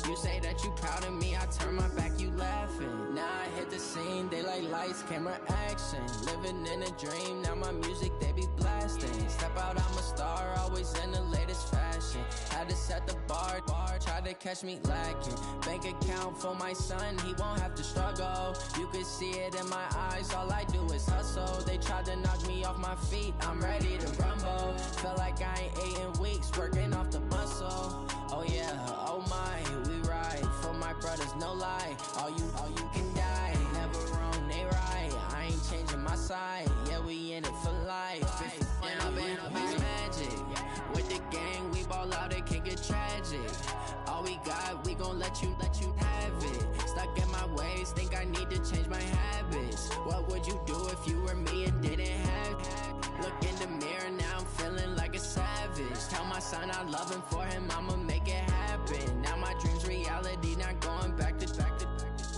You say that you proud of me, I turn my back, you laughing. Now I hit the scene, they like lights, camera, action. Living in a dream, now my music, they be blasting. Step out, I'm a star, always in the latest fashion. Had to set the bar, try to catch me lacking. Bank account for my son, he won't have to struggle. You could see it in my eyes, all I do is hustle. They tried to knock me off my feet, I'm ready to rumble. Feel like I ain't ate in weeks, working off the muscle. Oh yeah, oh my, we ride for my brothers, no lie. All you can die, never wrong, they right. I ain't changing my side, yeah, we in it for life. And I've been magic with the gang, we ball out, it can get tragic. All we got, we gon' let you have it. Stuck in my ways, think I need to change my habits. What would you do if you were me and didn't have it? Look in the mirror, now I'm feeling like a savage. Tell my son I love him, for him, I'ma make it happen. Now my dream's reality, not going back to.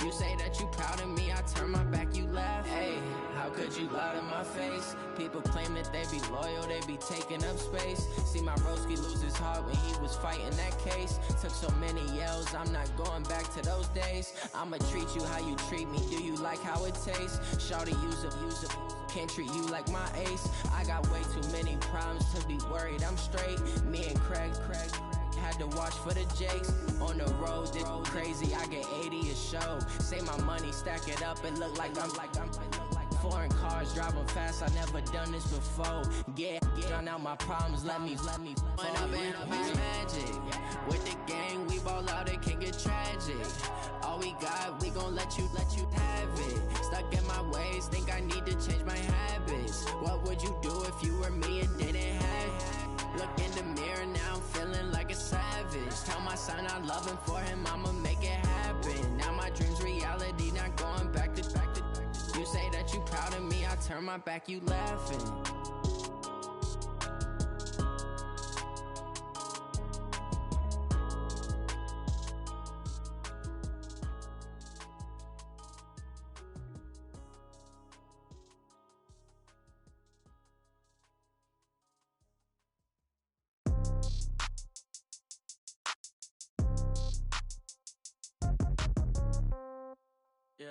You say that you proud of me, I turn my back, you laugh. Hey, how could you lie to my face? People claim that they be loyal, they be taking up space. See my broski lose his heart when he was fighting that case. Took so many yells, I'm not going back to those days. I'ma treat you how you treat me, do you like how it tastes? Shawty, use it, can't treat you like my ace. I got way too many problems to be worried, I'm straight. Me and Craig had to watch for the Jakes. On the road, this crazy, I get 80 a show. Say my money, stack it up, it look like I'm foreign cars, driving fast, I never done this before. Get drown out my problems, let me When I've been magic with the gang, we ball out, it can get tragic. All we got, we gon' let you have it. Stuck in my ways, think I need to change my habits. What would you do if you were me and didn't have it? Look in the mirror, now I'm feeling like a savage. Tell my son I love him, for him, I'ma make it happen. Now my dream's reality, not going back to. You say that you proud of me, I turn my back, you laughing. Yeah.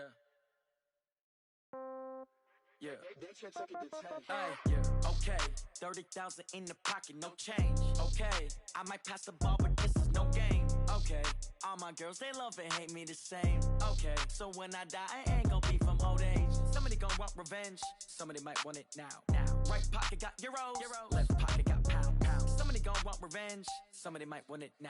Yeah. Hey, yeah. Okay. 30,000 in the pocket, no change. Okay. I might pass the ball, but this is no game. Okay. All my girls, they love and hate me the same. Okay. So when I die, I ain't gon' be from old age. Somebody gon' want revenge. Somebody might want it now. Right pocket got euros. Left pocket got pound. Somebody gon' want revenge. Somebody might want it now.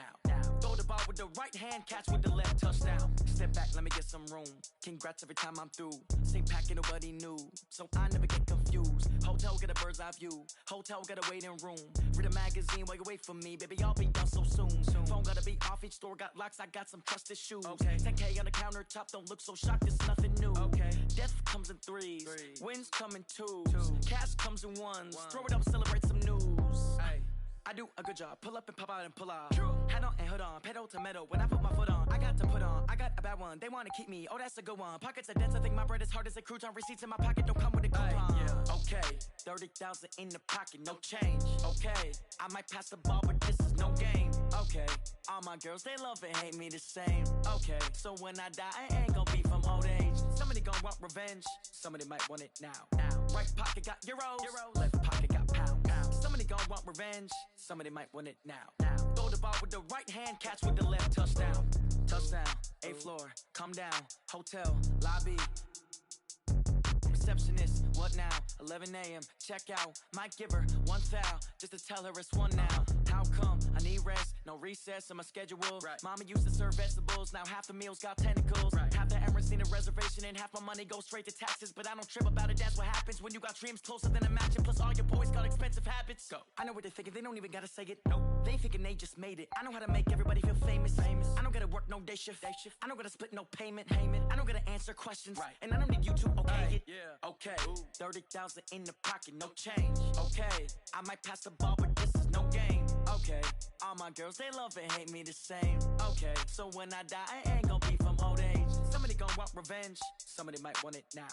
Throw the ball with the right hand, catch with the left, touchdown. Step back, let me get some room. Congrats every time I'm through. Same packet, nobody knew, so I never get confused. Hotel get a bird's eye view. Hotel get a waiting room. Read a magazine while you wait for me, baby. I'll be done so soon. Phone gotta be off, each store got locks. I got some trusted shoes. Okay. 10K on the countertop, don't look so shocked. It's nothing new. Okay. Death comes in threes. Wins come in twos. Cash comes in ones. Throw it up, celebrate some news. Hey. I do a good job, pull up and pop out and pull out. Hat on and hood on, pedal to metal. When I put my foot on, I got to put on. I got a bad one, they wanna keep me. Oh, that's a good one. Pockets are dense, I think my bread is hard as a crouton. Receipts in my pocket don't come with a coupon. Yeah. Okay, 30,000 in the pocket, no change. Okay, I might pass the ball, but this is no game. Okay, all my girls, they love and hate me the same. Okay, so when I die, I ain't gon' be from old age. Somebody gon' want revenge, somebody might want it now. Right pocket got euros. Left pocket got pound. Somebody gon' want revenge, somebody might want it now. Throw the ball with the right hand, catch with the left, touchdown. Touchdown, 8th floor, come down, hotel, lobby. Receptionist, what now? 11 a.m., check out. Might give her one foul, just to tell her it's one now. How come? I need rest, no recess in my schedule. Mama used to serve vegetables, now half the meals got tentacles. Half the Emirates need a reservation and half my money goes straight to taxes. But I don't trip about it, that's what happens when you got dreams closer than a match. And plus all your boys got expensive habits. Go. I know what they're thinking, they don't even gotta say it. Nope. They ain't thinking they just made it. I know how to make everybody feel famous. I don't gotta work no day shift. I don't gotta split no payment. I don't gotta answer questions. And I don't need you to okay it. Yeah. Okay, 30,000 in the pocket, no change. Okay, I might pass the ball, but this is no game. Okay, all my girls, they love and hate me the same. Okay, so when I die, I ain't gon' be from old age. Somebody gon' want revenge, somebody might want it now.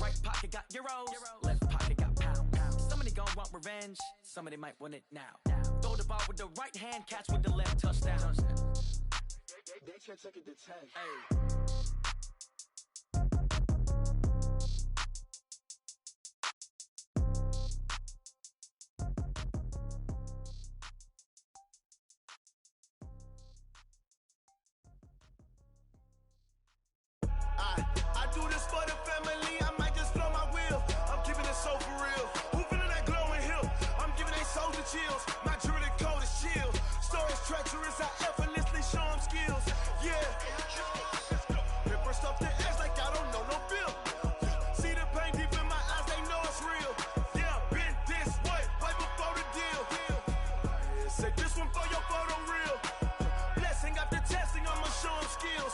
Right pocket got euros, left pocket got pound. Somebody gon' want revenge, somebody might want it now. Throw the ball with the right hand, catch with the left, touchdown. They can't take it to 10. Hey. I do this for the family, I might just blow my wheel. I'm keeping it so for real. Who feeling that glowing hill? I'm giving they soldier chills. My jewelry code is chill. Stories treacherous, I effortlessly show them skills. Yeah. Paper stuff the edge like I don't know no feel. See the pain deep in my eyes, they know it's real. Yeah, been this way, right before the deal. Say this one for your photo real. Blessing after testing, I'ma show them skills.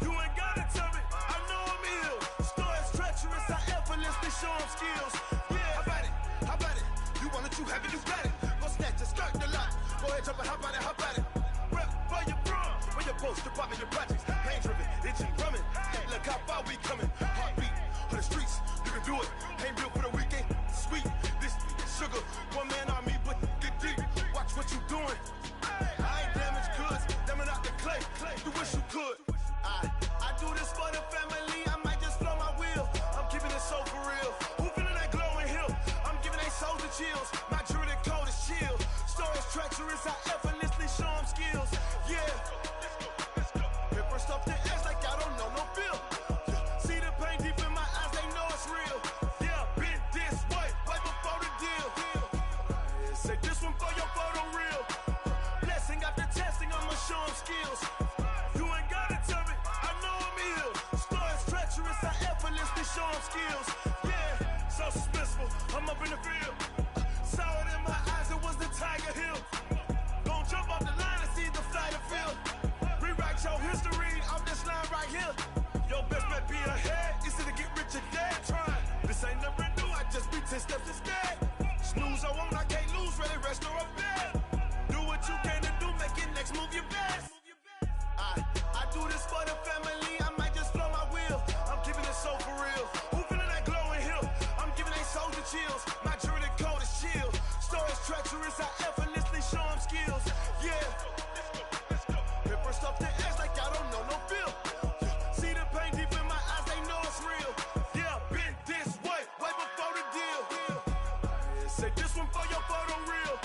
You ain't gotta tell me, I know I'm ill. Stories treacherous, I effortlessly show them skills. Yeah, how about it? How about it? You want it, you have it, you got it. Go snatch it, start the lot. Go ahead, jump it, how about it? How about it? Rep for your bro, for your poster, popping your projects. Pain driven, itching, drumming. Look how far we coming. Heartbeat on the streets, you can do it. Ain't built for the weekend. Sweet, this sugar, one man army, but get deep. Watch what you doing. I ain't damaged goods, damn it out the clay. You wish you could. I do this for the family, I might just blow my wheel. I'm keeping it so for real. Who feeling that glowing hill? I'm giving they soldier chills. My jewelry code is chill. Stories treacherous, I effortlessly show them skills. Yeah. Paper stuff the edge like I don't know no feel. See the pain deep in my eyes, they know it's real. Yeah, been this way, right before the deal. Say this one for your photo real. Blessing after testing, I'ma show them skills. You ain't gotta tell me, I know I'm ill. Stories treacherous, I effortlessly show them skills. Yeah, so suspenseful, I'm up in the field. Saw it in my eyes, it was the Tiger Hill. Gon' jump off the line and see the flight of field. Rewrite your history off this line right here. Your best bet be ahead, easy to get rich or dead trying. This ain't never new, I just be 10 steps instead. Snooze I won't, I can't lose, ready, rest or up bed. Do what you can to do, make it next move your best. I do this for the family, I might just blow my wheel. I'm keeping it so for real. Who feeling that glowing hill? I'm giving they soldier chills. My jewelry code is chill. Stories treacherous, I effortlessly show them skills. Yeah. Paper stuff the edge like I don't know no feel. See the pain deep in my eyes, they know it's real. Yeah, been this way, right before the deal. Say this one for your photo real.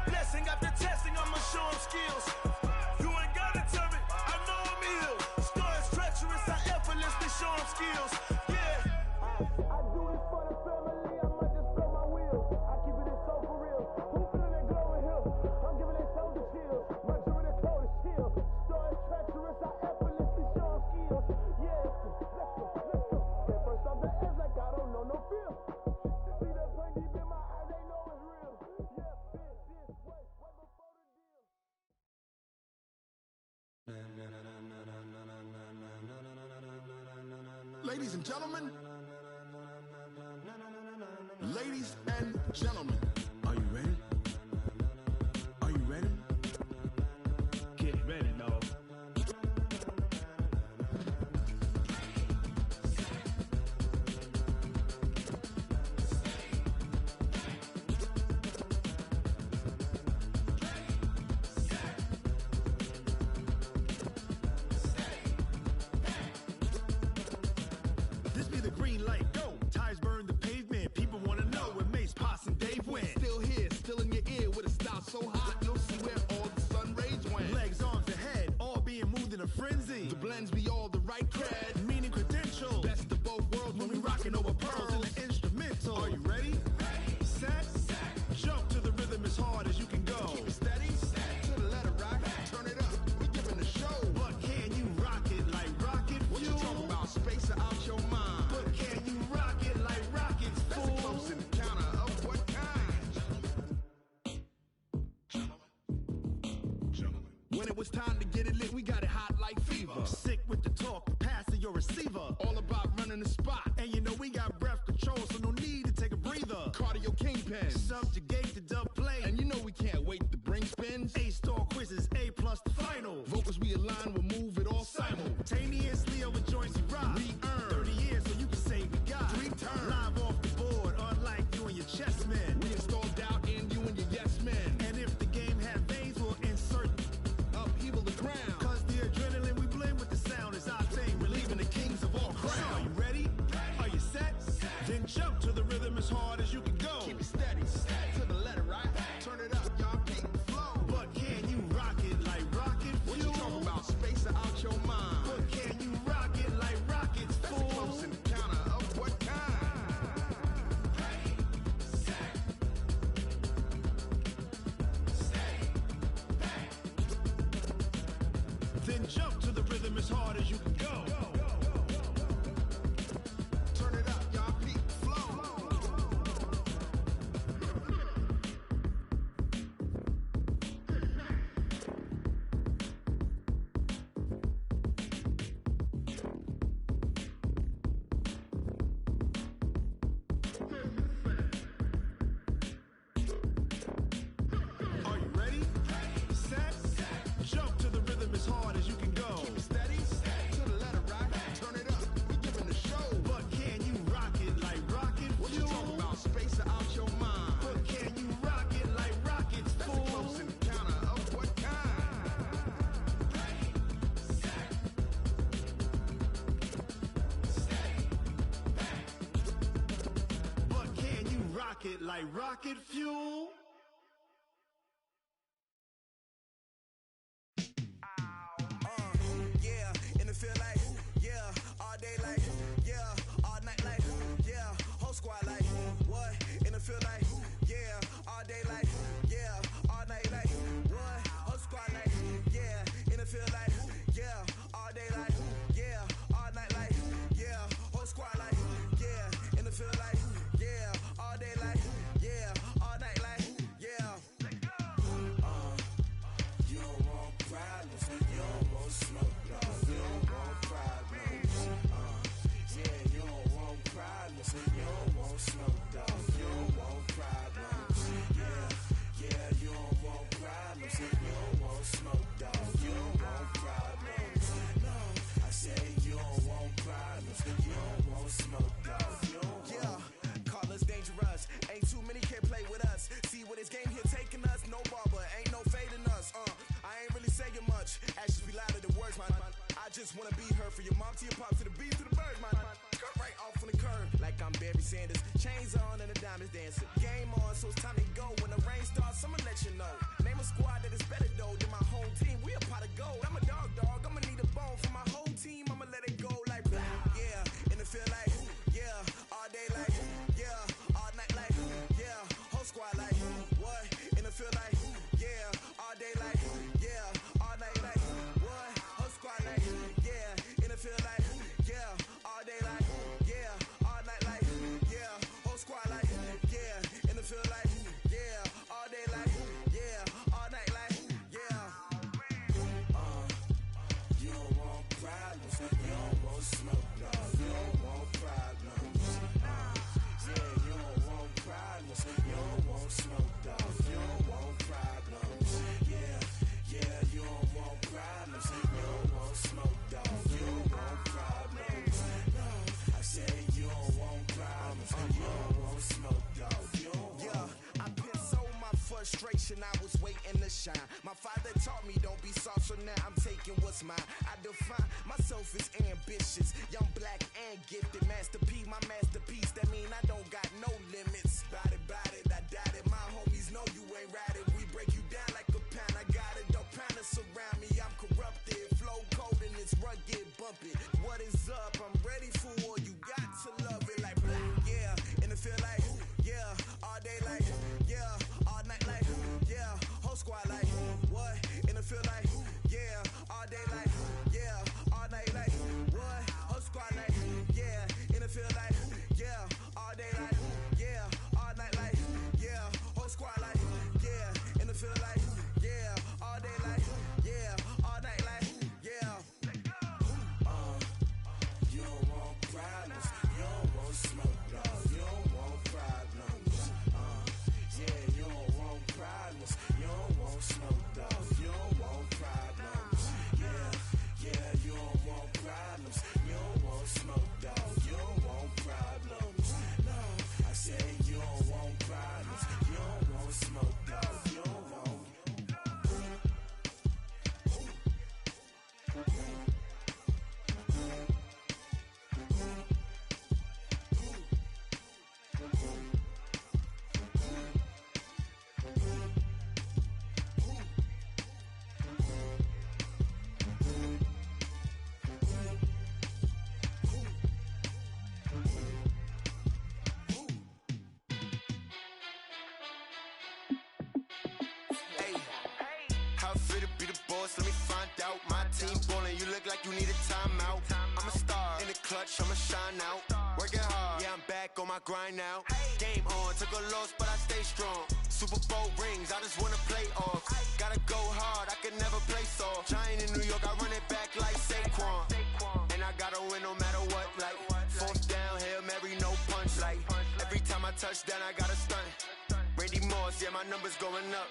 Blessing after testing, I'ma show them skills. You ain't gotta tell me, I know I'm ill. Stories treacherous, I effortlessly show them skills. Yeah. I do this for the family, I might just blow my wheel. I keep it so for real. Who feeling that glowing hill? I'm giving it soldier chills. My jewelry code is chill. Stories treacherous, I effortlessly show them skills. Yeah. Let's go. First off the edge like I don't know no feel. See the pain deep in my eyes, they know it's real. Yeah, been this way, right before the deal. Ladies and gentlemen, ladies and gentlemen, are you ready? Are you ready? Get ready, dog. This be the green light, go. Tires burn the pavement. People wanna know where Mace, Poss, and Dave went. Still here, still in your ear with a style so hot, you'll see where all the sun rays went. Legs, arms, ahead, all being moved in a frenzy. The blends be all the right cred, Meaning credentials. best of both worlds When we rockin' over pearls in the instrumental. Are you ready? Set, jump to the rhythm as hard as you can go. Keep it steady, to the letter rock, turn it up, we giving the show. But can you rock it like rocket What you fuel? talking about, space out your mind? But can you rock it like rockets, That's a fool? close encounter of what kind? When it was time to get it lit, we got it hot like fever. Sick with the talk, pass to your receiver. All about running the spot, And you know we got breath control, so no need to take a breather. cardio kingpin. Subjugate the dub play. And you know we can't wait to bring spins. A-star quizzes, A+ the final. Vocals we align, we'll move it all Simultaneously over joints we rock. We earn 30 years so you can say we got 3 turns. Live off the board, unlike you and your chess men. We installed doubt in you and jump to the rhythm as hard as you can go. Turn it up, y'all. Peak flow. Are you ready? Set. Jump to the rhythm as hard as you can go. Steady, to the letter, right? Turn it up. We giving the show. But can you rock it like rocket What you fuel? talking about? Space out your mind. But can you rock it like rockets, That's a fool? close encounter of what kind? But can you rock it like rocket fuel? Yeah, and it feel like, yeah, all day like, yeah, all night like, yeah, whole squad like, what? And it feel like, yeah, all day like, yeah, all night like, what? Whole squad like, yeah, and it feel like, yeah, all day like, yeah, all night like, yeah, whole squad like, yeah, and it feel like, yeah, all day like, yeah, all night like, yeah. You don't want problems, you don't want smoke, dog. You don't want problems. Yeah, you don't want problems, you don't want smoke, dog. You don't want problems. Yeah, you don't want problems, you don't want smoke, dog. You don't want problems. No, I say you don't want problems, you don't want smoke, dog. You don't want. Call us dangerous. Ain't too many can play with us. See what this game here taking us. No barber, ain't no fading us. I ain't really saying much. Actions be louder than words, man. I just wanna be heard from your mom to your pop to the beat to the birds, man. Cut right off on the curb, like I'm Barry Sanders. Chains on and the diamonds dancing. Game on, so it's time to go. When the rain starts, I'ma let you know. Name a squad that is better though than my home team. We a pot of gold. I'm a dog. I'ma need a bone for my whole team. I'ma let it go like blah. Yeah, and it feel like, yeah, all day like, yeah, all night like, yeah, whole squad like, what? And it feel like, yeah, all day like, yeah, all night like, what? Whole squad like, yeah, and it feel like, yeah, all day like, yeah, all night like, yeah, whole squad like, yeah, and it feel like, yeah, all day like, yeah, all night like, yeah. You don't want problems, you don't want smoke, dog. You don't want problems. Yeah, you don't want problems, you don't want smoke, dog. You don't want problems. Yeah, you don't want problems, you don't want smoke, dog. You don't want problems. No, I say you don't want problems, you don't want smoke, dog. You don't want. Yeah, I've been so my frustration, I was waiting to shine. My father taught me don't be soft, so now I'm taking what's mine. I define myself as ambitious, young, black, and gifted. Master P, my masterpiece. That mean I don't got no limits. Bout it, I doubt it. My homies know you ain't ratted. We break you down like a pound. I got it, don't pound to surround me. I'm corrupted, flow cold and it's rugged, bumpy. What is up? I'm ready for war. You got to love it like blah. Yeah, and it feel like, yeah, all day like, yeah, all night like, yeah, whole squad like, what? And it feel like, yeah, all day like, yeah, all night like, what? Whole squad like, yeah, and it feel like, yeah, all day like, boss, let me find out. My team ballin', you look like you need a timeout. I'm a star, in the clutch, I'ma shine out. Working hard, yeah, I'm back on my grind now. Game on, took a loss, but I stay strong. Super Bowl rings, I just wanna play off. Gotta go hard, I can never play soft. Giant in New York, I run it back like Saquon. And I gotta win no matter what, like fourth down, Hail Mary, no punch. Like every time I touch down, I gotta stunt. Randy Moss, yeah, my numbers going up.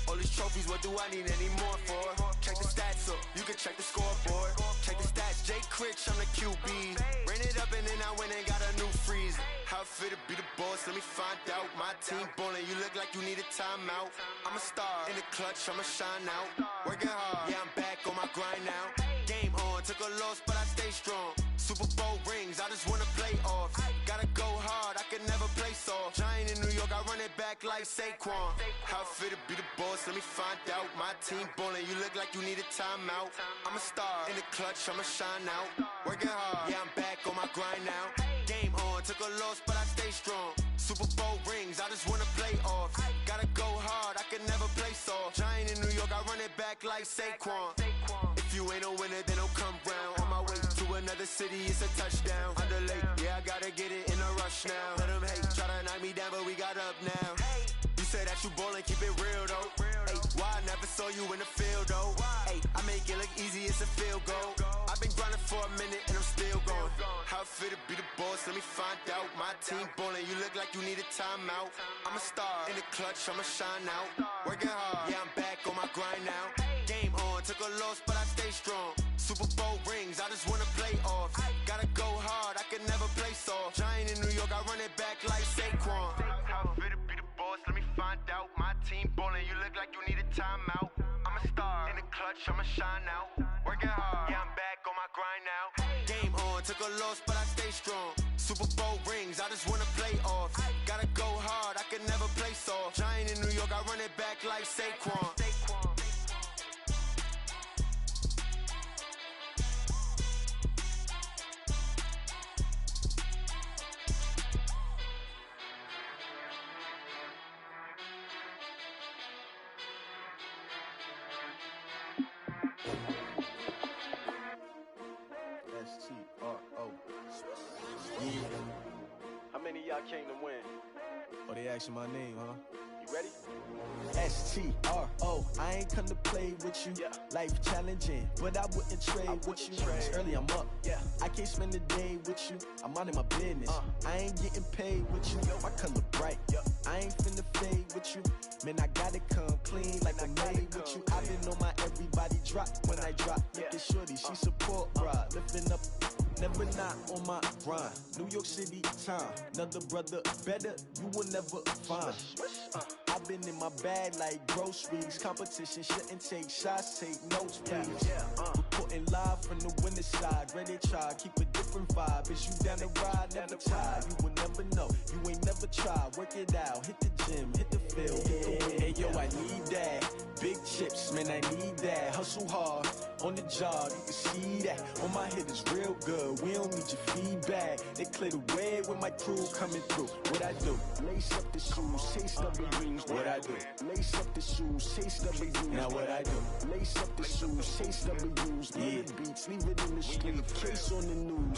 All these trophies, what do I need any more for? Check the stats up, you can check the scoreboard. Check the stats, Jay Critch, I'm the QB. Ran it up and then I went and got a new freeze. How fit to be the boss, let me find out. My team ballin', you look like you need a timeout. I'm a star, in the clutch, I'ma shine out. Working hard, yeah, I'm back on my grind now. Game on, took a loss, but I stay strong. Super Bowl rings, I just wanna play off. Gotta go hard, I can never play soft. Giant in New York, I run it back like Saquon. How fit to be the boss, let me find out. My team ballin', you look like you need a timeout. I'm a star, in the clutch, I'ma shine out. Working hard, yeah, I'm back on my grind now. Game on, took a loss, but I stay strong. Super Bowl rings, I just wanna play off. Gotta go hard, I can never play soft. Giant in New York, I run it back like Saquon. If you ain't a winner, then don't come round. On my way to another city, it's a touchdown. Underlay, yeah, I gotta get it in a rush now. Let them hate, try to knock me down, but we got up now. You say that you ballin', keep it real though. Ay, why I never saw you in the field though? Ay, I make it look easy, it's a field goal. I've been grinding for a minute and I'm still going. How fit to be the boss, let me find out. My team ballin', you look like you need a timeout. I'm a star, in the clutch, I'ma shine out. Working hard, yeah, I'm back on my grind now. Game on, took a loss, but I stay strong. Super Bowl rings, I just wanna play off. Gotta go hard, I can never play soft. Giant in New York, I run it back like Saquon. How fit to be the boss, let me find out. My team ballin', you look like you need a timeout. I'm a star, in the clutch, I'ma shine out. Working hard, yeah, I'm back on my grind now. Game on, took a loss, but I stay strong. Super Bowl rings, I just wanna play off. Gotta go hard, I can never play soft. Giant in New York, I run it back like Saquon. S-T-R-O. Yeah. How many of y'all came to win? Oh, they asking my name, huh? You ready? S-T-R-O. I ain't come to play with you. Yeah. Life challenging, but I wouldn't trade with you. It's early, I'm up. Yeah. I can't spend the day with you. I'm out of my business. I ain't getting paid with you. My color bright. I ain't finna fade with you. Man, I gotta come clean like I'm made with you. I've been on my everybody drop when I drop. Look at shorty, she support ride. Lifting up, never not on my grind. New York City time, another brother better, you will never find. I've been in my bag like groceries. Competition shouldn't take shots, take notes, please. Reporting live from the winter side. Ready to try, keep a different vibe. Is you down the ride, never tired. You will never know, you ain't never tried. Work it out, hit the gym, hit the field, hit the wind. Hey yo, I need that. Big chips, man, I need that. Hustle hard, on the job, you can see that. On my head is real good, we don't need your feedback. They clear the way with my crew coming through. What I do? Lace up the shoes, chase W's. What I do? Lace up the shoes, chase W's. Now what I do? Lace up the shoes, chase W's. Yeah. Beats, leave it in the street, case on the news.